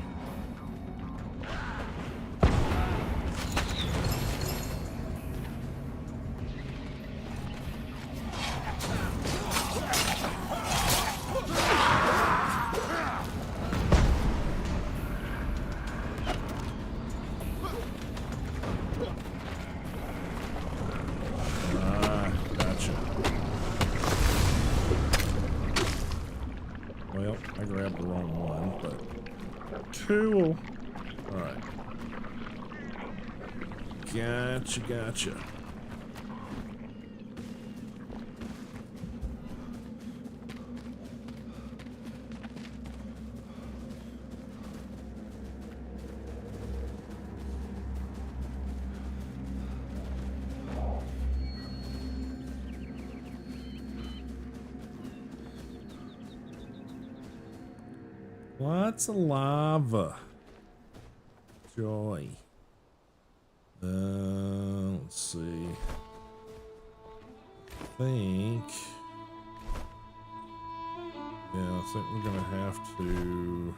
Speaker 1: Gotcha. Well, I grabbed the wrong one, but cool. Alright. Gotcha. Lots of lava. Joy. Let's see. I think we're gonna have to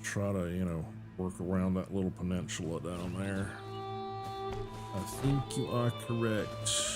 Speaker 1: try to, work around that little peninsula down there. I think you are correct.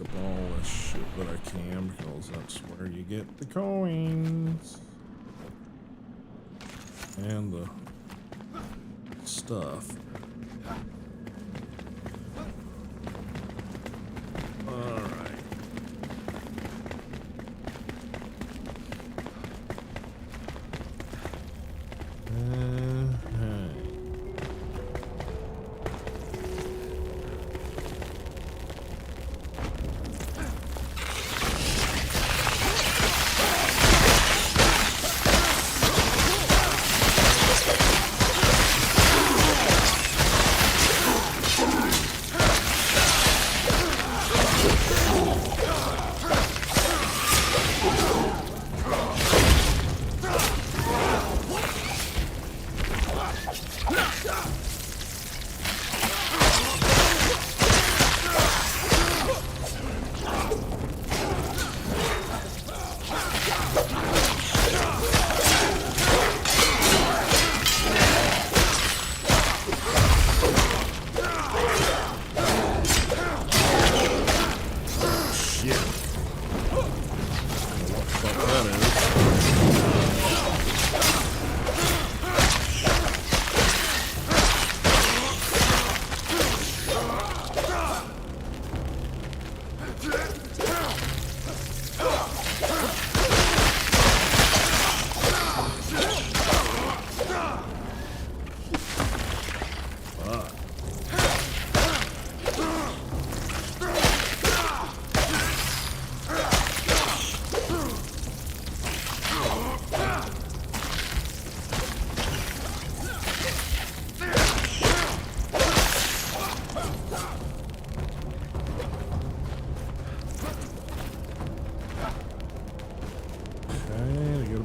Speaker 1: up all this shit that I can, because that's where you get the coins and the stuff. All right.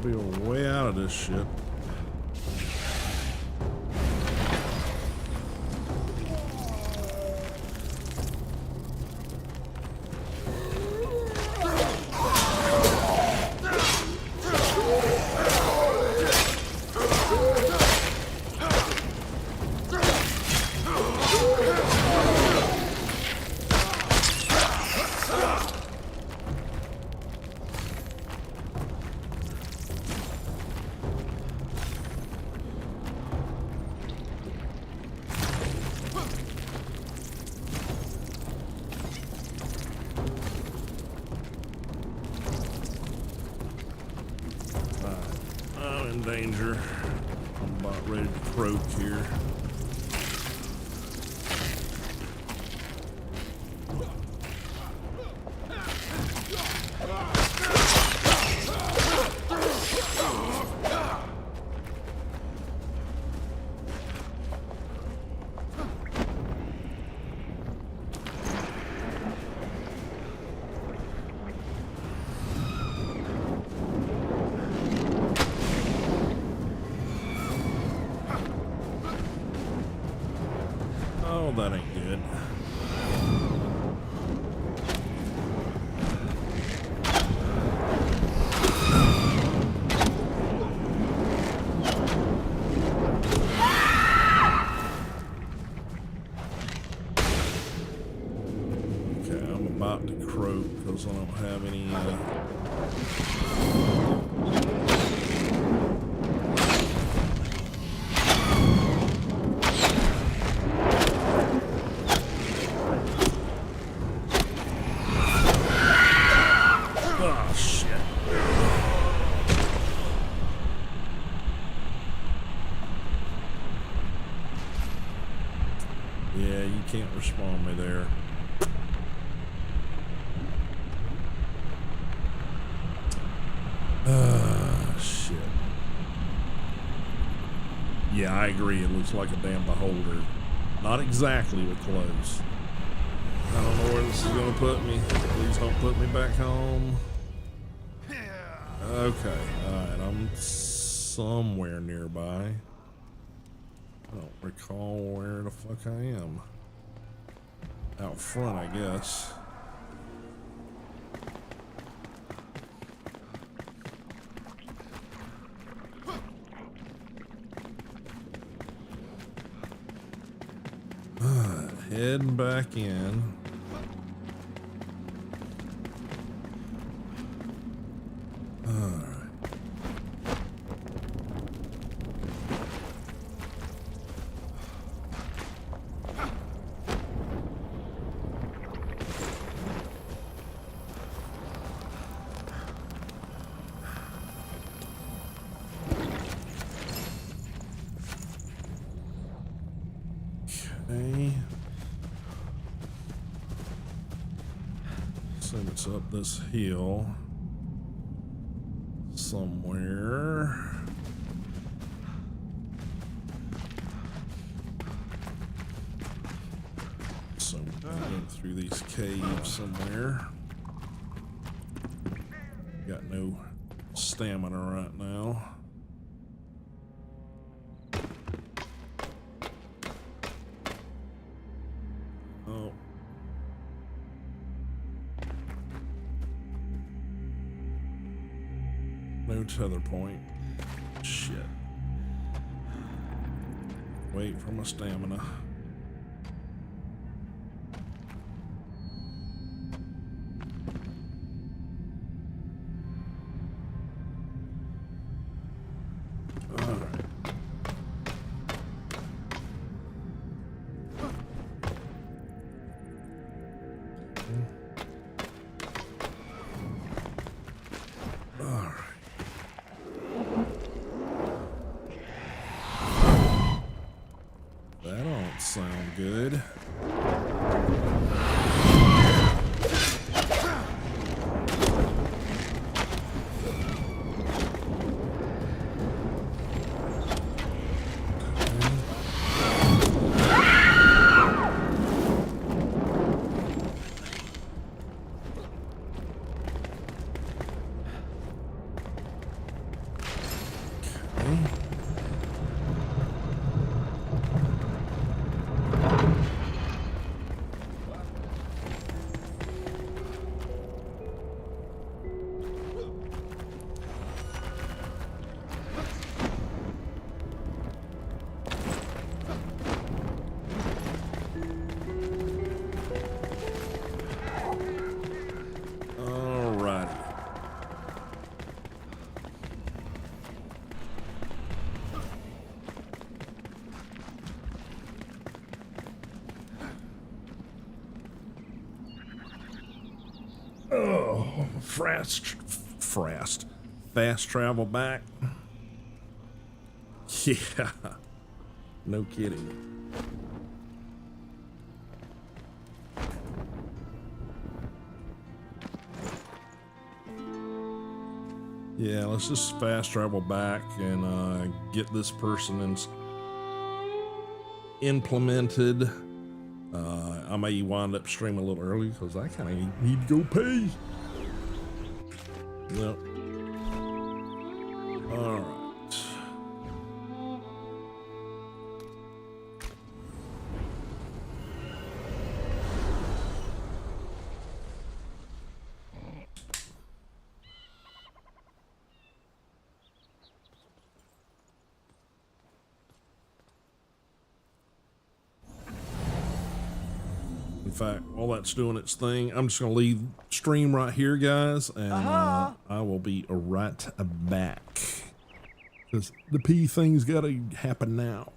Speaker 1: Be a way out of this shit. In danger. I'm about ready to croak here. Oh, that ain't good. Okay, I'm about to croak because I don't have any yeah, you can't respawn me there. Shit. Yeah, I agree. It looks like a damn beholder. Not exactly, but close. I don't know where this is gonna put me. Please don't put me back home. Okay, alright, I'm somewhere nearby. I don't recall where the fuck I am. Out front, I guess. Heading back in. assume it's up this hill somewhere. So we're gonna go through these caves somewhere. Got no stamina right now. Oh. No tether point. Shit. Wait for my stamina. That don't sound good. Alrighty. Oh, fast travel back. Yeah, no kidding. Yeah, let's just fast travel back and get this person implemented. I may wind up streaming a little early because I kind of need to go pee. Yep. All right. In fact, while that's doing its thing, I'm just going to leave stream right here, guys, and I will be right back. Because the pee thing's got to happen now.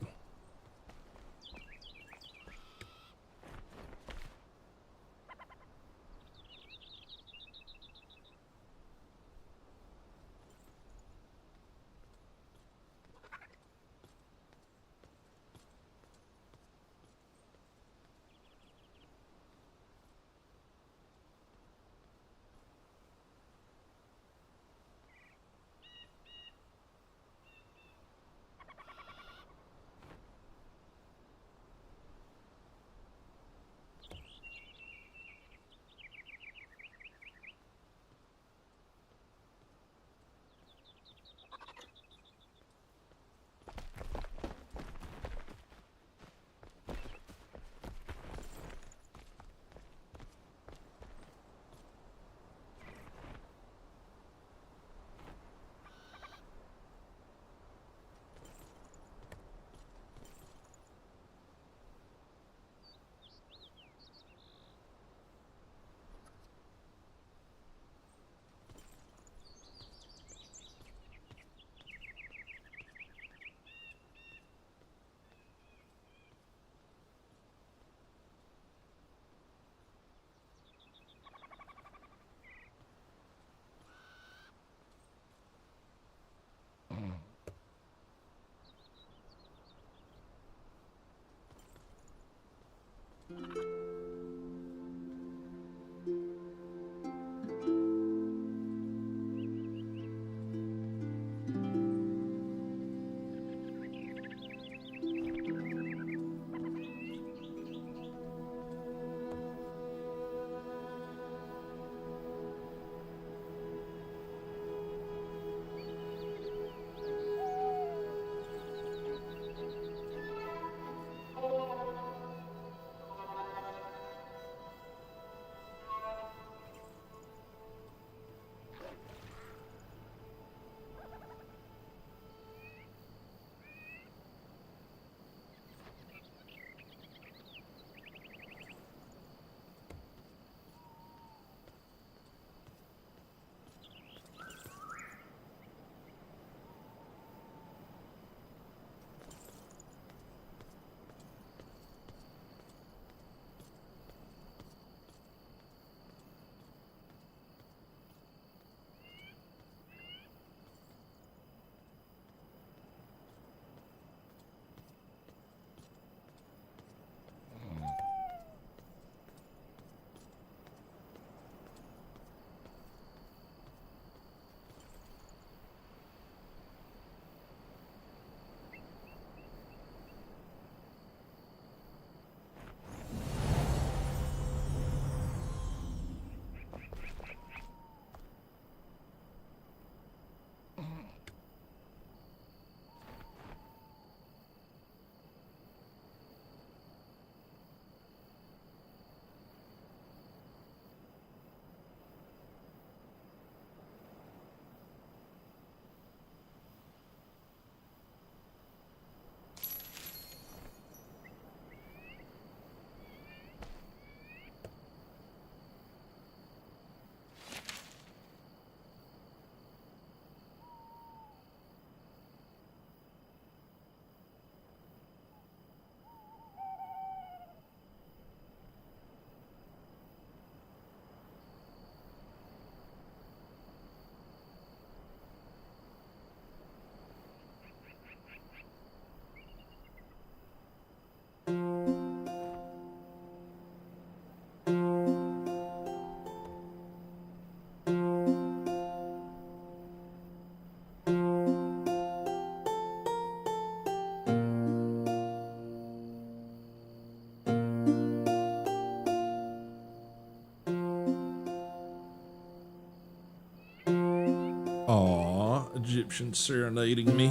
Speaker 1: Aw, Egyptian serenading me.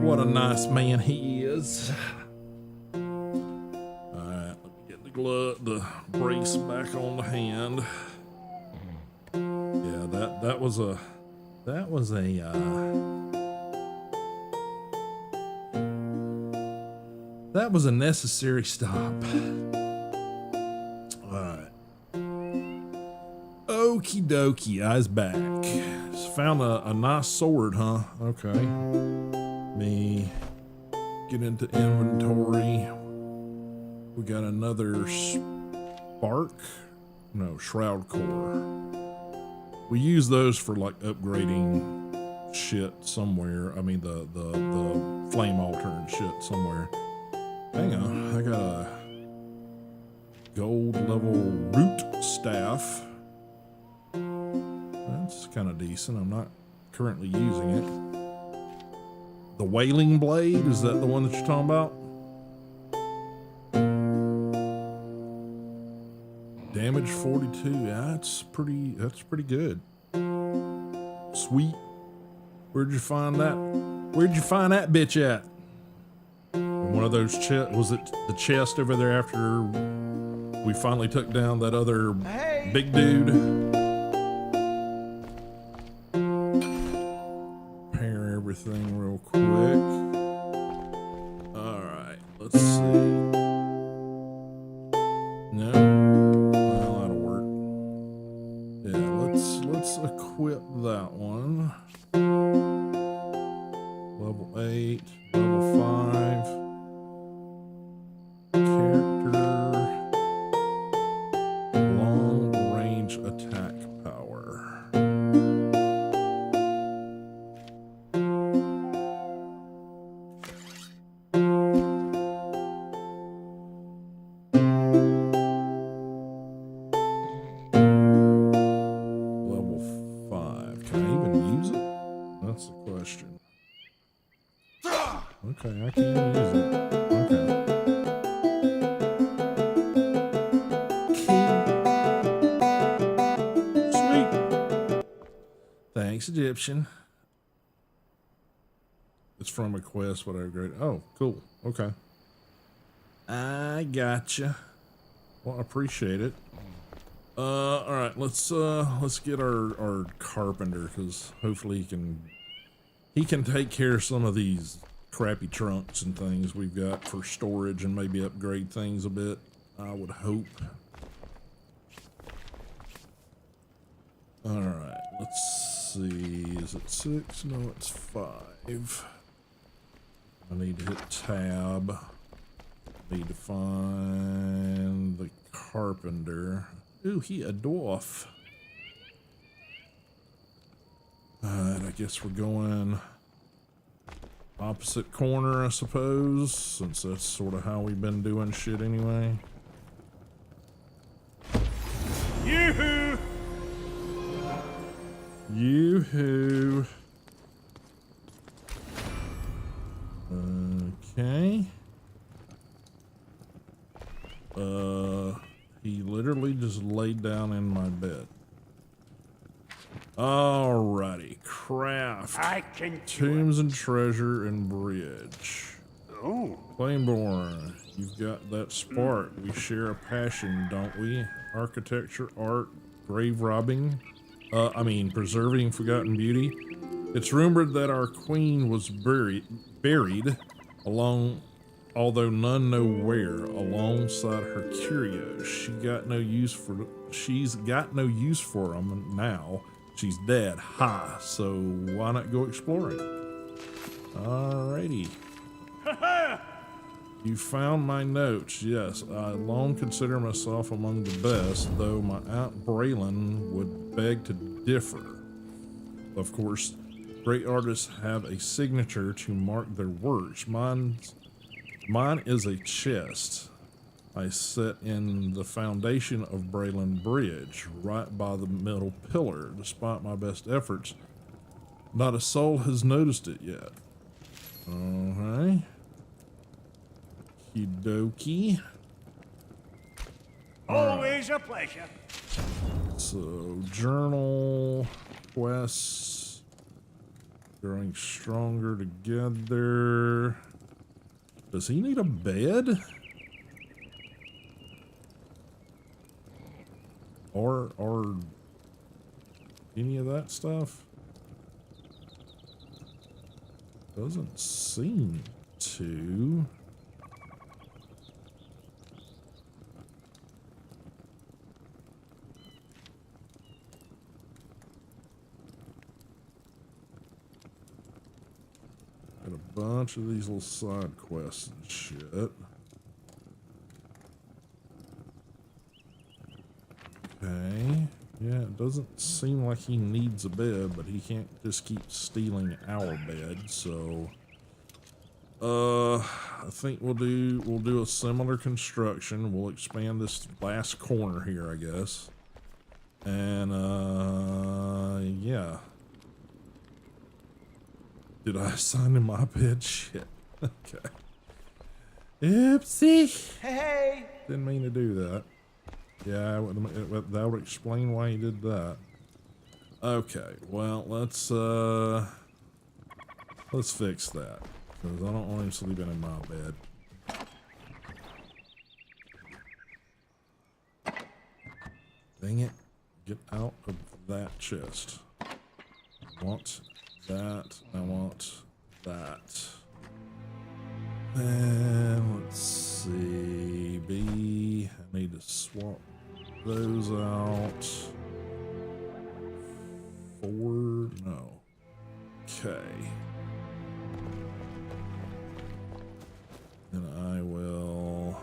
Speaker 1: What a nice man he is. Alright, let me get the brace back on the hand. Yeah, that was a necessary stop. Alright. Okie dokie, eyes back. Just found a nice sword, huh? Okay. Me get into inventory. We got another shroud core. We use those for like upgrading shit somewhere. I mean the flame altar and shit somewhere. Hang on, I got a gold level root staff. That's kind of decent. I'm not currently using it. The wailing blade, is that the one that you're talking about? Damage 42. Yeah, that's pretty good. Sweet. Where'd you find that? Where'd you find that bitch at? One of those was it the chest over there after we finally took down that other big dude? Repair everything real quick. Alright, let's see. No. Well, that'll work. Yeah, let's equip that one. Level 8, level 5. Attack power. Level 5. Can I even use it? That's the question. Okay, I can use it. Okay. Thanks, Egyptian. It's from a quest, whatever. Great. Oh, cool. Okay. I gotcha. Well, I appreciate it. All right. Let's get our carpenter, because hopefully he can take care of some of these crappy trunks and things we've got for storage and maybe upgrade things a bit. I would hope. All right. Let's see, is it 6? No, it's 5. I need to hit tab. Need to find the carpenter. Ooh, he a dwarf. Alright, I guess we're going opposite corner, I suppose, since that's sort of how we've been doing shit anyway.
Speaker 2: Yoo-hoo!
Speaker 1: Yoo-hoo. Okay. He literally just laid down in my bed. Alrighty. Craft.
Speaker 2: I can
Speaker 1: Tombs and treasure and bridge.
Speaker 2: Oh.
Speaker 1: Claymore, you've got that spark. We share a passion, don't we? Architecture, art, grave robbing. Preserving forgotten beauty. It's rumored that our queen was buried along, although none know where, alongside her curios. She's got no use for them now. She's dead. Ha! So why not go exploring? Alrighty. You found my notes. Yes, I long consider myself among the best, though my Aunt Braylon would beg to differ. Of course, great artists have a signature to mark their works. Mine is a chest I set in the foundation of Braylon Bridge, right by the middle pillar. Despite my best efforts, not a soul has noticed it yet. Alright. Okie dokie.
Speaker 2: Always a pleasure.
Speaker 1: So, journal, quests, growing stronger together. Does he need a bed? Or any of that stuff? Doesn't seem to. Got a bunch of these little side quests and shit. Okay. Yeah, it doesn't seem like he needs a bed, but he can't just keep stealing our bed, so I think we'll do a similar construction. We'll expand this last corner here, I guess. And yeah. Did I assign him my bed? Shit. Okay. Oopsie.
Speaker 2: Hey!
Speaker 1: Didn't mean to do that. Yeah, that would explain why he did that. Okay, well, let's fix that. Because I don't want him sleeping in my bed. Dang it. Get out of that chest. I want that. I want that. And let's see. B. I need to swap those out. 4. No. Okay. And I will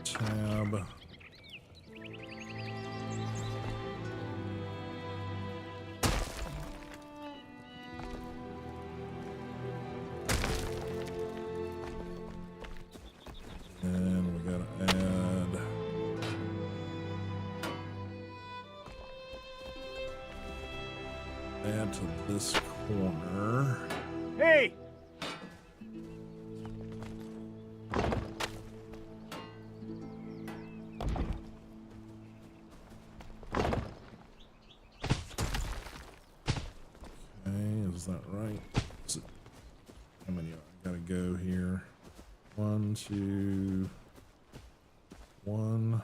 Speaker 1: tab. And we gotta add to this corner.
Speaker 2: Hey!
Speaker 1: Okay, is that right? Is it, how many I gotta go here? 1, 2, 1,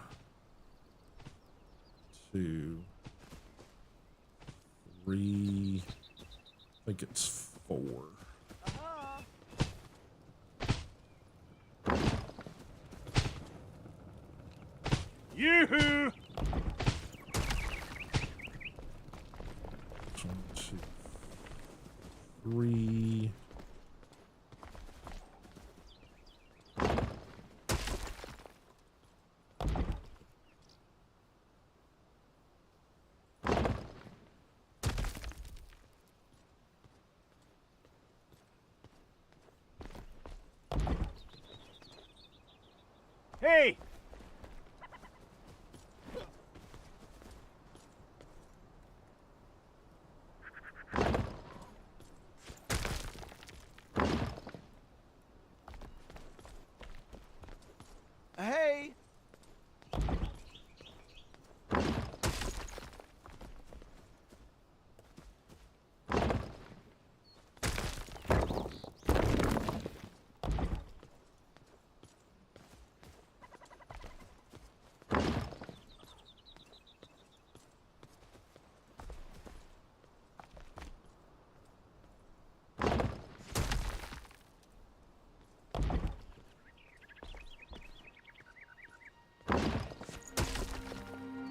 Speaker 1: 2, 3. I think it's 4.
Speaker 2: Yoo-hoo!
Speaker 1: 1, 2, 3.
Speaker 2: Hey! Hey!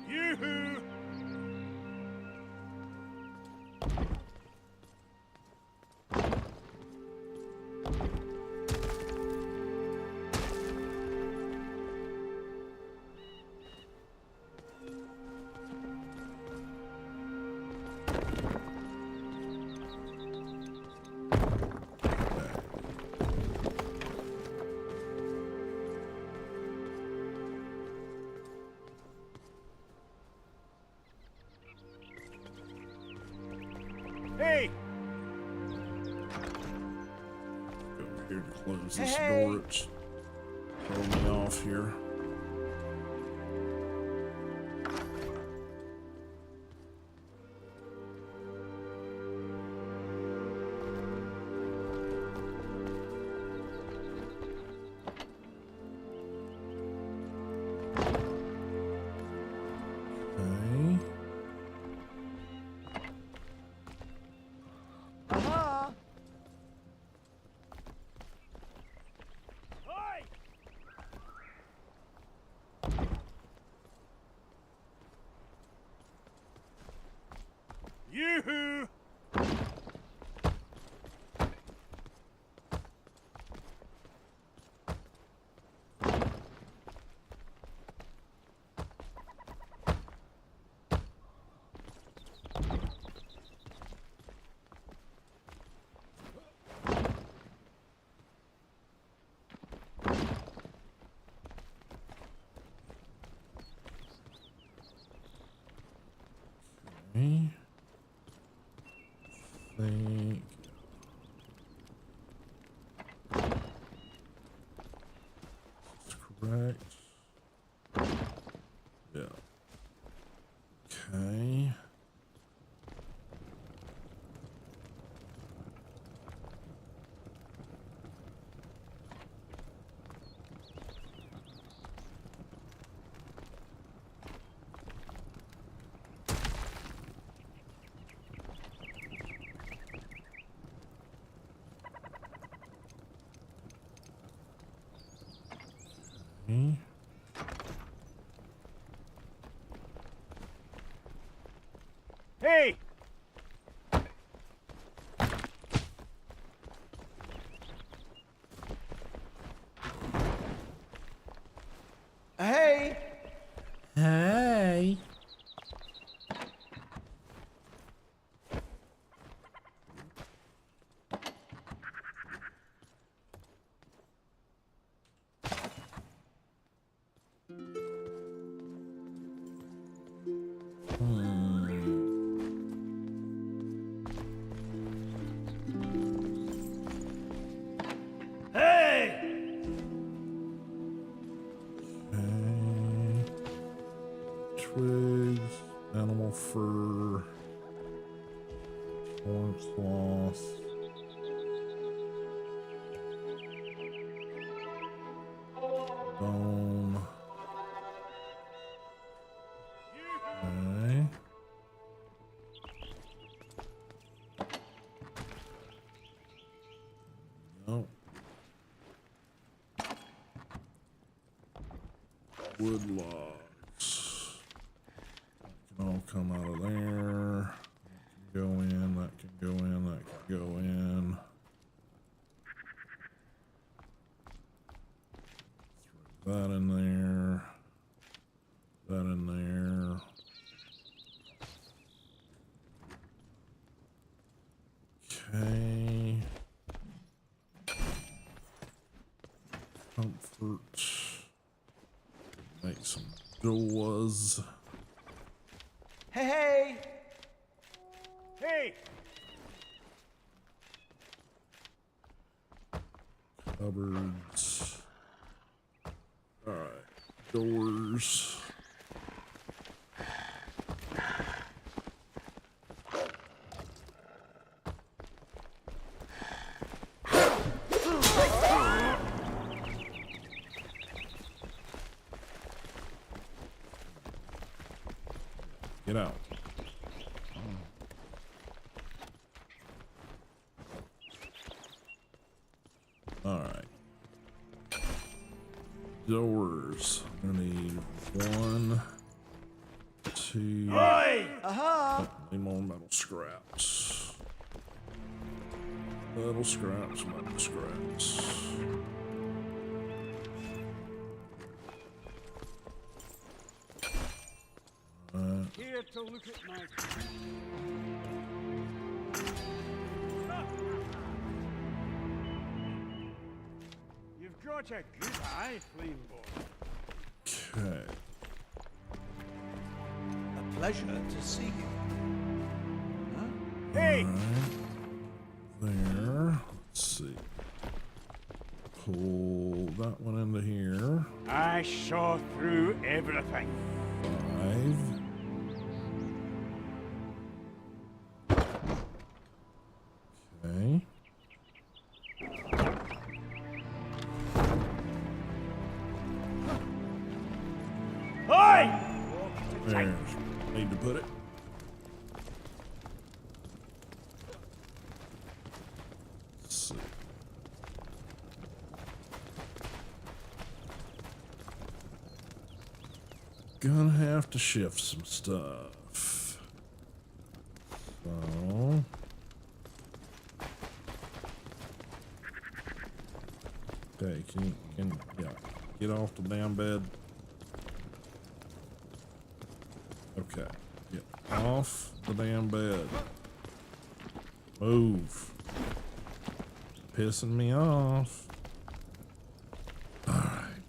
Speaker 2: Yoo-hoo! Hey!
Speaker 1: Go over here to close this
Speaker 2: Hey.
Speaker 1: door. It's throwing me off here. Okay. Think. That's correct. Yeah. Okay. Okay.
Speaker 2: Hey! Hey!
Speaker 1: Hey.
Speaker 2: Hey!
Speaker 1: Okay. Twigs, animal fur, orange cloth. Bone. Okay. Nope. Wood logs. That can all come out of there. That can go in, that can go in, that can go in. Throw that in there. That in there. Okay. Comfort. Make some doors.
Speaker 2: Hey! Hey!
Speaker 1: Cupboards. Alright. Doors. Get out. Alright. Doors. I'm gonna need 1, 2.
Speaker 2: Oi!
Speaker 1: Oh, need more metal scraps. Metal scraps, metal scraps.
Speaker 2: Here to look at my... You've got a good eye, Flame Boy.
Speaker 1: Okay.
Speaker 4: A pleasure to see you.
Speaker 2: Hey!
Speaker 1: There. Let's see. Pull that one into here.
Speaker 2: I saw through everything.
Speaker 1: 5. Okay.
Speaker 2: Oi!
Speaker 1: There's need to put it. Let's see. Gonna have to shift some stuff. So. Okay, yeah, get off the damn bed. Okay, get off the damn bed. Move. Pissing me off. Alright.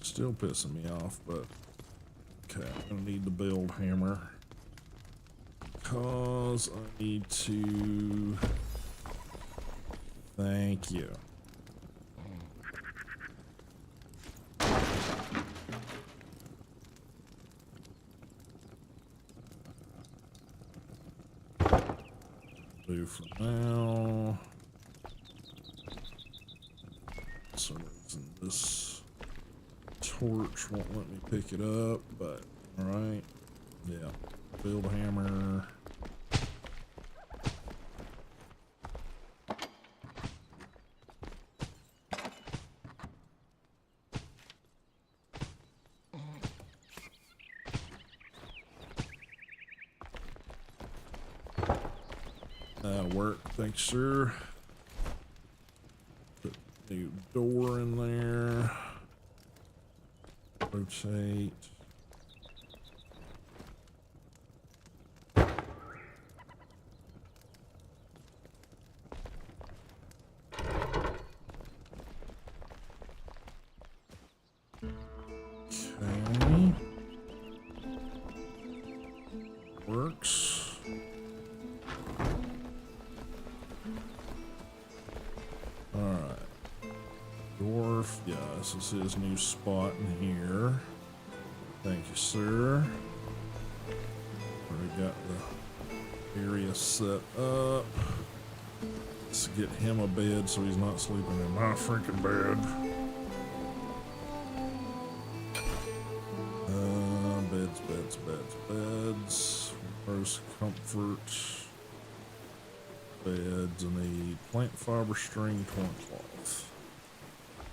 Speaker 1: Still pissing me off, but Okay, I'm gonna need the build hammer. Cause I need to... Thank you. Do for now. For some reason this torch won't let me pick it up, but alright. Yeah. Build hammer. That'll work, thanks, sir. Put a new door in there. Rotate. Okay. Works. Alright. Dwarf, yeah, this is his new spot in here. Thank you, sir. Already got the area set up. Let's get him a bed so he's not sleeping in my freaking bed. Beds. Where's comfort? Beds. I need plant fiber string, torn cloth.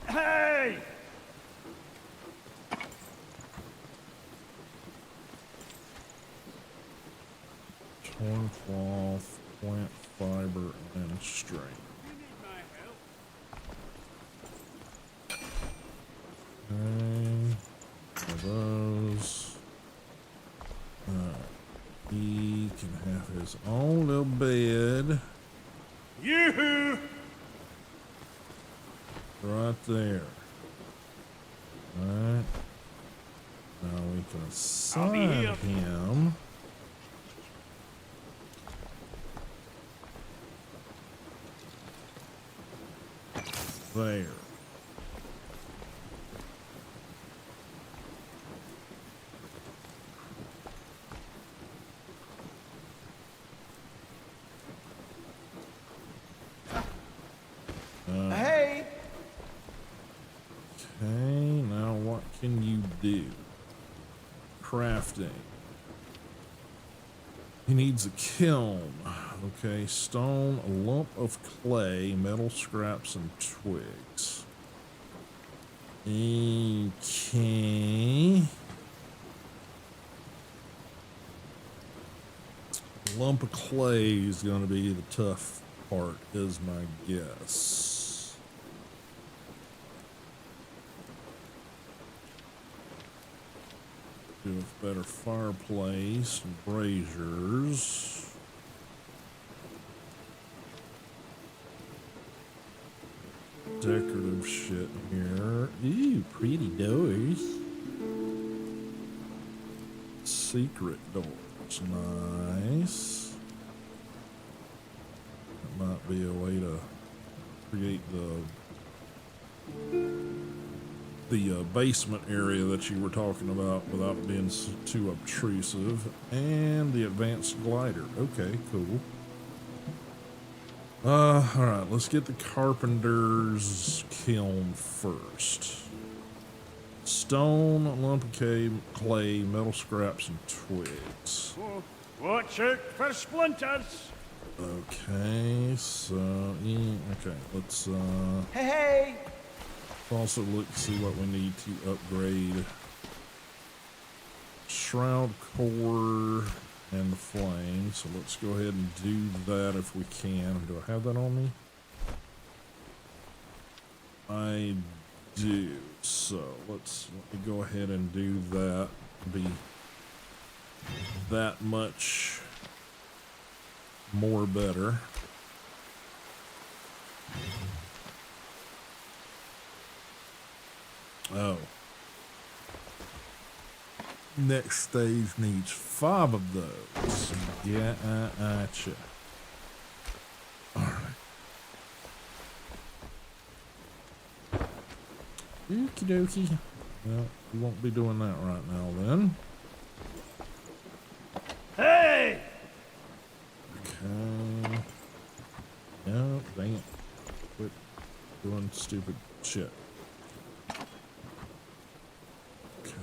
Speaker 2: Hey!
Speaker 1: Torn cloth, plant fiber, and string. Okay. One of those. He can have his own little bed.
Speaker 2: Yoo-hoo!
Speaker 1: Right there. Alright. Now we can assign
Speaker 2: here.
Speaker 1: him. There.
Speaker 4: Hey!
Speaker 1: Okay, now what can you do? Crafting. He needs a kiln. Okay, stone, a lump of clay, metal scraps, and twigs. Okay. Lump of clay is going to be the tough part, is my guess. Do a better fireplace, braziers. Decorative shit here. Ooh, pretty doors. Secret doors, nice. That might be a way to create the basement area that you were talking about without being too obtrusive. And the advanced glider. Okay, cool. All right, let's get the carpenter's kiln first. Stone, lump of clay, metal scraps, and twigs.
Speaker 2: Watch out for splinters!
Speaker 1: Okay, so, yeah, okay, let's,
Speaker 4: Hey!
Speaker 1: also look to see what we need to upgrade. Shroud core and the flame. So let's go ahead and do that if we can. Do I have that on me? I do. So let me go ahead and do that. Be that much more better. Oh. Next stage needs 5 of those. Yeah, gotcha. Alright. Okie dokie. Well, we won't be doing that right now then.
Speaker 2: Hey!
Speaker 1: Okay. No, dang it. Quit doing stupid shit. Okay.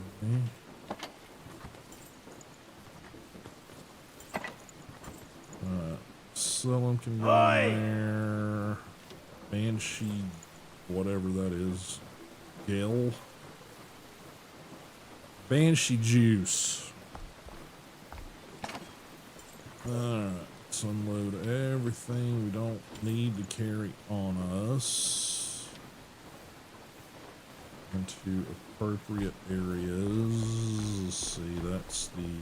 Speaker 1: Alright. Someone can go in there. Banshee, whatever that is. Gale. Banshee juice. Alright. Let's unload everything we don't need to carry on us into appropriate areas. Let's see, that's the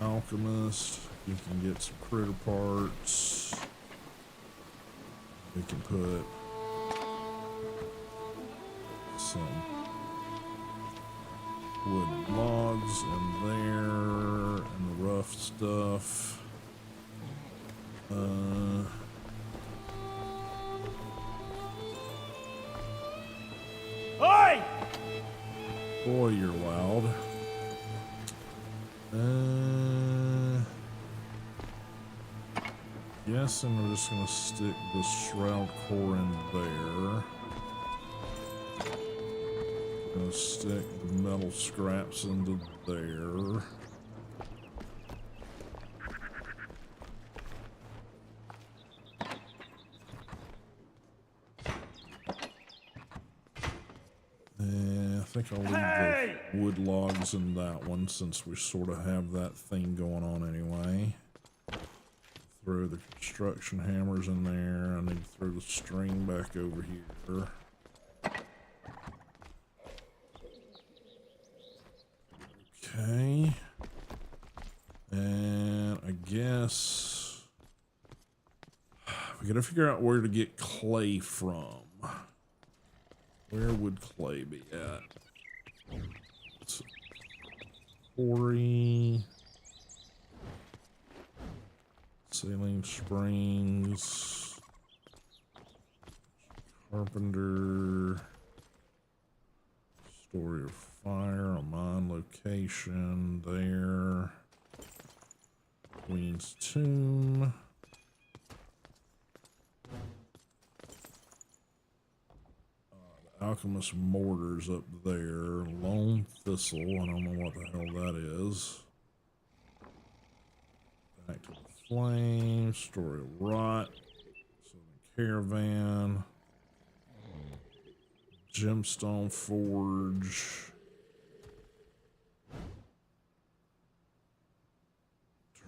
Speaker 1: alchemist. You can get some critter parts. We can put some wood logs in there and the rough stuff.
Speaker 2: Oi!
Speaker 1: Boy, you're loud. Guessing we're just gonna stick the shroud core in there. Gonna stick the metal scraps into there. I think I'll leave the wood logs in that one since we sort of have that thing going on anyway. Throw the construction hammers in there. I need to throw the string back over here. Okay. And I guess we gotta figure out where to get clay from. Where would clay be at? Quarry. Saline Springs. Carpenter. Story of Fire, a mine location there. Queen's Tomb. The Alchemist Mortar's up there. Lone Thistle, I don't know what the hell that is. Back to the Flame, Story of Rot, Southern Caravan. Gemstone Forge.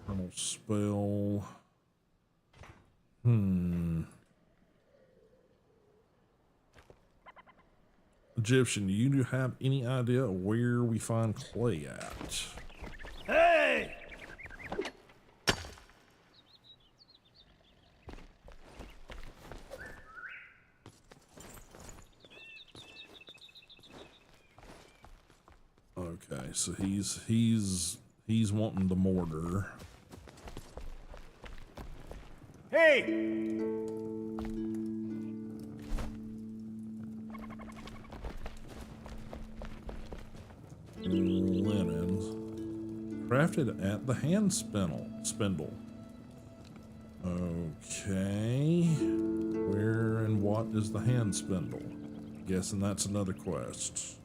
Speaker 1: Eternal Spell. Egyptian, do you have any idea where we find clay at?
Speaker 2: Hey!
Speaker 1: Okay, so he's wanting the mortar.
Speaker 2: Hey!
Speaker 1: Linens. Crafted at the hand spindle. Okay. Where and what is the hand spindle? Guessing that's another quest.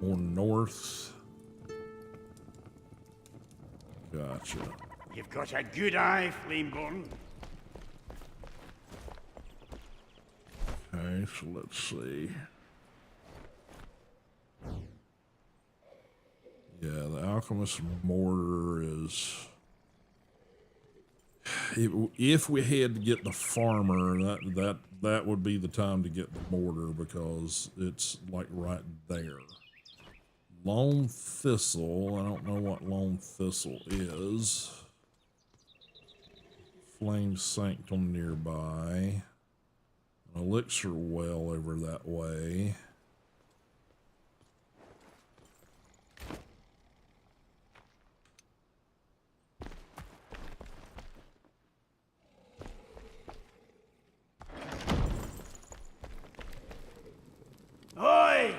Speaker 1: More north. Gotcha.
Speaker 2: You've got a good eye, Flameborn.
Speaker 1: Okay, so let's see. Yeah, the Alchemist Mortar is... If we had to get the farmer, that would be the time to get the mortar because it's like right there. Lone Thistle, I don't know what Lone Thistle is. Flame Sanctum nearby. An elixir well over that way.
Speaker 2: Oi!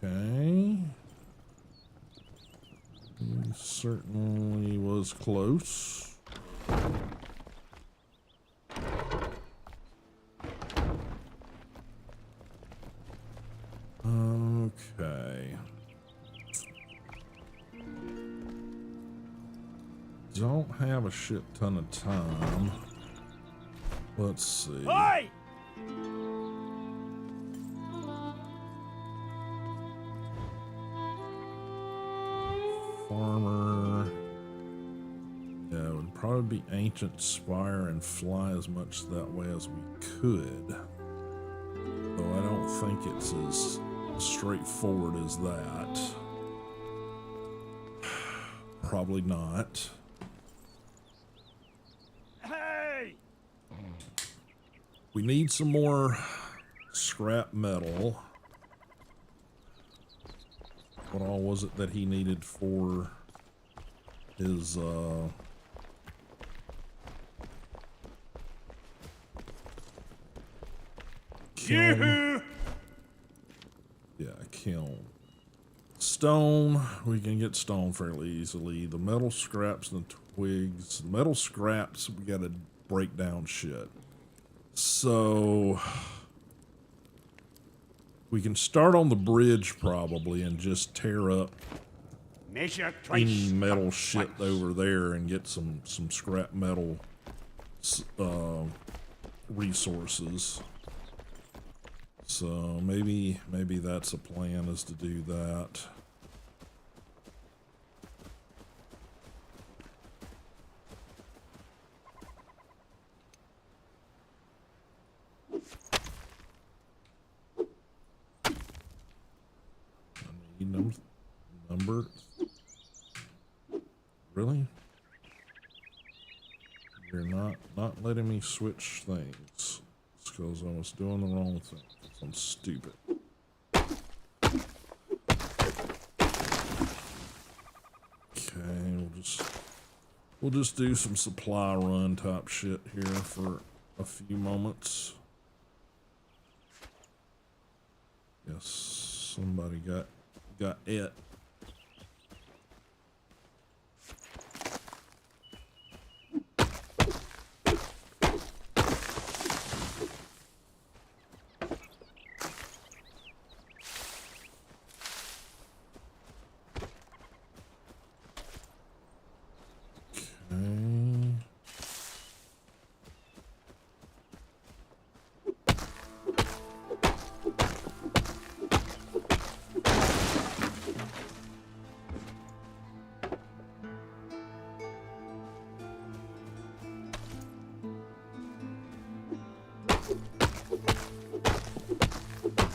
Speaker 1: Okay. He certainly was close. Okay. Don't have a shit ton of time. Let's see.
Speaker 2: Oi!
Speaker 1: Farmer. Yeah, it would probably be Ancient Spire and fly as much that way as we could. Though I don't think it's as straightforward as that. Probably not.
Speaker 2: Hey!
Speaker 1: We need some more scrap metal. What all was it that he needed for his kiln? Yeah, kiln. Stone, we can get stone fairly easily. The metal scraps and the twigs. Metal scraps, we gotta break down shit. So we can start on the bridge probably and just tear up
Speaker 2: Measure
Speaker 1: any
Speaker 2: twice.
Speaker 1: metal shit over there and get some scrap metal resources. So maybe that's a plan, is to do that. I need number. Really? You're not letting me switch things. It's because I was doing the wrong thing. I'm stupid. Okay, we'll just do some supply run type shit here for a few moments. Yes, somebody got it.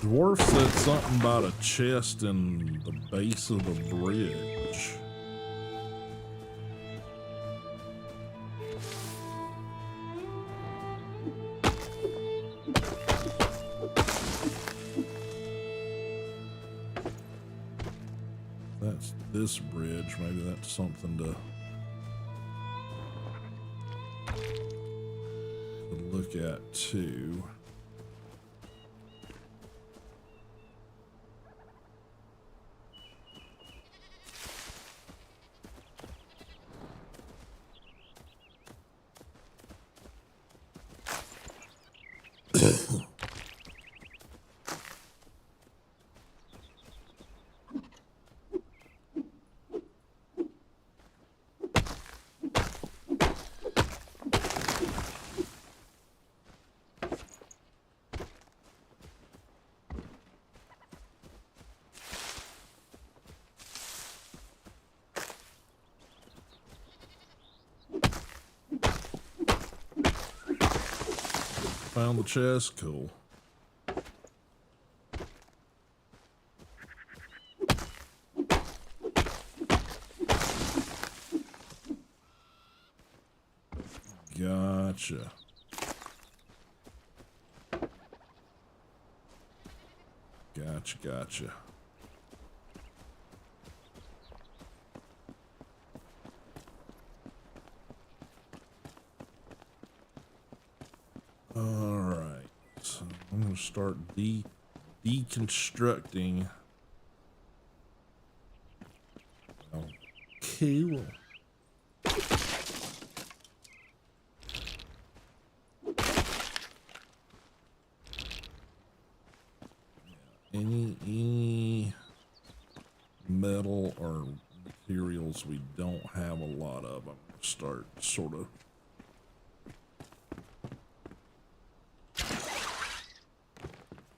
Speaker 1: Dwarf said something about a chest in the base of the bridge. That's this bridge. Maybe that's something to look at too. found the chest. Cool. Gotcha. Gotcha. All right, so I'm gonna start deconstructing. Oh, cool. Any metal or materials we don't have a lot of, I'm gonna start sort of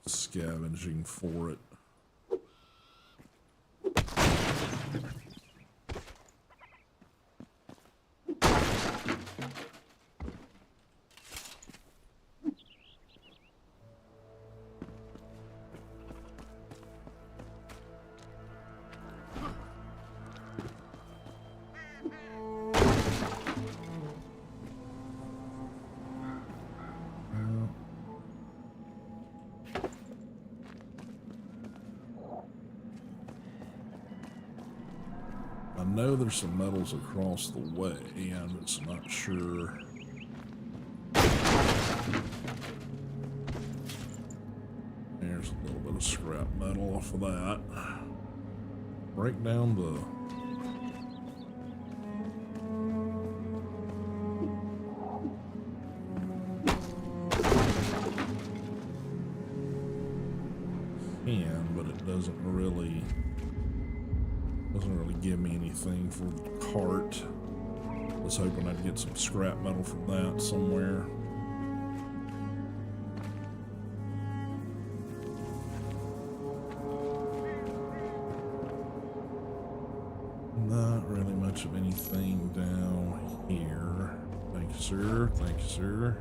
Speaker 1: scavenging for it. I know there's some metals across the way, I'm just not sure. There's a little bit of scrap metal off of that. Break down the... but it doesn't really give me anything for the cart. I was hoping I'd get some scrap metal from that somewhere. Not really much of anything down here. Thank you, sir. Thank you, sir.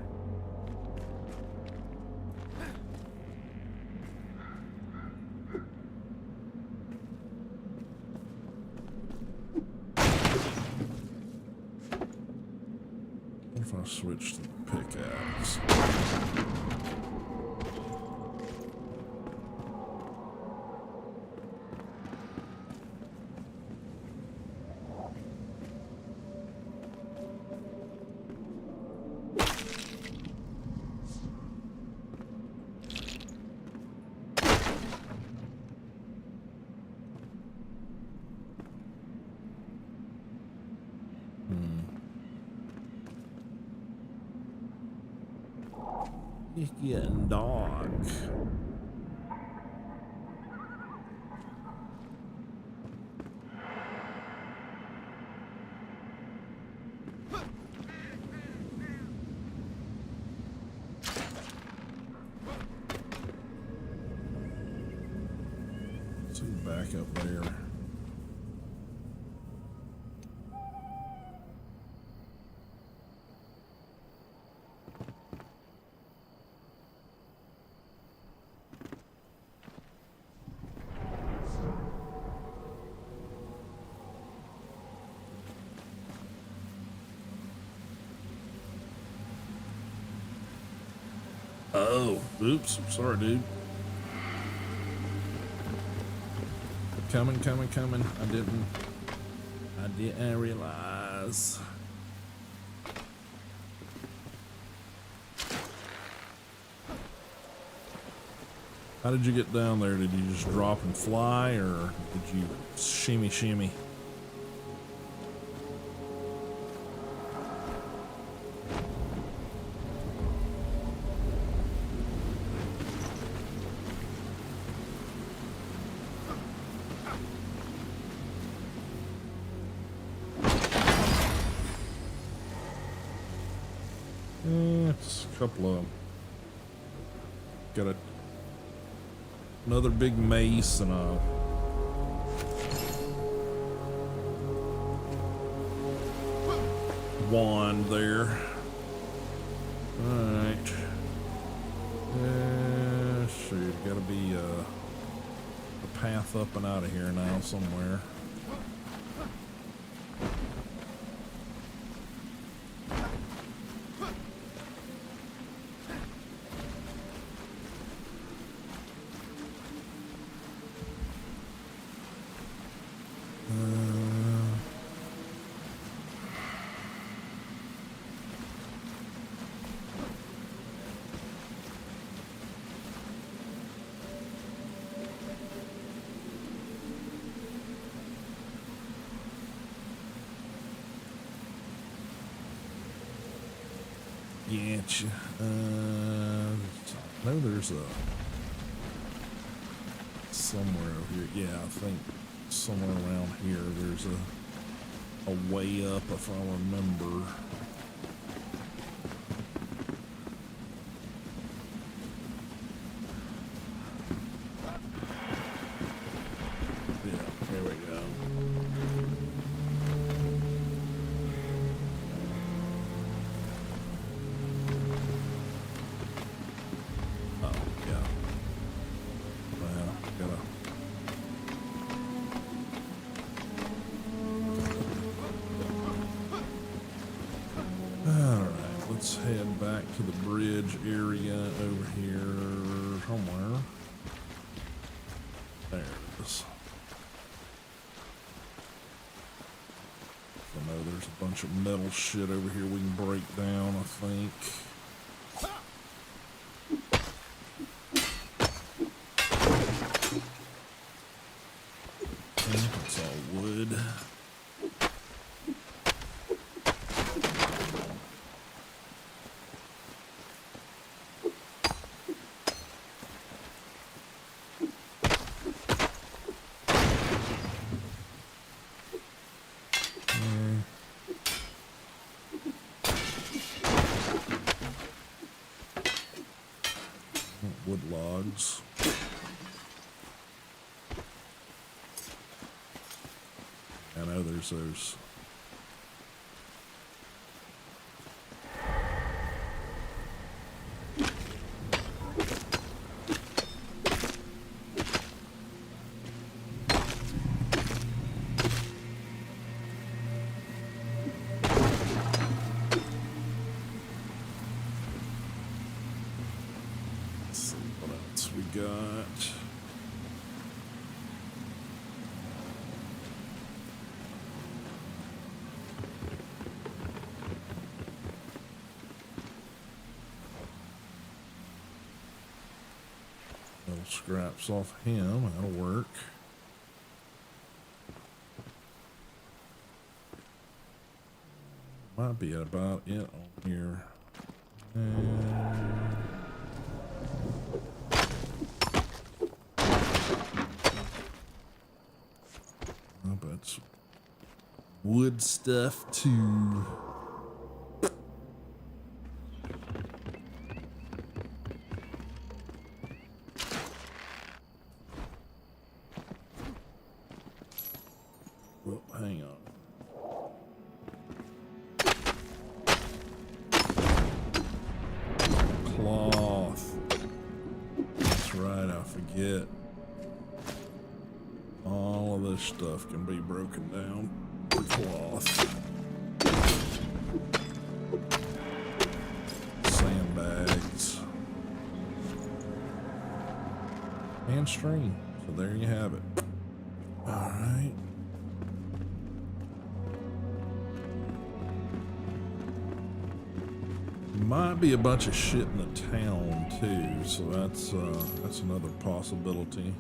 Speaker 1: If I switch to the pickaxe. It's getting dark. See back up there. Oh, oops, I'm sorry, dude. Coming. I didn't realize. How did you get down there? Did you just drop and fly, or did you shimmy? It's a couple of... Got another big mace and a... wand there. Alright. gotta be a path up and out of here now somewhere. Getcha. I know there's a somewhere over here. Yeah, I think somewhere around here there's a way up if I remember. Yeah, here we go. Let's head back to the bridge area over here somewhere. There it is. I know there's a bunch of metal shit over here we can break down, I think. It's all wood. Wood logs. I know there's those. We got little scraps off him, that'll work. Might be about it on here. But wood stuff too. Well, hang on. Cloth. That's right, I forget. All of this stuff can be broken down for cloth. Sandbags. And string. So there you have it. Alright. Might be a bunch of shit in the town too, so that's another possibility.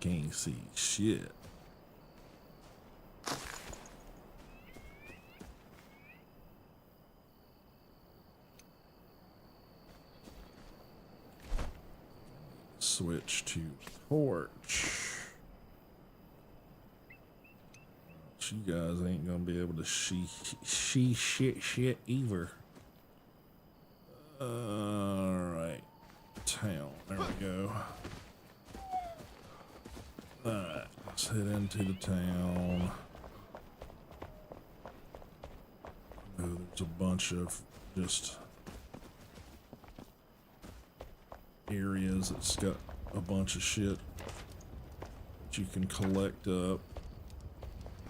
Speaker 1: Can't see shit. Switch to torch. You guys ain't gonna be able to see shit either. Alright. Town. There we go. Alright. Let's head into the town. Oh, there's a bunch of just areas that's got a bunch of shit that you can collect up.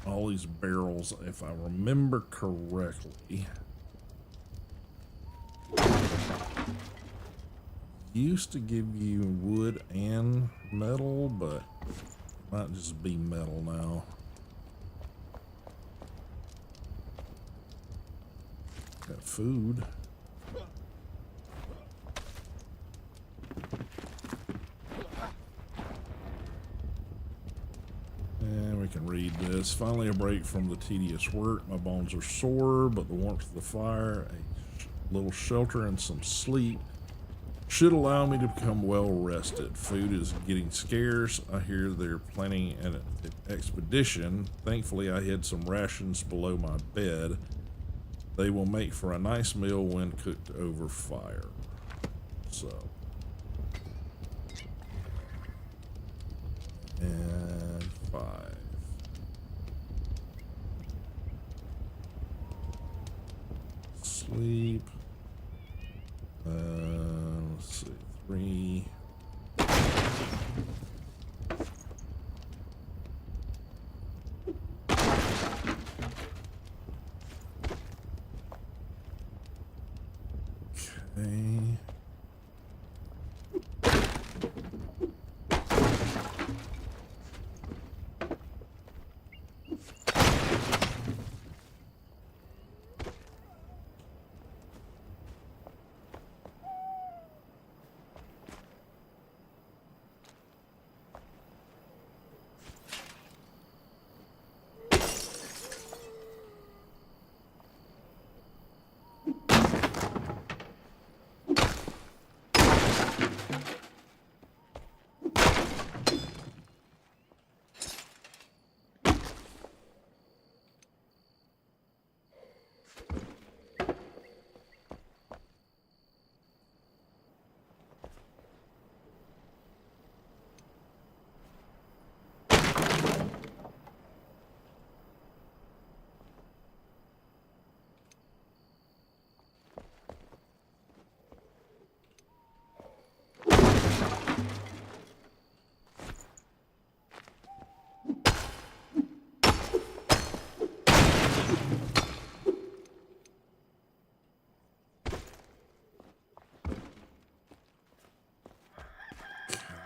Speaker 1: All these barrels, if I remember correctly, used to give you wood and metal, but it might just be metal now. Got food. And we can read this. Finally a break from the tedious work. My bones are sore, but the warmth of the fire, a little shelter, and some sleep should allow me to become well rested. Food is getting scarce. I hear they're planning an expedition. Thankfully, I hid some rations below my bed. They will make for a nice meal when cooked over fire. So. And 5. Sleep. Let's see. 3.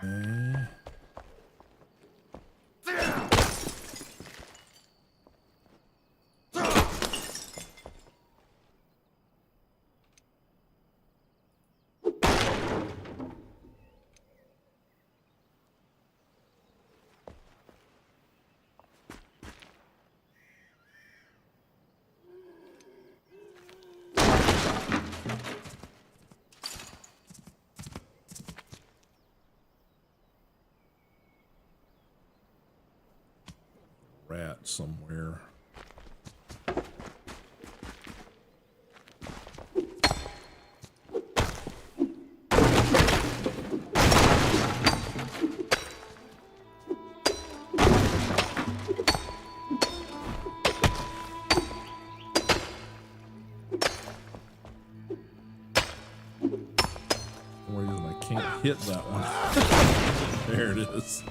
Speaker 1: Okay. Rat somewhere. For some reason I can't hit that one. There it is.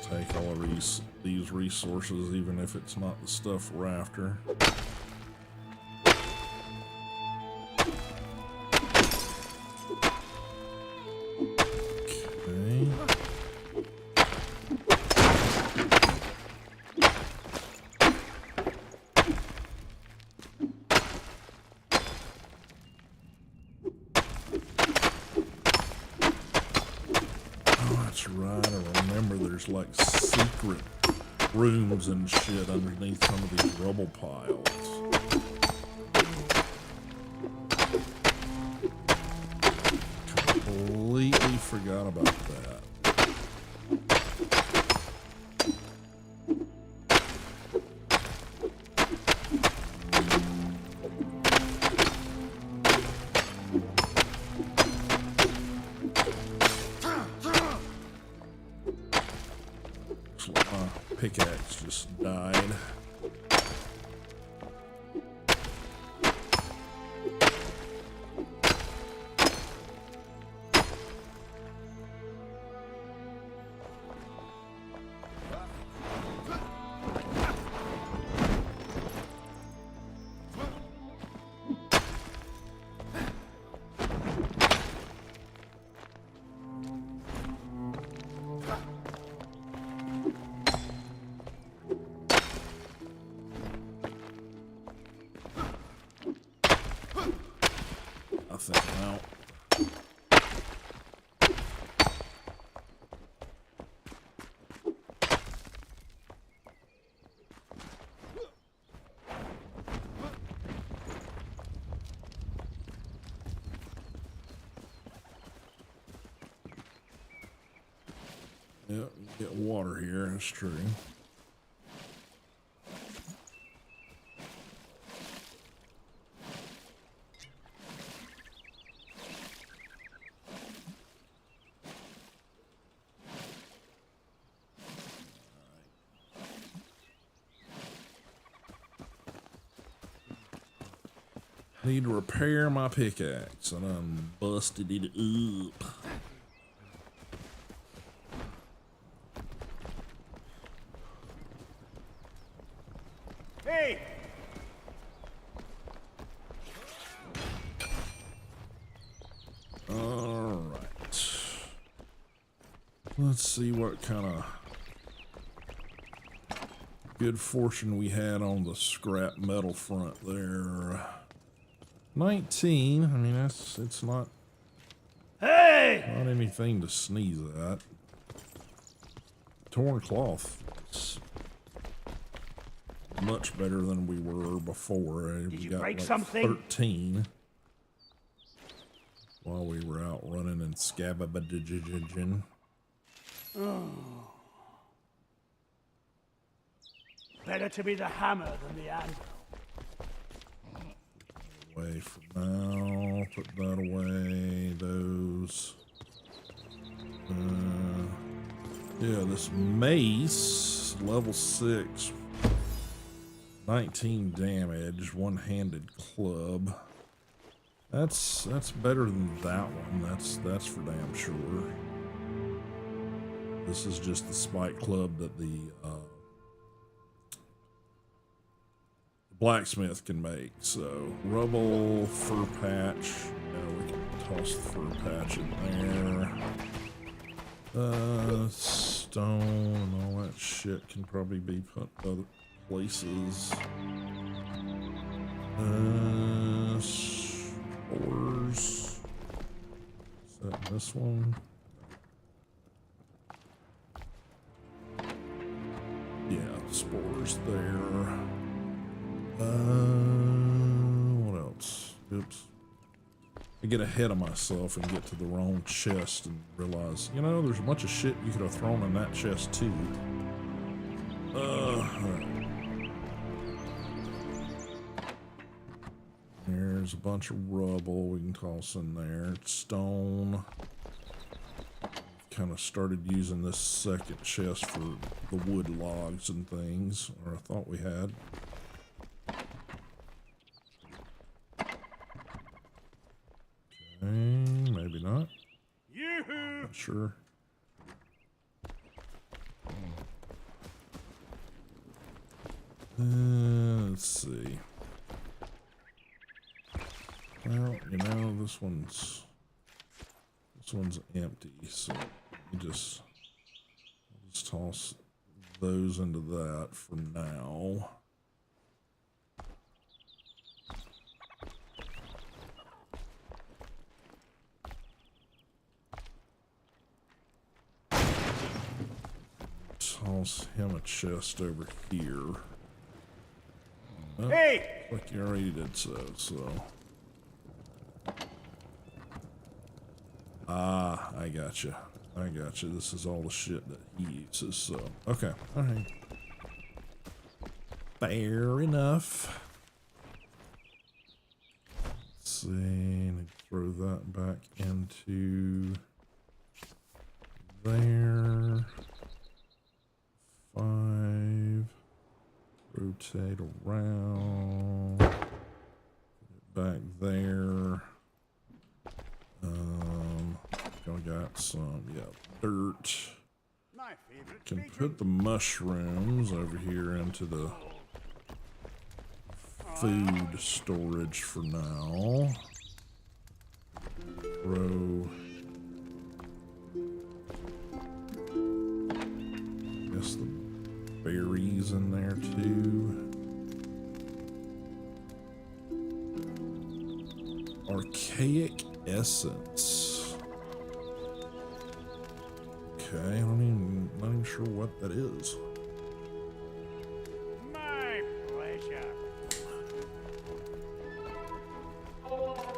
Speaker 1: Take all of these resources, even if it's not the stuff we're after. Okay. that's right. I remember there's like secret rooms and shit underneath some of these rubble piles. Completely forgot about that. Looks like my pickaxe just died. Nothing out. Yep, you get water here, that's true. Need to repair my pickaxe, and I'm busted it up.
Speaker 2: Hey!
Speaker 1: All right. Let's see what kind of good fortune we had on the scrap metal front there. 19. I mean, it's not anything to sneeze at. Torn cloth. It's much better than we were before.
Speaker 2: Did you
Speaker 1: got
Speaker 2: break
Speaker 1: like
Speaker 2: something?
Speaker 1: 13 while we were out running and scabbing.
Speaker 2: Better to be the hammer than the anvil.
Speaker 1: Away for now. Put that away. Those. Yeah, this mace, level 6, 19 damage, one-handed club. That's better than that one. That's for damn sure. This is just the spike club that the blacksmith can make. So rubble, fur patch. Yeah, we can toss the fur patch in there. Stone and all that shit can probably be put other places. Spores. Is that this one? Yeah, spores there. What else? Oops. I get ahead of myself and get to the wrong chest and realize, you know, there's a bunch of shit you could have thrown in that chest too. Alright. There's a bunch of rubble we can toss in there. Stone. Kind of started using this second chest for the wood logs and things, or I thought we had. Okay, maybe not. Not sure. Let's see. Well, you know, this one's empty, so you just toss those into that for now. toss him a chest over here. Oh,
Speaker 2: Hey!
Speaker 1: like you already did so. Ah, I gotcha. This is all the shit that he uses, so. Okay, alright. Fair enough. Let's see, and throw that back into there. 5. Rotate around. Put it back there. I got some, dirt.
Speaker 2: My favorite
Speaker 1: Can
Speaker 2: patron.
Speaker 1: put the mushrooms over here into the food storage for now. Throw, I guess, the berries in there too. Archaic essence. Okay, not even sure what that is.
Speaker 2: My pleasure.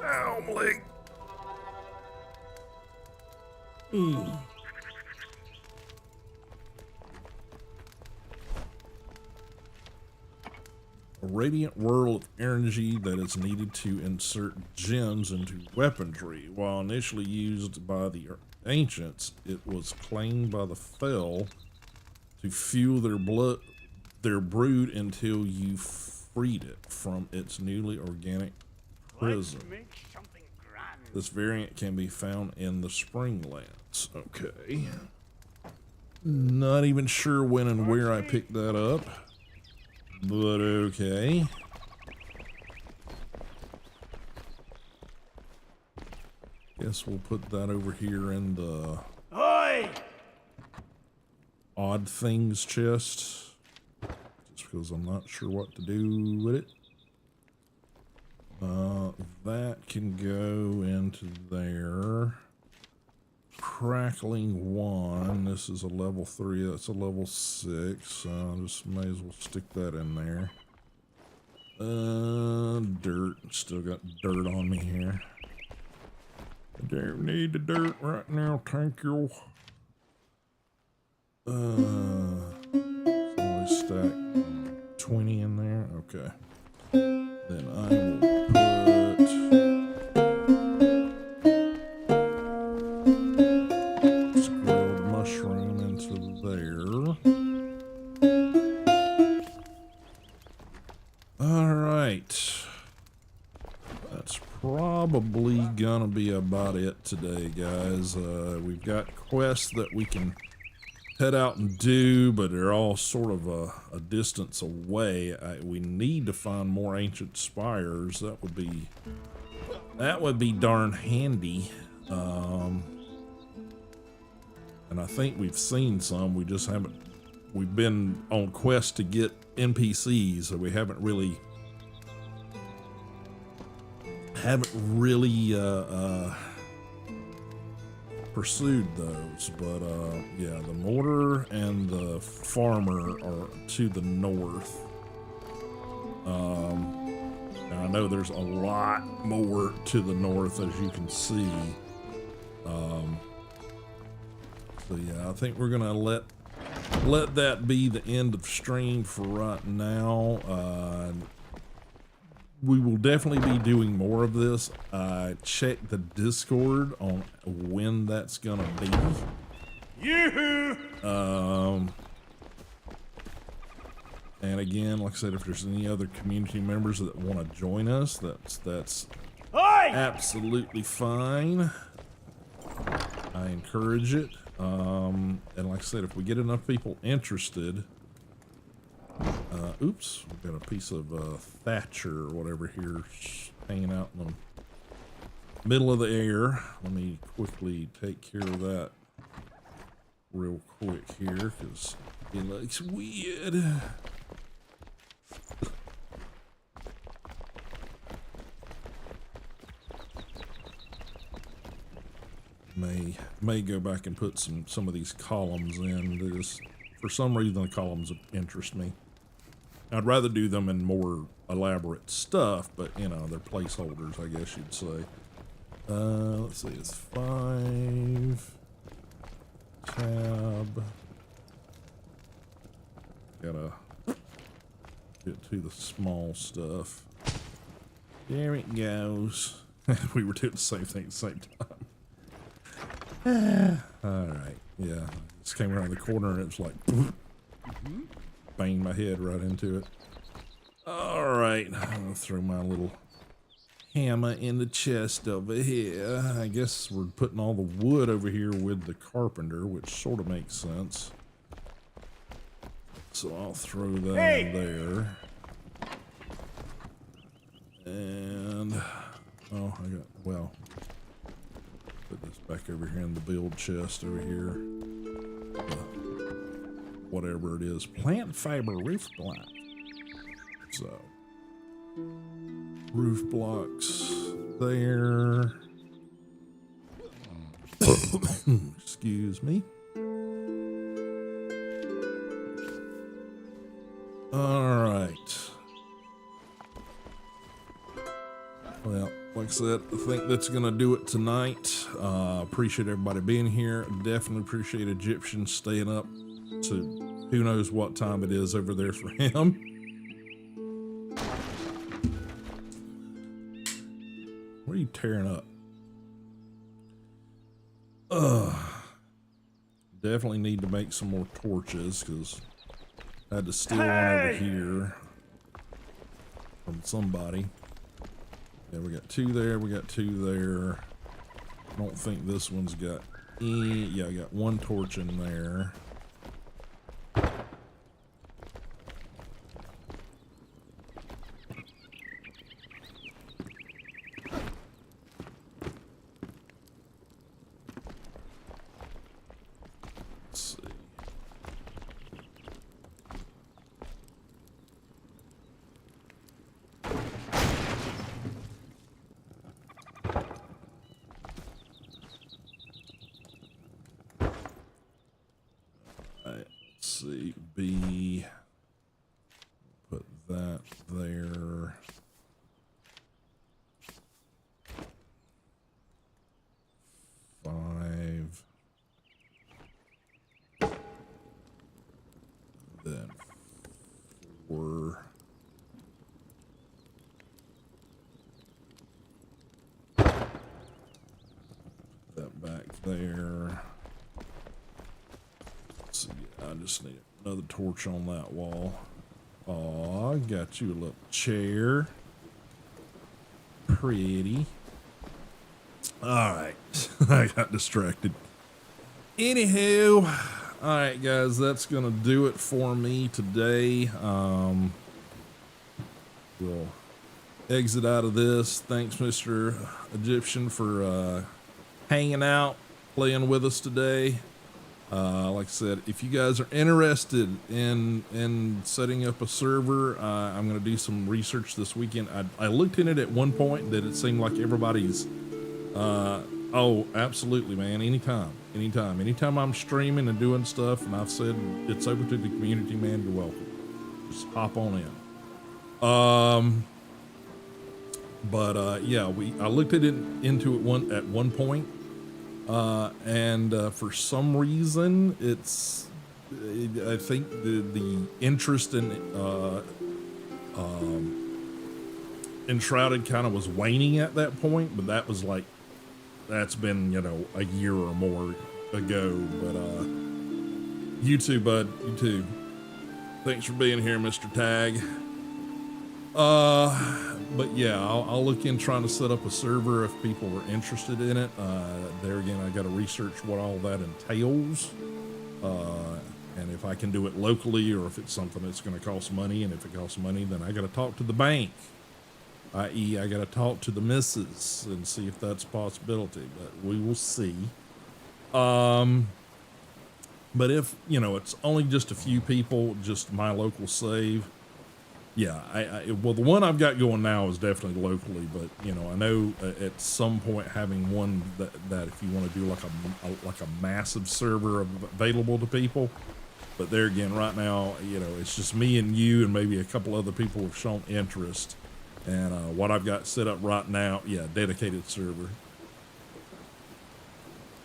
Speaker 1: Ow, my leg. A radiant whirl of energy that is needed to insert gems into weaponry. While initially used by the ancients, it was claimed by the Fel to fuel their brood until you freed it from its newly organic prison.
Speaker 2: Let's make something grand.
Speaker 1: This variant can be found in the Springlands. Okay. Not even sure when and where I picked that up, but okay. Guess we'll put that over here in the
Speaker 2: Oi!
Speaker 1: odd things chest, just because I'm not sure what to do with it. That can go into there. Crackling 1. This is a level 3. That's a level 6. So I just may as well stick that in there. Dirt. Still got dirt on me here. I don't need the dirt right now, thank you. So I stack 20 in there. Okay. Then I will put grilled mushroom into there. All right. That's probably gonna be about it today, guys. We've got quests that we can head out and do, but they're all sort of a distance away. We need to find more ancient spires. That would be darn handy. And I think we've seen some. We just haven't. We've been on quest to get NPCs, so we haven't really pursued those. But yeah, the mortar and the farmer are to the north. Now I know there's a lot more to the north, as you can see. So yeah, I think we're gonna let that be the end of stream for right now. We will definitely be doing more of this. Check the Discord on when that's gonna be.
Speaker 2: Yoo-hoo!
Speaker 1: And again, like I said, if there's any other community members that want to join us, that's
Speaker 2: Oi!
Speaker 1: absolutely fine. I encourage it. And like I said, if we get enough people interested, oops, we've got a piece of thatcher or whatever here hanging out in the middle of the air. Let me quickly take care of that real quick here, because it looks weird. May go back and put some of these columns in. They just For some reason, the columns interest me. I'd rather do them in more elaborate stuff, but you know, they're placeholders, I guess you'd say. Let's see, it's 5 tab. Gotta get to the small stuff. There it goes. We were doing the same thing at the same time. All right, yeah. Just came around the corner and it was like, banged my head right into it. All right, I'm gonna throw my little hammer in the chest over here. I guess we're putting all the wood over here with the carpenter, which sort of makes sense. So I'll throw that in there. And, oh, I got, well, put this back over here in the build chest over here. Whatever it is, plant fiber roof block. So, roof blocks there. Excuse me. All right. Well, like I said, I think that's gonna do it tonight. Appreciate everybody being here. Definitely appreciate Egyptian staying up to who knows what time it is over there for him. What are you tearing up? Definitely need to make some more torches because I had to steal one over here from somebody. Yeah, we got 2 there, we got 2 there. I don't think this one's got any. Yeah, I got 1 torch in there. Let's see. See, B, put that there. Five. Then 4. Put that back there. See, I just need another torch on that wall. Aw, I got you a little chair. Pretty. Alright, I got distracted. Anywho, alright guys, that's gonna do it for me today. We'll exit out of this. Thanks, Mr. Egyptian, for hanging out, playing with us today. Like I said, if you guys are interested in setting up a server, I'm going to do some research this weekend. I looked in it at one point that it seemed like everybody's, oh, absolutely, man. Anytime I'm streaming and doing stuff and I've said it's open to the community, man, you're welcome. Just hop on in. Yeah, I looked at it into it at one point. And for some reason, I think the interest in Enshrouded kind of was waning at that point, but that's been, you know, a year or more ago. But you too, bud, you too. Thanks for being here, Mr. Tag. But yeah, I'll look in trying to set up a server if people are interested in it. There again, I got to research what all that entails. And if I can do it locally or if it's something that's going to cost money. And if it costs money, then I got to talk to the bank, i.e. I got to talk to the missus and see if that's a possibility, but we will see. But if, you know, it's only just a few people, just my local save. Yeah, well, the one I've got going now is definitely locally, but you know, I know at some point having one that if you want to do like a massive server available to people, But there again, right now, you know, it's just me and you and maybe a couple other people have shown interest. And what I've got set up right now, yeah, dedicated server.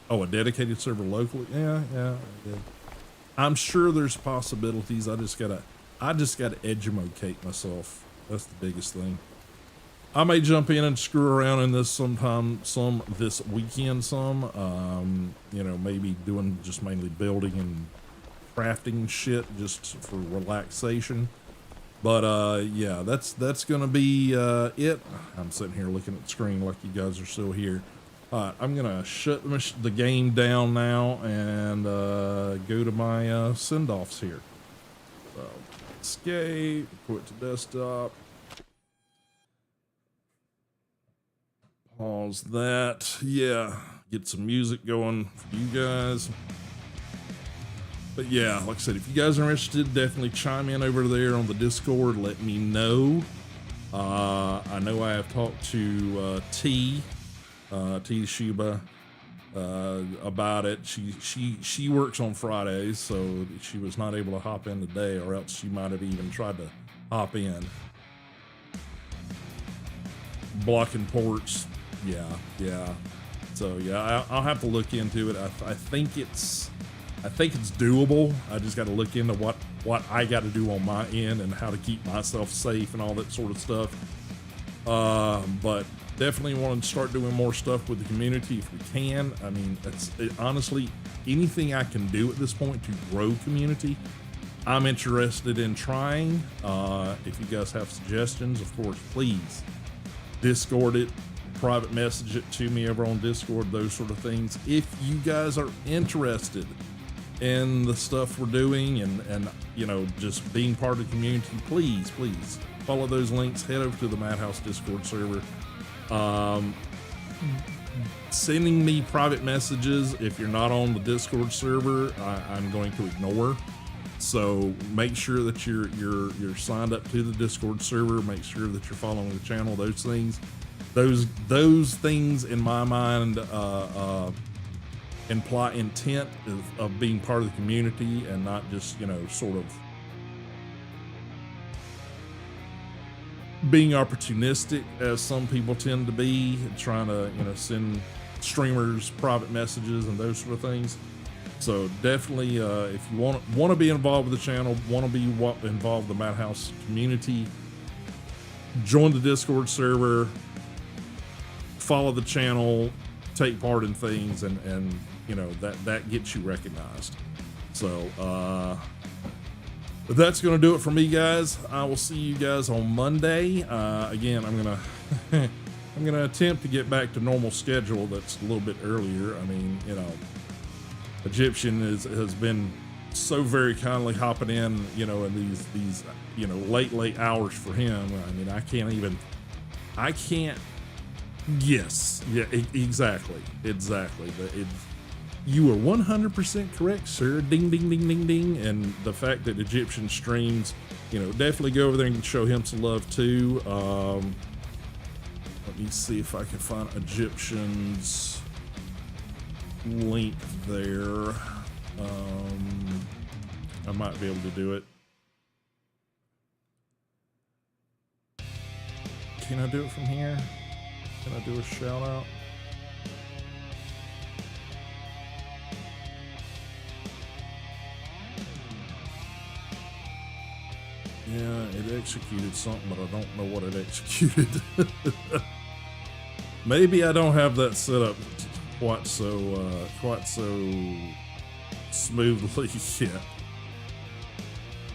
Speaker 1: Oh, a dedicated server locally? Yeah. I'm sure there's possibilities. I just gotta educate myself. That's the biggest thing. I may jump in and screw around in this sometime, this weekend, you know, maybe doing just mainly building and crafting shit just for relaxation. But yeah, that's gonna be it. I'm sitting here looking at the screen like you guys are still here. All right, I'm gonna shut the game down now and go to my send-offs here. So escape, quit to desktop. Pause that. Yeah, get some music going for you guys. But yeah, like I said, if you guys are interested, definitely chime in over there on the Discord. Let me know. I know I have talked to T Shuba about it. She works on Fridays, so she was not able to hop in today, or else she might have even tried to hop in. Blocking ports. Yeah. So yeah, I'll have to look into it. I think it's doable. I just got to look into what I got to do on my end and how to keep myself safe and all that sort of stuff. But definitely want to start doing more stuff with the community if we can. I mean, honestly, anything I can do at this point to grow community, I'm interested in trying. If you guys have suggestions, of course, please Discord it, private message it to me over on Discord, those sort of things. If you guys are interested in the stuff we're doing and you know, just being part of the community, please follow those links, head over to the Madhouse Discord server. Sending me private messages if you're not on the Discord server, I'm going to ignore. So make sure that you're signed up to the Discord server. Make sure that you're following the channel. Those things in my mind imply intent of being part of the community and not just, you know, sort of being opportunistic, as some people tend to be, trying to, you know, send streamers private messages and those sort of things. So definitely, if you want to be involved with the channel, want to be involved with the Madhouse community, join the Discord server, follow the channel, take part in things, and you know, that gets you recognized. So but that's going to do it for me, guys. I will see you guys on Monday. Again, I'm gonna attempt to get back to normal schedule. That's a little bit earlier. I mean, you know, Egyptian has been so very kindly hopping in, you know, in these you know, late hours for him. I mean, I can't. Yes, yeah, exactly. But you are 100% correct, sir. Ding, ding, ding, ding, ding. And the fact that Egyptian streams, you know, definitely go over there and show him some love too. Let me see if I can find Egyptian's link there. I might be able to do it. Can I do it from here? Can I do a shout out? Yeah, it executed something, but I don't know what it executed. Maybe I don't have that set up quite so smoothly yet.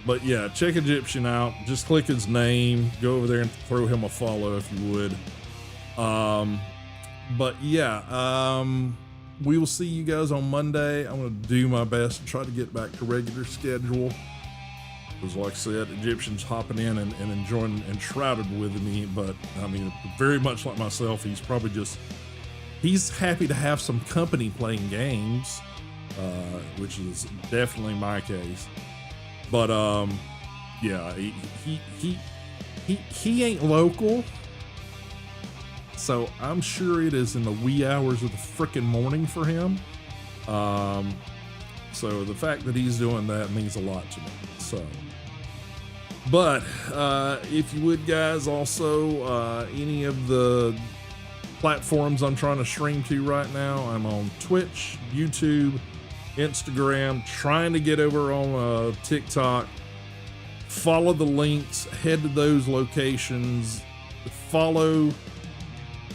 Speaker 1: But yeah, check Egyptian out. Just click his name, go over there and throw him a follow if you would. But yeah, we will see you guys on Monday. I'm going to do my best to try to get back to regular schedule. Because like I said, Egyptian's hopping in and enjoying Enshrouded with me. But I mean, very much like myself, he's probably he's happy to have some company playing games, which is definitely my case. But yeah, he ain't local, so I'm sure it is in the wee hours of the frickin' morning for him. So the fact that he's doing that means a lot to me. So, but if you would, guys, also any of the platforms I'm trying to stream to right now, I'm on Twitch, YouTube, Instagram, trying to get over on TikTok. Follow the links, head to those locations, follow,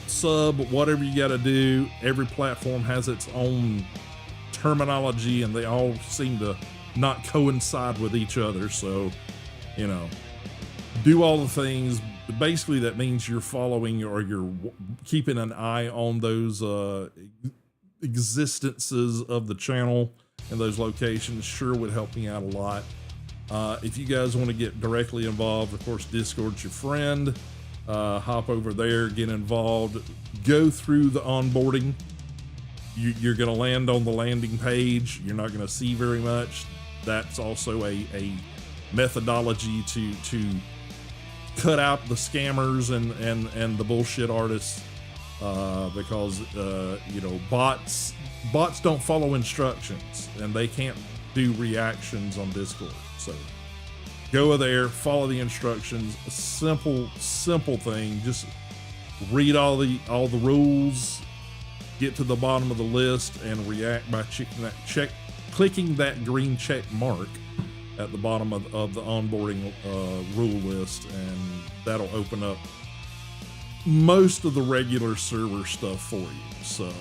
Speaker 1: sub, whatever you got to do. Every platform has its own terminology and they all seem to not coincide with each other. So, you know, do all the things. Basically, that means you're following or you're keeping an eye on those existences of the channel and those locations. Sure would help me out a lot. If you guys want to get directly involved, of course, Discord's your friend. Hop over there, get involved, go through the onboarding. You're going to land on the landing page. You're not going to see very much. That's also a methodology to cut out the scammers and the bullshit artists, because you know, bots don't follow instructions and they can't do reactions on Discord. So go there, follow the instructions. A simple thing. Just read all the rules, get to the bottom of the list, and react by clicking that green check mark at the bottom of the onboarding rule list, and that'll open up most of the regular server stuff for you. So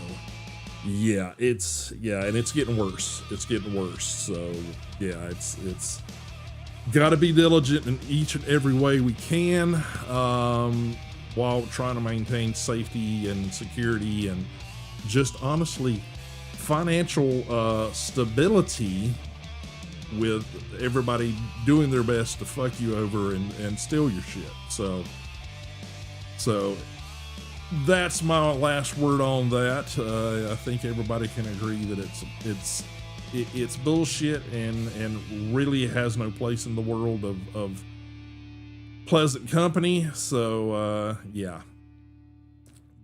Speaker 1: yeah, and it's getting worse. It's getting worse. So yeah, it's got to be diligent in each and every way we can, while trying to maintain safety and security and just honestly financial stability, with everybody doing their best to fuck you over and steal your shit. So that's my last word on that. I think everybody can agree that it's bullshit and really has no place in the world of pleasant company. So yeah,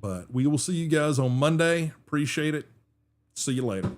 Speaker 1: but we will see you guys on Monday. Appreciate it. See you later.